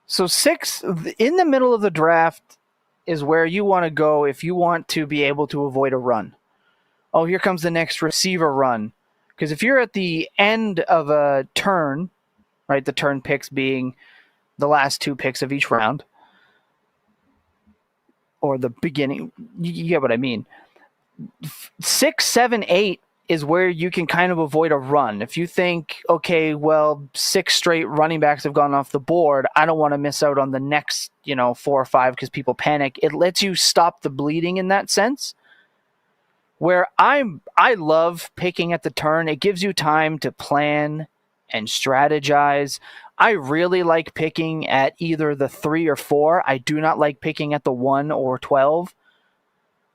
So 6, in the middle of the draft, is where you want to go if you want to be able to avoid a run. Oh, here comes the next receiver run. Because if you're at the end of a turn, right, the turn picks being the last 2 picks of each round, or the beginning, you get what I mean. 6, 7, 8 is where you can kind of avoid a run. If you think, okay, well, 6 straight running backs have gone off the board, I don't want to miss out on the next, 4 or 5 because people panic. It lets you stop the bleeding in that sense. Where I love picking at the turn. It gives you time to plan and strategize. I really like picking at either the 3 or 4. I do not like picking at the 1 or 12.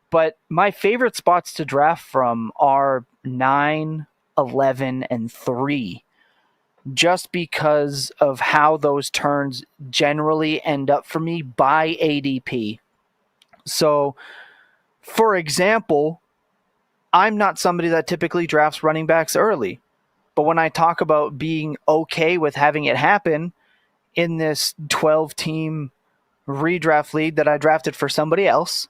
But my favorite spots to draft from are 9, 11, and 3. Just because of how those turns generally end up for me by ADP. So, for example, I'm not somebody that typically drafts running backs early. But when I talk about being okay with having it happen in this 12-team redraft league that I drafted for somebody else,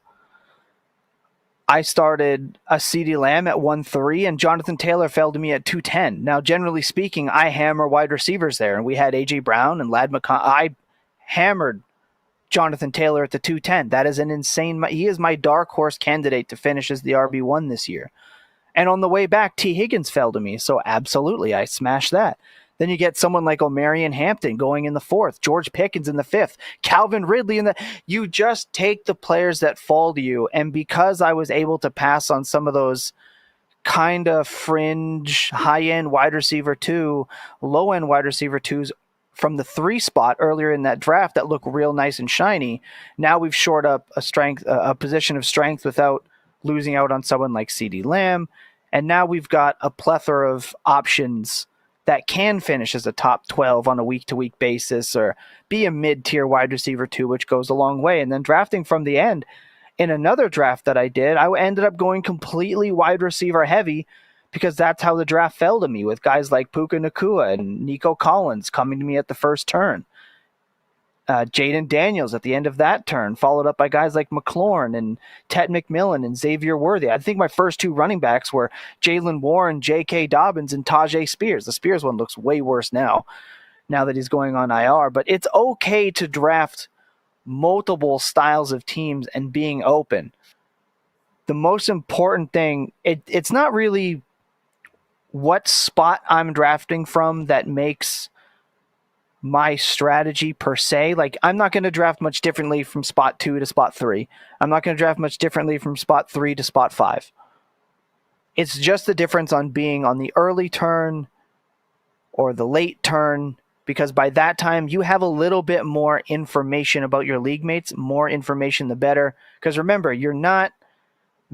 I started a CeeDee Lamb at 1-3, and Jonathan Taylor fell to me at 2-10. Now, generally speaking, I hammer wide receivers there, and we had A.J. Brown and Ladd McConkey. I hammered Jonathan Taylor at the 2-10. That is an insane. He is my dark horse candidate to finish as the RB1 this year. And on the way back, T. Higgins fell to me. So absolutely, I smashed that. Then you get someone like Omarion Hampton going in the 4th, George Pickens in the 5th, Calvin Ridley in the... You just take the players that fall to you. And because I was able to pass on some of those kind of fringe, high-end wide receiver 2, low-end wide receiver 2s from the 3 spot earlier in that draft that look real nice and shiny, now we've shored up a position of strength without losing out on someone like CeeDee Lamb. And now we've got a plethora of options that can finish as a top 12 on a week-to-week basis or be a mid-tier wide receiver 2, which goes a long way. And then drafting from the end, in another draft that I did, I ended up going completely wide receiver heavy because that's how the draft fell to me, with guys like Puka Nacua and Nico Collins coming to me at the first turn. Jaden Daniels at the end of that turn, followed up by guys like McLaurin and Ted McMillan and Xavier Worthy. I think my first 2 running backs were Jalen Warren, J.K. Dobbins, and Tajay Spears. The Spears one looks way worse now that he's going on IR. But it's okay to draft multiple styles of teams and being open. The most important thing, it's not really what spot I'm drafting from that makes my strategy per se. Like, I'm not going to draft much differently from spot 2 to spot 3. I'm not going to draft much differently from spot 3 to spot 5. It's just the difference on being on the early turn or the late turn, because by that time you have a little bit more information about your league mates. More information, the better. Because remember, you're not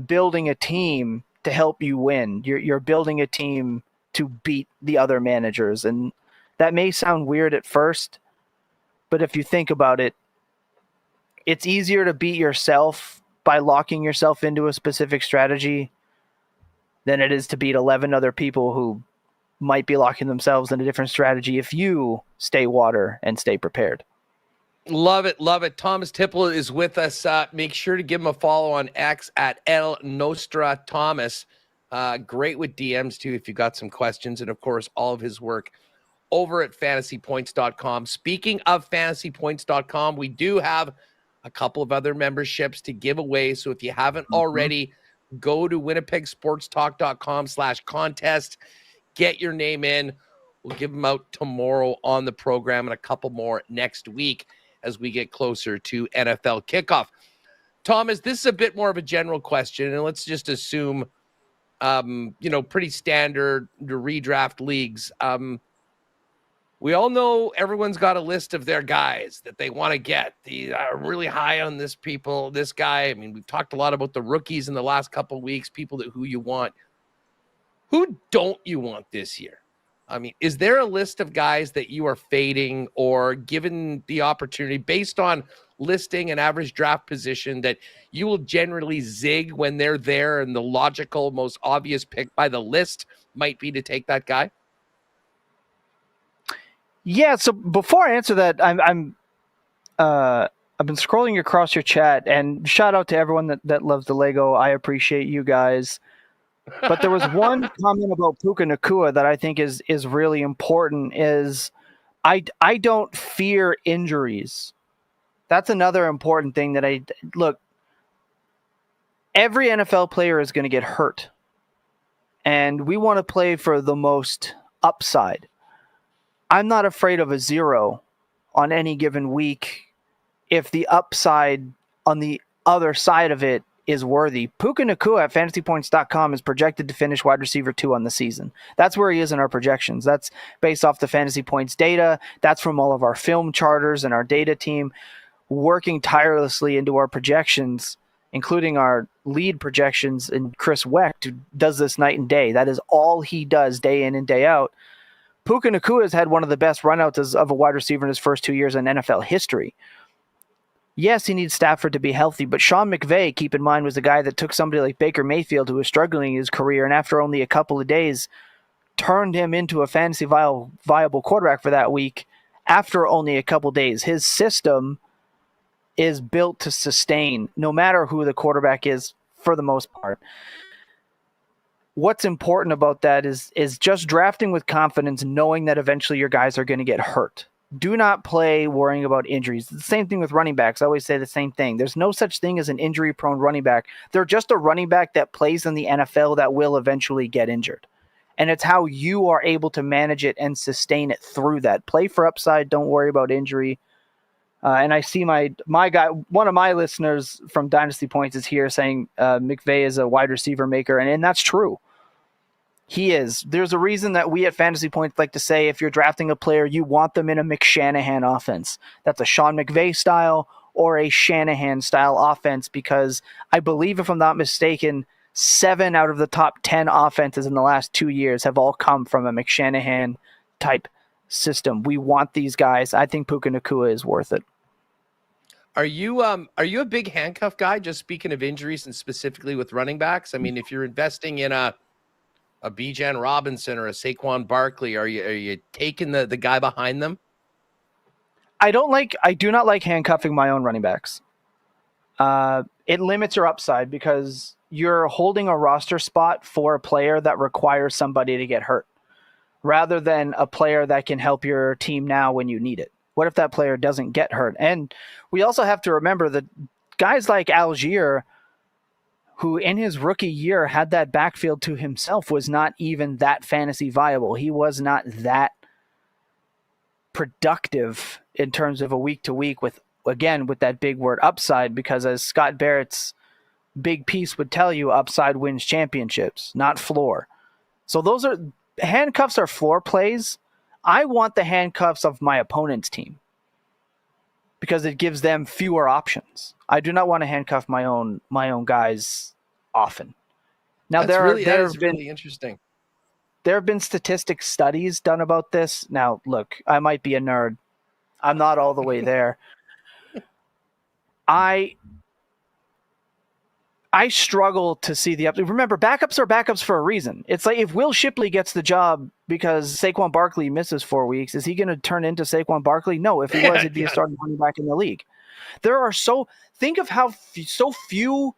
building a team to help you win. You're building a team to beat the other managers. And that may sound weird at first, but if you think about it, it's easier to beat yourself by locking yourself into a specific strategy than it is to beat 11 other people who might be locking themselves in a different strategy if you stay water and stay prepared. Love it. Love it. Thomas Tipple is with us. Make sure to give him a follow on X at El Nostra Thomas. Great with DMs too if you got some questions. And of course, all of his work over at fantasypoints.com. Speaking of fantasypoints.com, we do have a couple of other memberships to give away. So if you haven't already, go to winnipegsportstalk.com/contest. Get your name in. We'll give them out tomorrow on the program and a couple more next week as we get closer to NFL kickoff. Thomas, this is a bit more of a general question, and let's just assume, pretty standard redraft leagues. We all know everyone's got a list of their guys that they want to get. They are really high on this guy. I mean, we've talked a lot about the rookies in the last couple of weeks, who you want. Who don't you want this year? I mean, is there a list of guys that you are fading or given the opportunity based on listing and average draft position that you will generally zig when they're there and the logical, most obvious pick by the list might be to take that guy? Yeah. So before I answer that, I've been scrolling across your chat, and shout out to everyone that loves the Lego. I appreciate you guys. But there was one comment about Puka Nacua that I think is really important. Is I don't fear injuries. That's another important thing that look. Every NFL player is going to get hurt, and we want to play for the most upside. I'm not afraid of a 0 on any given week if the upside on the other side of it is worthy. Puka Nacua at fantasypoints.com is projected to finish wide receiver 2 on the season. That's where he is in our projections. That's based off the Fantasy Points data. That's from all of our film charters and our data team working tirelessly into our projections, including our lead projections, and Chris Wecht, who does this night and day. That is all he does day in and day out. Puka Nacua has had one of the best runouts of a wide receiver in his first 2 years in NFL history. Yes, he needs Stafford to be healthy, but Sean McVay, keep in mind, was a guy that took somebody like Baker Mayfield, who was struggling in his career, and after only a couple of days, turned him into a fantasy viable quarterback for that week after only a couple of days. His system is built to sustain, no matter who the quarterback is, for the most part. What's important about that is just drafting with confidence, knowing that eventually your guys are going to get hurt. Do not play worrying about injuries. The same thing with running backs. I always say the same thing. There's no such thing as an injury-prone running back. They're just a running back that plays in the NFL that will eventually get injured. And it's how you are able to manage it and sustain it through that. Play for upside. Don't worry about injury. And I see my guy, one of my listeners from Dynasty Points is here saying McVay is a wide receiver maker, and that's true. He is. There's a reason that we at Fantasy Points like to say if you're drafting a player, you want them in a McShanahan offense. That's a Sean McVay style or a Shanahan style offense, because I believe, if I'm not mistaken, 7 out of the top 10 offenses in the last 2 years have all come from a McShanahan type system. We want these guys. I think Puka Nacua is worth it. Are you a big handcuff guy? Just speaking of injuries and specifically with running backs. I mean, if you're investing in a Bijan Robinson or a Saquon Barkley, are you taking the guy behind them? I do not like handcuffing my own running backs. It limits your upside because you're holding a roster spot for a player that requires somebody to get hurt, rather than a player that can help your team now when you need it. What if that player doesn't get hurt? And we also have to remember that guys like Algier, who in his rookie year had that backfield to himself, was not even that fantasy viable. He was not that productive in terms of a week to week with that big word upside, because as Scott Barrett's big piece would tell you, upside wins championships, not floor. So handcuffs are floor plays. I want the handcuffs of my opponent's team because it gives them fewer options. I do not want to handcuff my own guys often. Now, that is really interesting. There have been statistic studies done about this. Now, look, I might be a nerd. I'm not all the way there. I struggle to see the up. Remember, backups are backups for a reason. It's like if Will Shipley gets the job because Saquon Barkley misses 4 weeks, is he going to turn into Saquon Barkley? No. If he was, he'd be a starting running back in the league. Think of how so few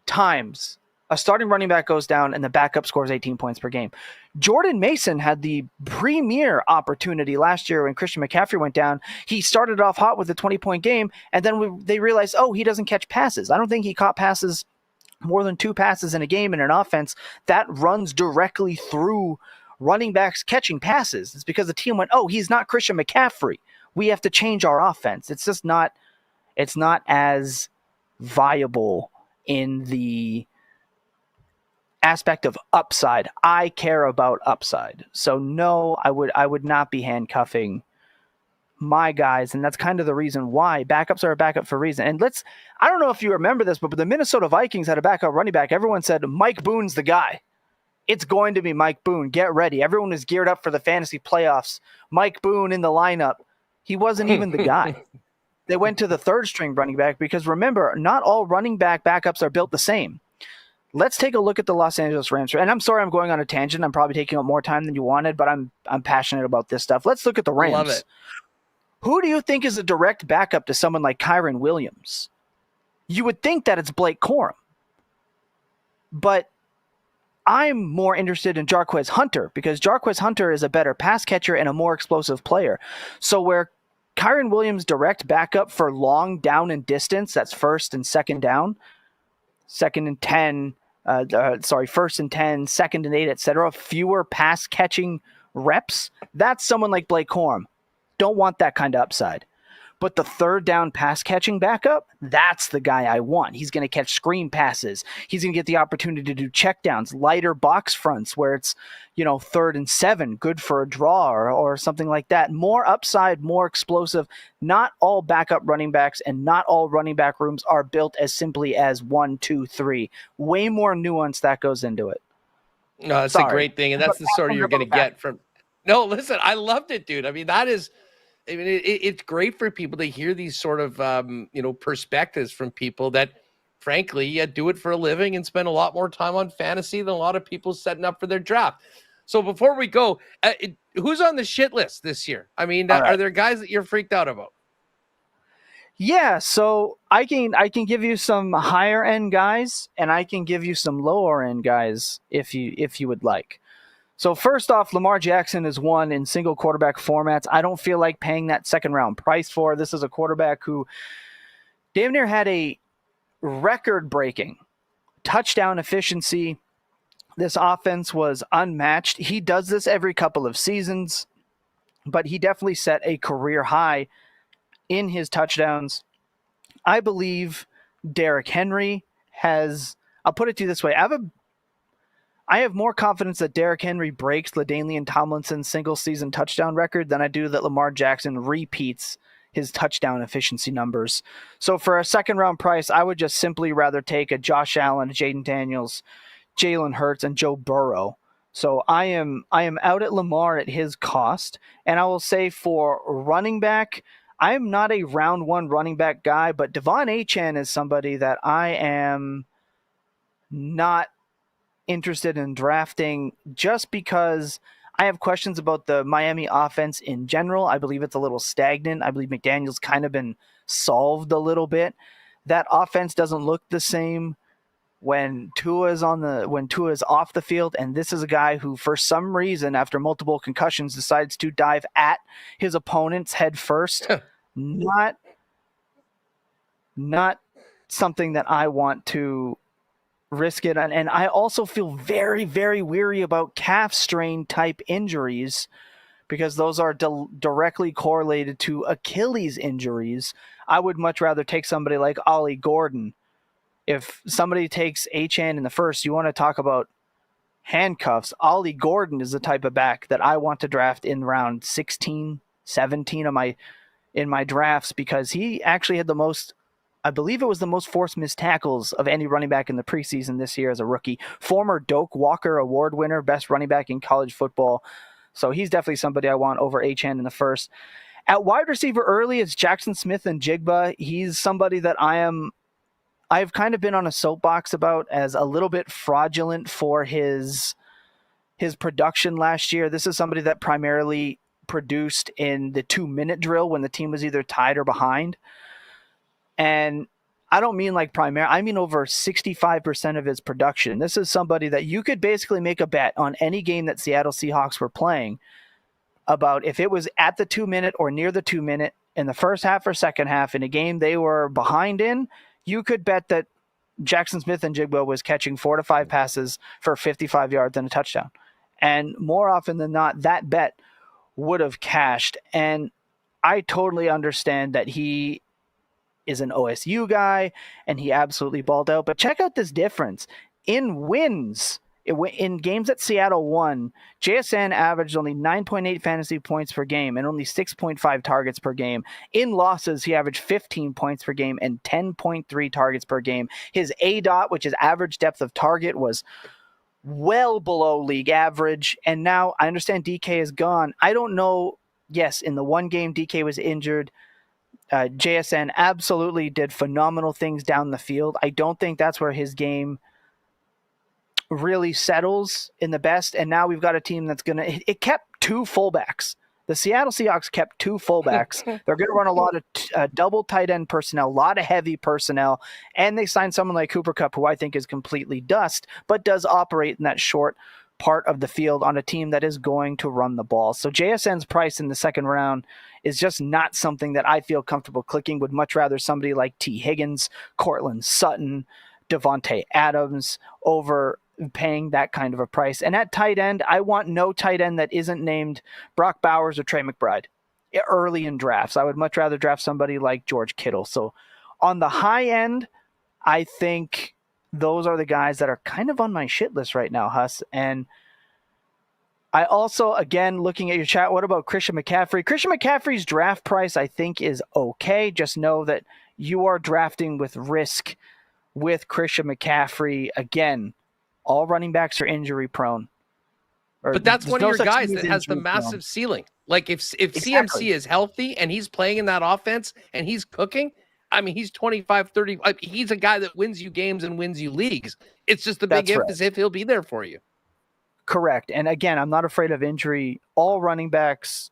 times a starting running back goes down and the backup scores 18 points per game. Jordan Mason had the premier opportunity last year when Christian McCaffrey went down. He started off hot with a 20-point game, and then they realized, he doesn't catch passes. I don't think he caught passes, more than 2 passes in a game in an offense that runs directly through running backs catching passes. It's because the team went, he's not Christian McCaffrey. We have to change our offense. It's just not as viable in the aspect of upside. I care about upside. So no, I would not be handcuffing my guys, and that's kind of the reason why backups are a backup for a reason. And I don't know if you remember this, but the Minnesota Vikings had a backup running back. Everyone said Mike Boone's the guy. It's going to be Mike Boone. Get ready. Everyone is geared up for the fantasy playoffs. Mike Boone in the lineup. He wasn't even the guy. They went to the third string running back because remember, not all running back backups are built the same. Let's take a look at the Los Angeles Rams. And I'm sorry I'm going on a tangent. I'm probably taking up more time than you wanted, but I'm passionate about this stuff. Let's look at the Rams. Love it. Who do you think is a direct backup to someone like Kyren Williams? You would think that it's Blake Corum. But I'm more interested in Jarquez Hunter because Jarquez Hunter is a better pass catcher and a more explosive player. So where Kyren Williams direct backup for long down and distance, that's first and second down, second and 10, first and 10, second and 8, etc. Fewer pass catching reps. That's someone like Blake Corum. Don't want that kind of upside. But the third down pass catching backup, that's the guy I want. He's going to catch screen passes. He's going to get the opportunity to do checkdowns, lighter box fronts where it's, 3rd and 7, good for a draw or something like that. More upside, more explosive. Not all backup running backs and not all running back rooms are built as simply as 1, 2, 3. Way more nuance that goes into it. No, that's a great thing. And that's the sort of you're going to get from. No, listen, I loved it, dude. I mean, it's great for people to hear these sort of, perspectives from people that, frankly, do it for a living and spend a lot more time on fantasy than a lot of people setting up for their draft. So before we go, who's on the shit list this year? I mean, are there guys that you're freaked out about? Yeah, so I can give you some higher end guys, and I can give you some lower end guys if you would like. So first off, Lamar Jackson is one in single quarterback formats. I don't feel like paying that second round price for. This is a quarterback who damn near had a record-breaking touchdown efficiency. This offense was unmatched. He does this every couple of seasons, but he definitely set a career high in his touchdowns. I believe Derrick Henry has, I'll put it to you this way. I have more confidence that Derrick Henry breaks LaDainian Tomlinson's single-season touchdown record than I do that Lamar Jackson repeats his touchdown efficiency numbers. So for a second-round price, I would just simply rather take a Josh Allen, a Jaden Daniels, Jalen Hurts, and Joe Burrow. So I am out at Lamar at his cost. And I will say for running back, I am not a round one running back guy, but Devon Achane is somebody that I am not interested in drafting just because I have questions about the Miami offense in general. I believe it's a little stagnant. I believe McDaniel's kind of been solved a little bit. That offense doesn't look the same when Tua's off the field, and this is a guy who, for some reason, after multiple concussions, decides to dive at his opponents head first. Not something that I want to risk it. And I also feel very, very weary about calf strain type injuries because those are directly correlated to Achilles injuries. I would much rather take somebody like Ollie Gordon. If somebody takes Achane in the first, you want to talk about handcuffs. Ollie Gordon is the type of back that I want to draft in round 16, 17 in my drafts because he actually had the most, I believe it was the most forced missed tackles of any running back in the preseason this year as a rookie. Former Doak Walker Award winner, best running back in college football. So he's definitely somebody I want over Achane in the first. At wide receiver early, it's Jackson Smith and Jigba. He's somebody that I am I've kind of been on a soapbox about as a little bit fraudulent for his production last year. This is somebody that primarily produced in the 2-minute drill when the team was either tied or behind. And I don't mean like primary, I mean over 65% of his production. This is somebody that you could basically make a bet on any game that Seattle Seahawks were playing about if it was at the 2-minute or near the 2-minute in the first half or second half in a game they were behind in, you could bet that Jackson Smith and Jigba was catching 4 to 5 passes for 55 yards and a touchdown. And more often than not, that bet would have cashed. And I totally understand that he is an OSU guy and he absolutely balled out. But check out this difference. In wins, in games that Seattle won, JSN averaged only 9.8 fantasy points per game and only 6.5 targets per game. In losses, he averaged 15 points per game and 10.3 targets per game. His ADOT, which is average depth of target, was well below league average. And now I understand DK is gone. I don't know. Yes, in the one game DK was injured. JSN absolutely did phenomenal things down the field. I don't think that's where his game really settles in the best. And now we've got a team that's going to, it kept 2 fullbacks. The Seattle Seahawks kept 2 fullbacks. They're going to run a lot of double tight end personnel, a lot of heavy personnel, and they signed someone like Cooper Kupp, who I think is completely dust, but does operate in that short part of the field on a team that is going to run the ball. So JSN's price in the second round is just not something that I feel comfortable clicking. Would much rather somebody like T. Higgins, Cortland Sutton, Devontae Adams over paying that kind of a price. And at tight end, I want no tight end that isn't named Brock Bowers or Trey McBride early in drafts. I would much rather draft somebody like George Kittle. So on the high end, I think those are the guys that are kind of on my shit list right now, Huss. And I also, again, looking at your chat, what about Christian McCaffrey? Christian McCaffrey's draft price, I think, is okay. Just know that you are drafting with risk with Christian McCaffrey. Again, all running backs are injury prone. But that's one of your guys that has the massive ceiling. Like if CMC is healthy and he's playing in that offense and he's cooking, I mean, he's 25, 30. He's a guy that wins you games and wins you leagues. It's just the big if is if he'll be there for you. Correct. And again, I'm not afraid of injury. All running backs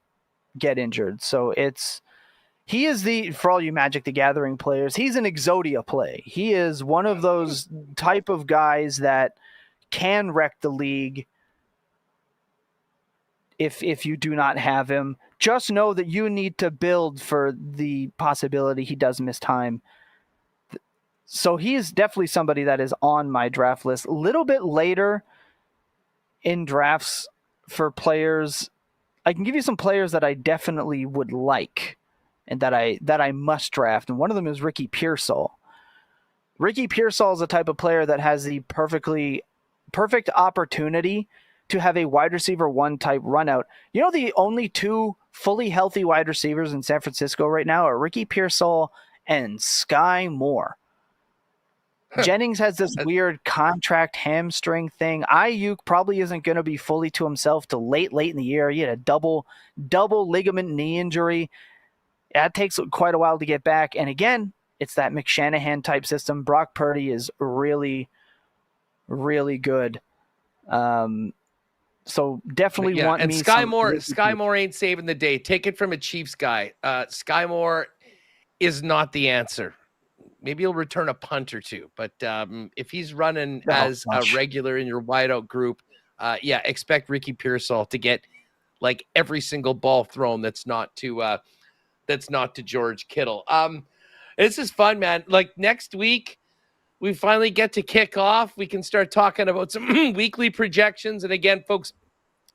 get injured. So he is for all you Magic the Gathering players, he's an Exodia play. He is one of those type of guys that can wreck the league if you do not have him. Just know that you need to build for the possibility he does miss time. So he is definitely somebody that is on my draft list. A little bit later in drafts for players, I can give you some players that I definitely would like and that I must draft. And one of them is Ricky Pearsall. Ricky Pearsall is the type of player that has the perfect opportunity to have a wide receiver 1 type run out. You know, the only 2 fully healthy wide receivers in San Francisco right now are Ricky Pearsall and Sky Moore. Jennings has this weird contract hamstring thing. Ayuk probably isn't going to be fully to himself till late in the year. He had a double ligament knee injury. That takes quite a while to get back. And again, it's that McShanahan type system. Brock Purdy is really, really good. So definitely want me. Sky Moore ain't saving the day. Take it from a Chiefs guy. Sky Moore is not the answer. Maybe he'll return a punt or 2, but if he's running as a regular in your wideout group, expect Ricky Pearsall to get like every single ball thrown that's not to George Kittle. This is fun, man. Like next week, we finally get to kick off. We can start talking about some weekly projections. And again, folks,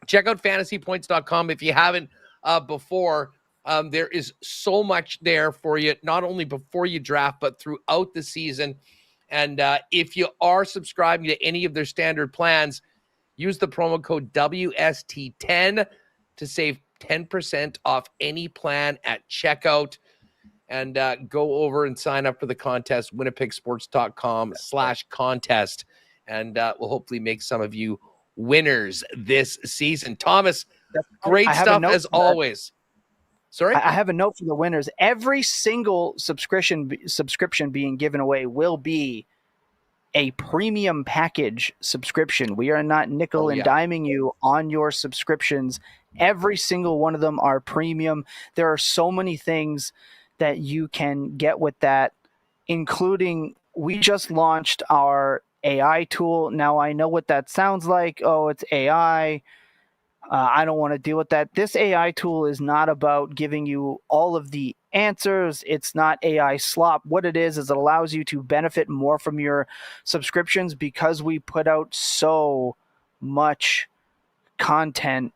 check out fantasypoints.com if you haven't before. There is so much there for you, not only before you draft, but throughout the season. And if you are subscribing to any of their standard plans, use the promo code WST10 to save 10% off any plan at checkout. And go over and sign up for the contest, winnipegsports.com/contest. And we'll hopefully make some of you winners this season. Thomas, great stuff as always. Sorry? I have a note for the winners. Every single subscription being given away will be a premium package subscription. We are not nickel and diming you on your subscriptions. Every single one of them are premium. There are so many things that you can get with that, including we just launched our AI tool. Now I know what that sounds like. Oh, it's AI. I don't want to deal with that. This AI tool is not about giving you all of the answers. It's not AI slop. What it is it allows you to benefit more from your subscriptions because we put out so much content.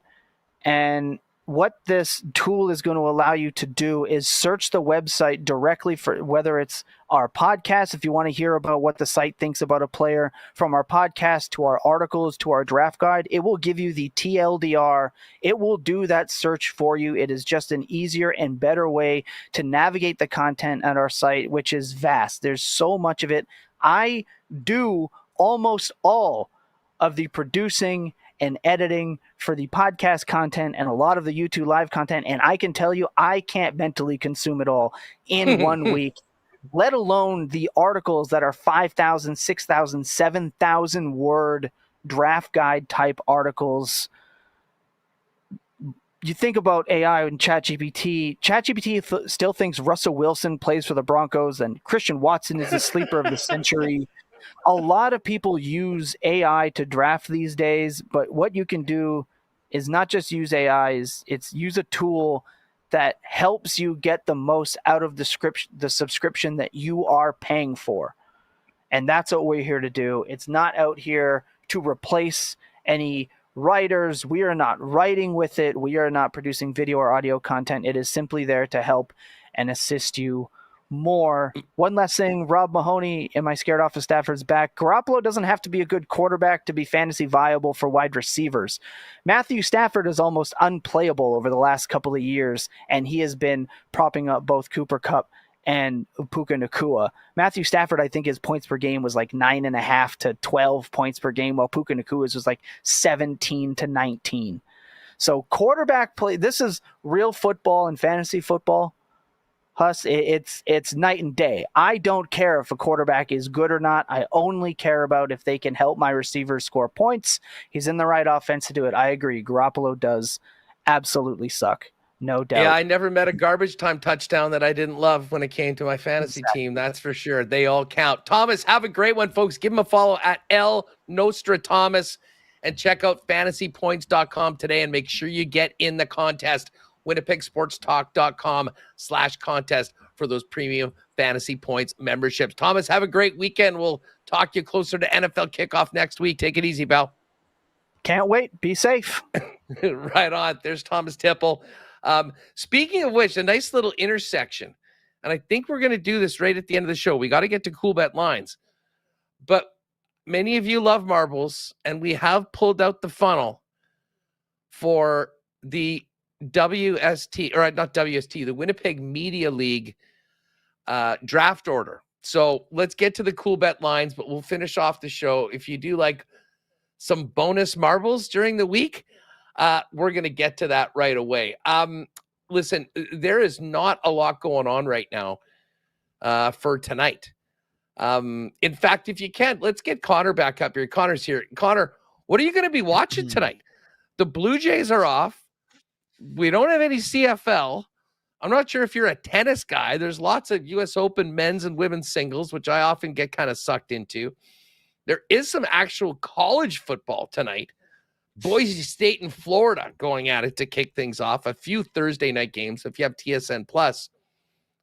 And what this tool is going to allow you to do is search the website directly for whether it's our podcast, if you want to hear about what the site thinks about a player, from our podcast to our articles to our draft guide. It will give you the TLDR. It will do that search for you. It is just an easier and better way to navigate the content at our site, which is vast. There's so much of it. I do almost all of the producing and editing for the podcast content and a lot of the YouTube live content. And I can tell you, I can't mentally consume it all in 1 week, let alone the articles that are 5,000, 6,000, 7,000 word draft guide type articles. You think about AI and ChatGPT. ChatGPT still thinks Russell Wilson plays for the Broncos and Christian Watson is the sleeper of the century. A lot of people use AI to draft these days, but what you can do is not just use AI, it's use a tool that helps you get the most out of the subscription that you are paying for. And that's what we're here to do. It's not out here to replace any writers. We are not writing with it. We are not producing video or audio content. It is simply there to help and assist you more. One last thing, Rob Mahoney, am I scared off of Stafford's back? Garoppolo doesn't have to be a good quarterback to be fantasy viable for wide receivers. Matthew Stafford is almost unplayable over the last couple of years, and he has been propping up both Cooper Kupp and Puka Nacua. Matthew Stafford, I think his points per game was like 9.5 to 12 points per game, while Puka Nacua's was like 17 to 19. So quarterback play, this is real football and fantasy football. Huss, it's night and day. I don't care if a quarterback is good or not. I only care about if they can help my receivers score points. He's in the right offense to do it. I agree. Garoppolo does absolutely suck. No doubt. Yeah, I never met a garbage time touchdown that I didn't love when it came to my fantasy team. That's for sure. They all count. Thomas, have a great one, folks. Give him a follow at L Nostra Thomas and check out fantasypoints.com today and make sure you get in the contest. winnipegsportstalk.com/contest for those premium fantasy points memberships. Thomas, have a great weekend. We'll talk you closer to NFL kickoff next week. Take it easy, pal. Can't wait. Be safe. Right on. There's Thomas Tipple. Speaking of which, a nice little intersection. And I think we're going to do this right at the end of the show. We got to get to cool bet lines. But many of you love marbles, and we have pulled out the funnel for the WST, or not WST, the Winnipeg Media League draft order. So let's get to the cool bet lines, but we'll finish off the show. If you do like some bonus marbles during the week, we're going to get to that right away. Listen, there is not a lot going on right now for tonight. In fact, if you can, let's get Connor back up here. Connor's here. Connor, what are you going to be watching tonight? The Blue Jays are off. We don't have any CFL. I'm not sure if you're a tennis guy. There's lots of U.S. Open men's and women's singles, which I often get kind of sucked into. There is some actual college football tonight. Boise State and Florida going at it to kick things off. A few Thursday night games if you have TSN Plus.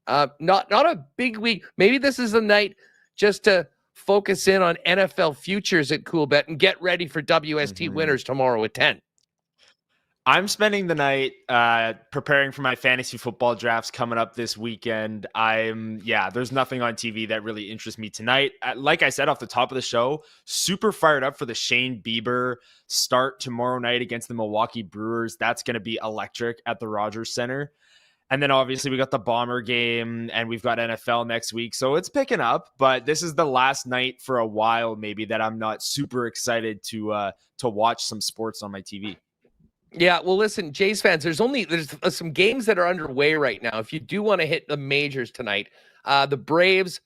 Not a big week. Maybe this is a night just to focus in on NFL futures at CoolBet and get ready for WST winners tomorrow at 10. I'm spending the night preparing for my fantasy football drafts coming up this weekend. There's nothing on TV that really interests me tonight. Like I said off the top of the show, super fired up for the Shane Bieber start tomorrow night against the Milwaukee Brewers. That's going to be electric at the Rogers Center. And then obviously we got the Bomber game and we've got NFL next week. So it's picking up, but this is the last night for a while maybe that I'm not super excited to watch some sports on my TV. Yeah, well, listen, Jays fans, there's some games that are underway right now. If you do want to hit the majors tonight, the Braves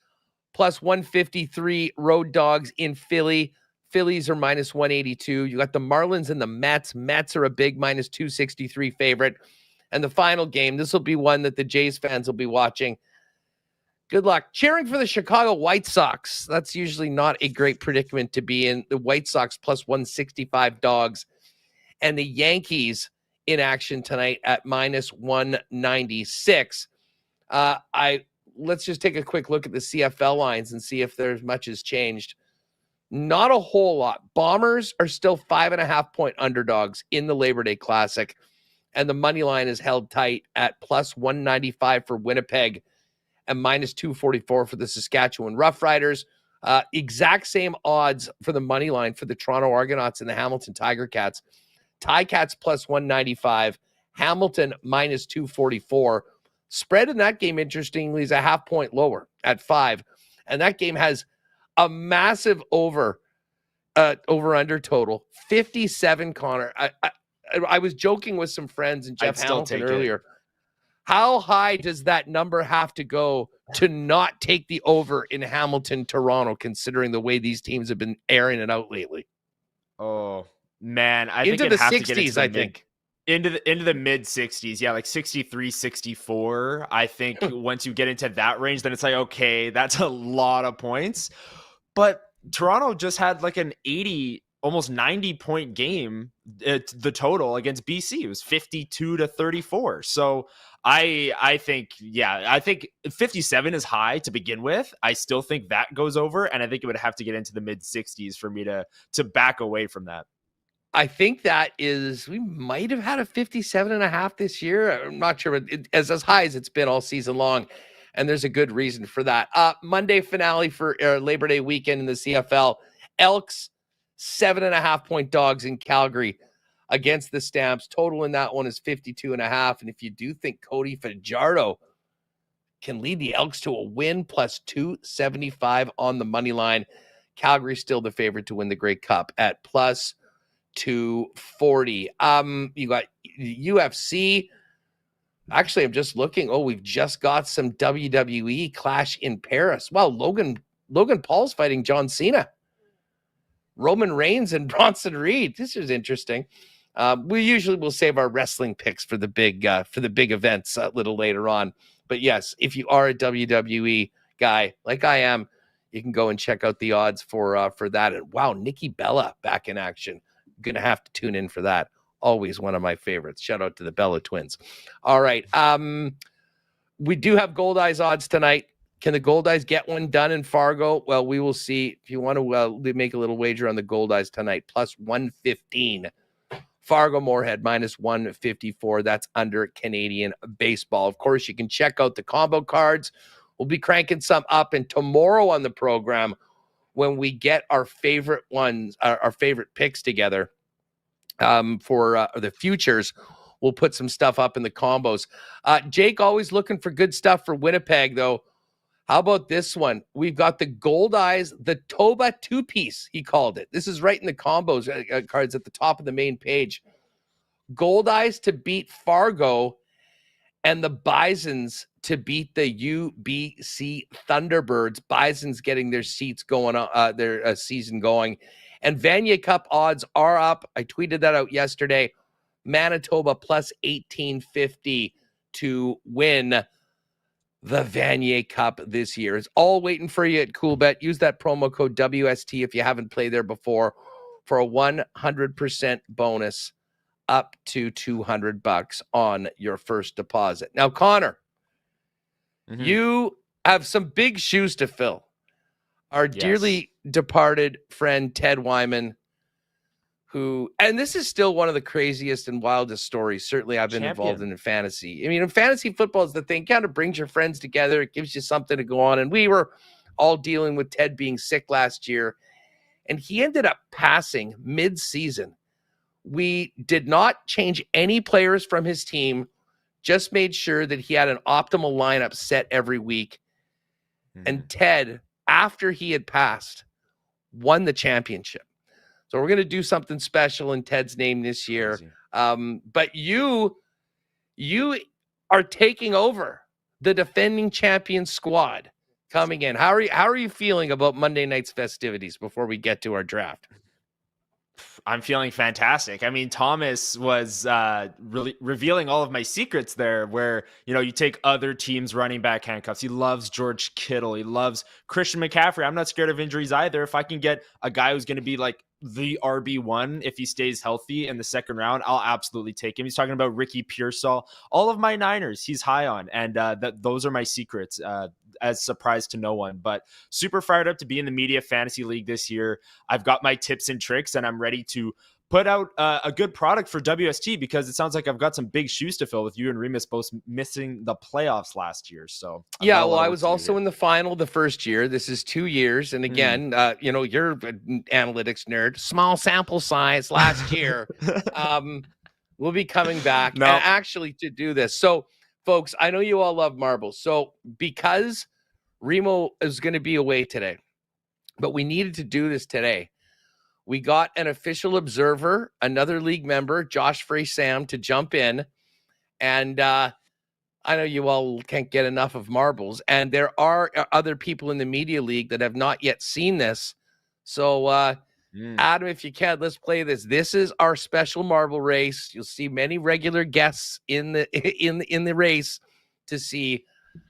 plus 153 road dogs in Philly. Phillies are minus 182. You got the Marlins and the Mets. Mets are a big minus 263 favorite. And the final game, this will be one that the Jays fans will be watching. Good luck. Cheering for the Chicago White Sox. That's usually not a great predicament to be in. The White Sox plus 165 dogs. And the Yankees in action tonight at minus 196. Let's just take a quick look at the CFL lines and see if there's much has changed. Not a whole lot. Bombers are still 5.5-point underdogs in the Labor Day Classic, and the money line is held tight at plus 195 for Winnipeg and minus 244 for the Saskatchewan Roughriders. Exact same odds for the money line for the Toronto Argonauts and the Hamilton Tiger Cats. Ticats plus 195, Hamilton minus 244. Spread in that game, interestingly, is a half point lower at 5. And that game has a massive over-under total, 57, Connor. I was joking with some friends and Jeff Hamilton earlier. How high does that number have to go to not take the over in Hamilton, Toronto, considering the way these teams have been airing it out lately? Oh, man. I into think the it'd have 60s, to get into the I think. Into the mid 60s. Yeah, like 63, 64. I think once you get into that range, then it's like, okay, that's a lot of points. But Toronto just had like an 80, almost 90-point game, the total against BC. It was 52-34. So I think 57 is high to begin with. I still think that goes over, and I think it would have to get into the mid 60s for me to back away from that. I think that is, we might have had a 57.5 this year. I'm not sure, but as high as it's been all season long. And there's a good reason for that. Monday finale for Labor Day weekend in the CFL. Elks, 7.5-point dogs in Calgary against the Stamps. Total in that one is 52.5. And if you do think Cody Fajardo can lead the Elks to a win, plus 275 on the money line, Calgary's still the favorite to win the Grey Cup at plus 240. You got UFC. Actually, I'm just looking. Oh, we've just got some WWE Clash in Paris. Wow, Logan Paul's fighting John Cena. Roman Reigns and Bronson Reed. This is interesting. We usually will save our wrestling picks for the big events a little later on. But yes, if you are a WWE guy like I am, you can go and check out the odds for that. And wow, Nikki Bella back in action. Gonna have to tune in for that. Always one of my favorites. Shout out to the Bella twins. All right. We do have Gold Eyes odds tonight. Can the Gold Eyes get one done in Fargo? Well, we will see. If you want to make a little wager on the Gold Eyes tonight, plus 115. Fargo Moorhead minus 154. That's under Canadian baseball. Of course, you can check out the combo cards. We'll be cranking some up. And tomorrow on the program, when we get our favorite ones, our favorite picks together, for the futures, we'll put some stuff up in the combos. Jake always looking for good stuff for Winnipeg, though. How about this one? We've got the Gold Eyes, the Toba two-piece, he called it. This is right in the combos cards at the top of the main page. Gold Eyes to beat Fargo and the Bisons to beat the UBC Thunderbirds. Bisons getting their seats going on, their season going. And Vanier Cup odds are up. I tweeted that out yesterday. Manitoba plus 1850 to win the Vanier Cup this year. It's all waiting for you at CoolBet. Use that promo code WST if you haven't played there before for a 100% bonus up to $200 on your first deposit. Now, Connor, you have some big shoes to fill. Our dearly departed friend, Ted Wyman, who, and this is still one of the craziest and wildest stories, certainly I've been involved in fantasy. I mean, in fantasy football is the thing, kind of brings your friends together. It gives you something to go on. And we were all dealing with Ted being sick last year, and he ended up passing mid-season. We did not change any players from his team, just made sure that he had an optimal lineup set every week. And Ted, after he had passed, won the championship. So we're going to do something special in Ted's name this year. But you are taking over the defending champion squad coming in. How are you feeling about Monday night's festivities before we get to our draft? I'm feeling fantastic. I mean, Thomas was really revealing all of my secrets there, where, you take other teams' running back handcuffs. He loves George Kittle. He loves Christian McCaffrey. I'm not scared of injuries either. If I can get a guy who's going to be like the RB1 if he stays healthy in the second round, I'll absolutely take him. He's talking about Ricky Pearsall. All of my Niners he's high on, and those are my secrets, as surprise to no one. But super fired up to be in the Media Fantasy League this year. I've got my tips and tricks, and I'm ready to put out a good product for WST, because it sounds like I've got some big shoes to fill with you and Remus both missing the playoffs last year. So yeah, well, I was also in the final the first year. This is 2 years. And again, you're an analytics nerd, small sample size last year. We'll be coming back and actually to do this. So folks, I know you all love marbles. So because Remo is going to be away today, but we needed to do this today, we got an official observer, another league member, Josh Frey-Sam, to jump in. And I know you all can't get enough of marbles. And there are other people in the media league that have not yet seen this. So, Adam, if you can, let's play this. This is our special marble race. You'll see many regular guests in the race to see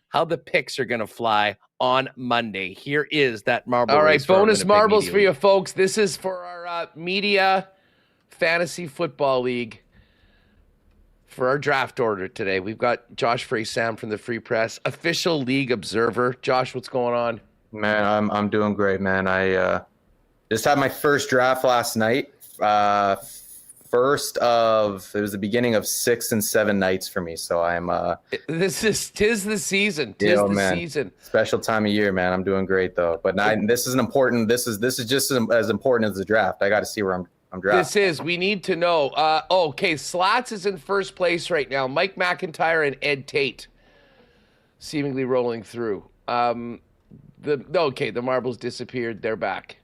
how the picks are going to fly on Monday. Here is that marble. All right, bonus marbles for you folks. This is for our Media Fantasy Football League. For our draft order today, we've got Josh Frey-Sam from the Free Press, official league observer. Josh, what's going on? Man, I'm doing great, man. I just had my first draft last night. It was the beginning of 6 and 7 nights for me. So I'm tis the season. Tis the season. Special time of year, man. I'm doing great though. But this is just as important as the draft. I got to see where I'm drafting. We need to know. Okay, Slats is in first place right now. Mike McIntyre and Ed Tate seemingly rolling through. The marbles disappeared. They're back.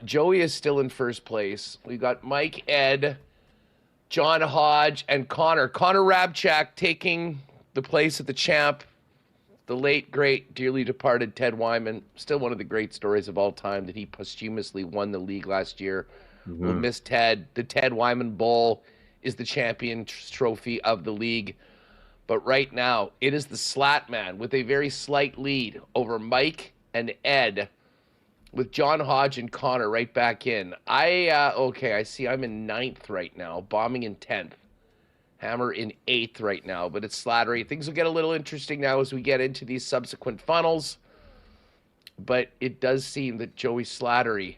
Joey is still in first place. We got Mike, Ed, John Hodge, and Connor. Connor Hrabchak taking the place of the champ, the late, great, dearly departed Ted Wyman. Still one of the great stories of all time that he posthumously won the league last year. We'll miss Ted. The Ted Wyman Bowl is the champion trophy of the league. But right now, it is the Slat Man with a very slight lead over Mike and Ed, with John Hodge and Connor right back in. I see I'm in 9th right now, Bombing in 10th. Hammer in 8th right now, but it's Slattery. Things will get a little interesting now as we get into these subsequent funnels. But it does seem that Joey Slattery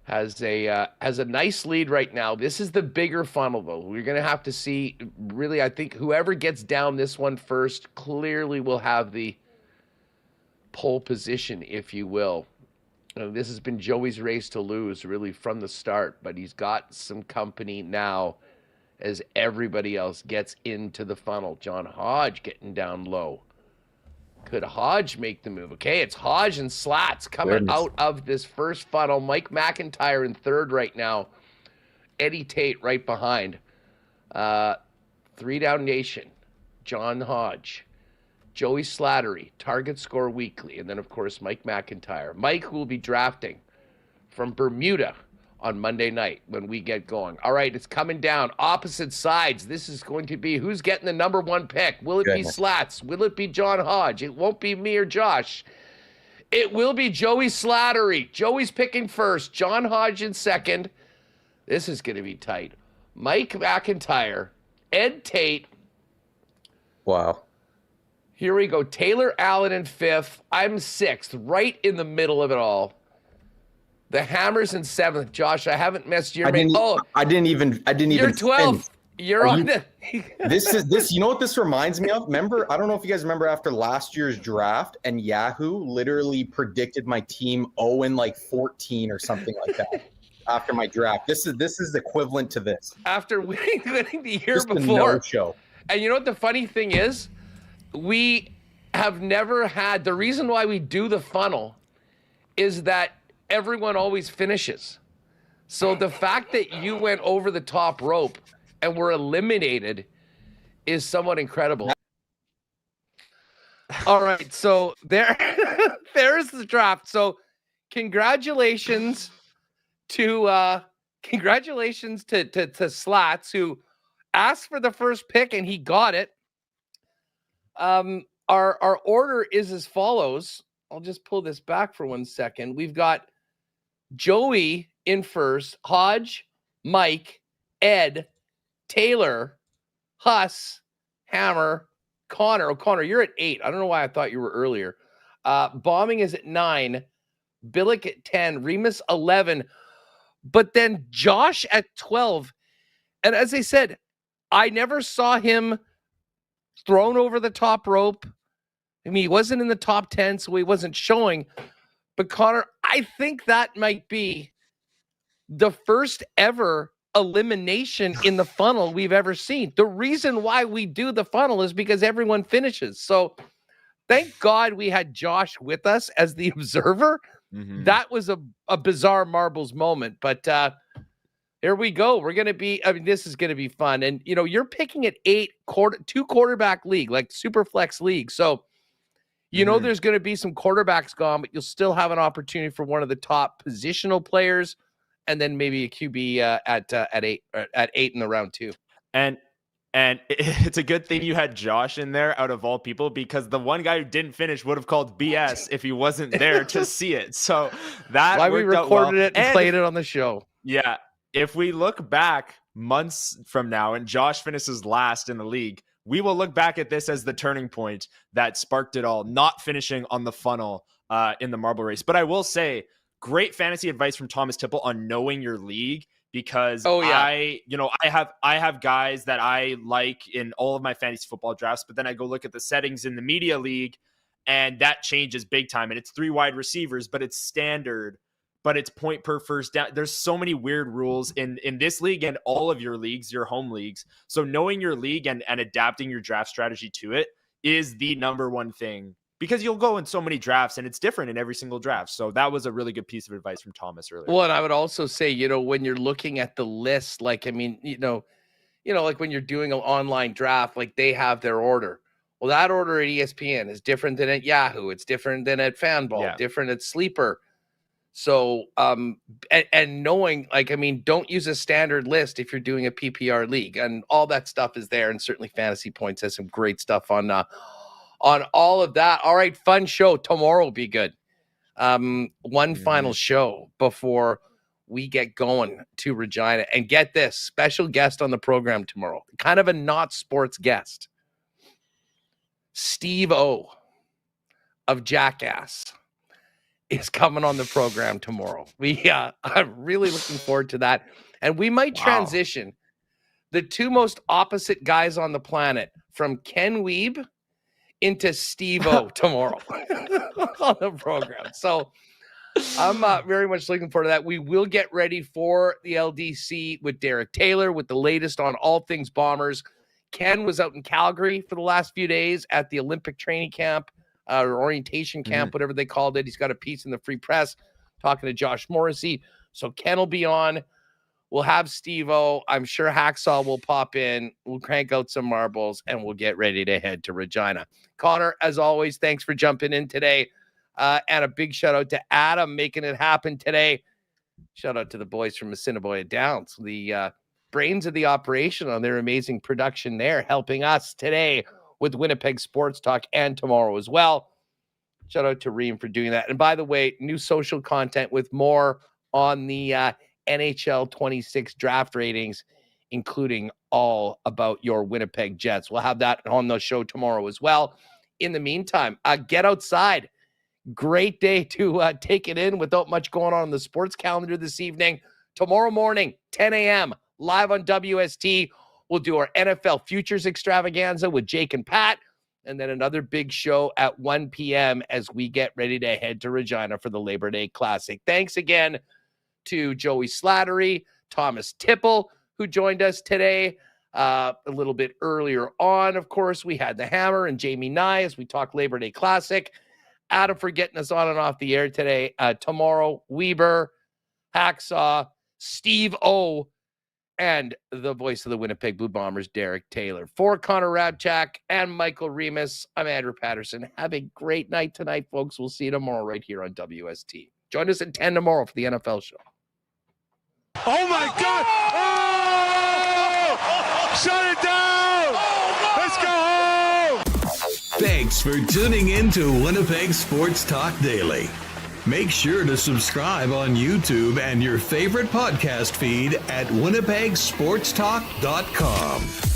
has a nice lead right now. This is the bigger funnel, though. We're going to have to see, really, I think whoever gets down this one first clearly will have the pole position, if you will. This has been Joey's race to lose, really, from the start, but he's got some company now as everybody else gets into the funnel. John Hodge getting down low. Could Hodge make the move? Okay, it's Hodge and Slats coming out of this first funnel. Mike McIntyre in 3rd right now. Eddie Tate right behind. 3 Down Nation. John Hodge. Joey Slattery, Target Score Weekly, and then, of course, Mike McIntyre. Mike will be drafting from Bermuda on Monday night when we get going. All right, it's coming down. Opposite sides. This is going to be who's getting the number 1 pick. Will it be Slats? Will it be John Hodge? It won't be me or Josh. It will be Joey Slattery. Joey's picking first. John Hodge in 2nd. This is going to be tight. Mike McIntyre, Ed Tate. Wow. Here we go. Taylor Allen in 5th. I'm 6th, right in the middle of it all. The Hammers in 7th. Josh, I haven't missed your name. I didn't even. You're 12th. You're on the. This. You know what this reminds me of? Remember? I don't know if you guys remember after last year's draft, and Yahoo literally predicted my team 0-14 or something like that after my draft. This is equivalent to this. After winning the year Just before. A no-show. And you know what the funny thing is? We have never had, the reason why we do the funnel is that everyone always finishes. So the fact that you went over the top rope and were eliminated is somewhat incredible. All right, so there's the draft. So congratulations to Slats, who asked for the first pick and he got it. Our order is as follows. I'll just pull this back for 1 second. We've got Joey in first, Hodge, Mike, Ed, Taylor, Huss, Hammer, Connor. Oh, Connor, you're at 8. I don't know why I thought you were earlier. Bombing is at 9. Billick at 10. Remus 11. But then Josh at 12. And as I said, I never saw him thrown over the top rope. I mean, he wasn't in the top 10, so he wasn't showing. But Connor, I think that might be the first ever elimination in the funnel we've ever seen. The reason why we do the funnel is because everyone finishes. So thank God we had Josh with us as the observer. Mm-hmm. That was a bizarre marbles moment. But here we go. We're going to be, I mean, this is going to be fun. And, you know, you're picking at 2 quarterback league, like super flex league. So, you know, there's going to be some quarterbacks gone, but you'll still have an opportunity for one of the top positional players, and then maybe a QB at 8 in the round 2. And it's a good thing you had Josh in there out of all people, because the one guy who didn't finish would have called BS if he wasn't there to see it. So that why we recorded it and played it on the show. Yeah. If we look back months from now and Josh finishes last in the league, we will look back at this as the turning point that sparked it all, not finishing on the funnel in the marble race. But I will say, great fantasy advice from Thomas Tipple on knowing your league, because I have guys that I like in all of my fantasy football drafts, but then I go look at the settings in the media league and that changes big time. And it's 3 wide receivers, but it's standard, but it's point per first down. There's so many weird rules in this league and all of your leagues, your home leagues. So knowing your league and adapting your draft strategy to it is the number one thing, because you'll go in so many drafts and it's different in every single draft. So that was a really good piece of advice from Thomas earlier. Well, and I would also say, you know, when you're looking at the list, like, I mean, you know, like when you're doing an online draft, like they have their order. Well, that order at ESPN is different than at Yahoo. It's different than at Fanball, different at Sleeper. So, and knowing, like, I mean, don't use a standard list if you're doing a PPR league, and all that stuff is there. And certainly Fantasy Points has some great stuff on all of that. All right. Fun show. Tomorrow will be good. One final show before we get going to Regina, and get this special guest on the program tomorrow, kind of a not sports guest, Steve O of Jackass is coming on the program tomorrow. I'm really looking forward to that. And we might transition the 2 most opposite guys on the planet from Ken Wiebe into Steve-O tomorrow on the program. So I'm very much looking forward to that. We will get ready for the LDC with Derek Taylor with the latest on all things Bombers. Ken was out in Calgary for the last few days at the Olympic training camp or orientation camp, whatever they called it. He's got a piece in the Free Press talking to Josh Morrissey. So Ken will be on. We'll have Steve-O. I'm sure Hacksaw will pop in. We'll crank out some marbles, and we'll get ready to head to Regina. Connor, as always, thanks for jumping in today. And a big shout out to Adam making it happen today. Shout out to the boys from Assiniboia Downs, the brains of the operation on their amazing production there, helping us today with Winnipeg Sports Talk and tomorrow as well. Shout out to Reem for doing that. And by the way, new social content with more on the NHL 26 draft ratings, including all about your Winnipeg Jets. We'll have that on the show tomorrow as well. In the meantime, get outside. Great day to take it in without much going on the sports calendar this evening. Tomorrow morning, 10 a.m., live on WST. We'll do our NFL Futures Extravaganza with Jake and Pat, and then another big show at 1 p.m. as we get ready to head to Regina for the Labor Day Classic. Thanks again to Joey Slattery, Thomas Tipple, who joined us today a little bit earlier on. Of course, we had the Hammer and Jamie Nye as we talk Labor Day Classic. Adam for getting us on and off the air today. Tomorrow, Weber, Hacksaw, Steve O, and the voice of the Winnipeg Blue Bombers, Derek Taylor. For Connor Hrabchak and Michael Remus, I'm Andrew Paterson. Have a great night tonight, folks. We'll see you tomorrow right here on WST. Join us at 10 tomorrow for the NFL show. Oh, my God! Oh! Shut it down! Let's go home! Thanks for tuning in to Winnipeg Sports Talk Daily. Make sure to subscribe on YouTube and your favorite podcast feed at winnipegsportstalk.com.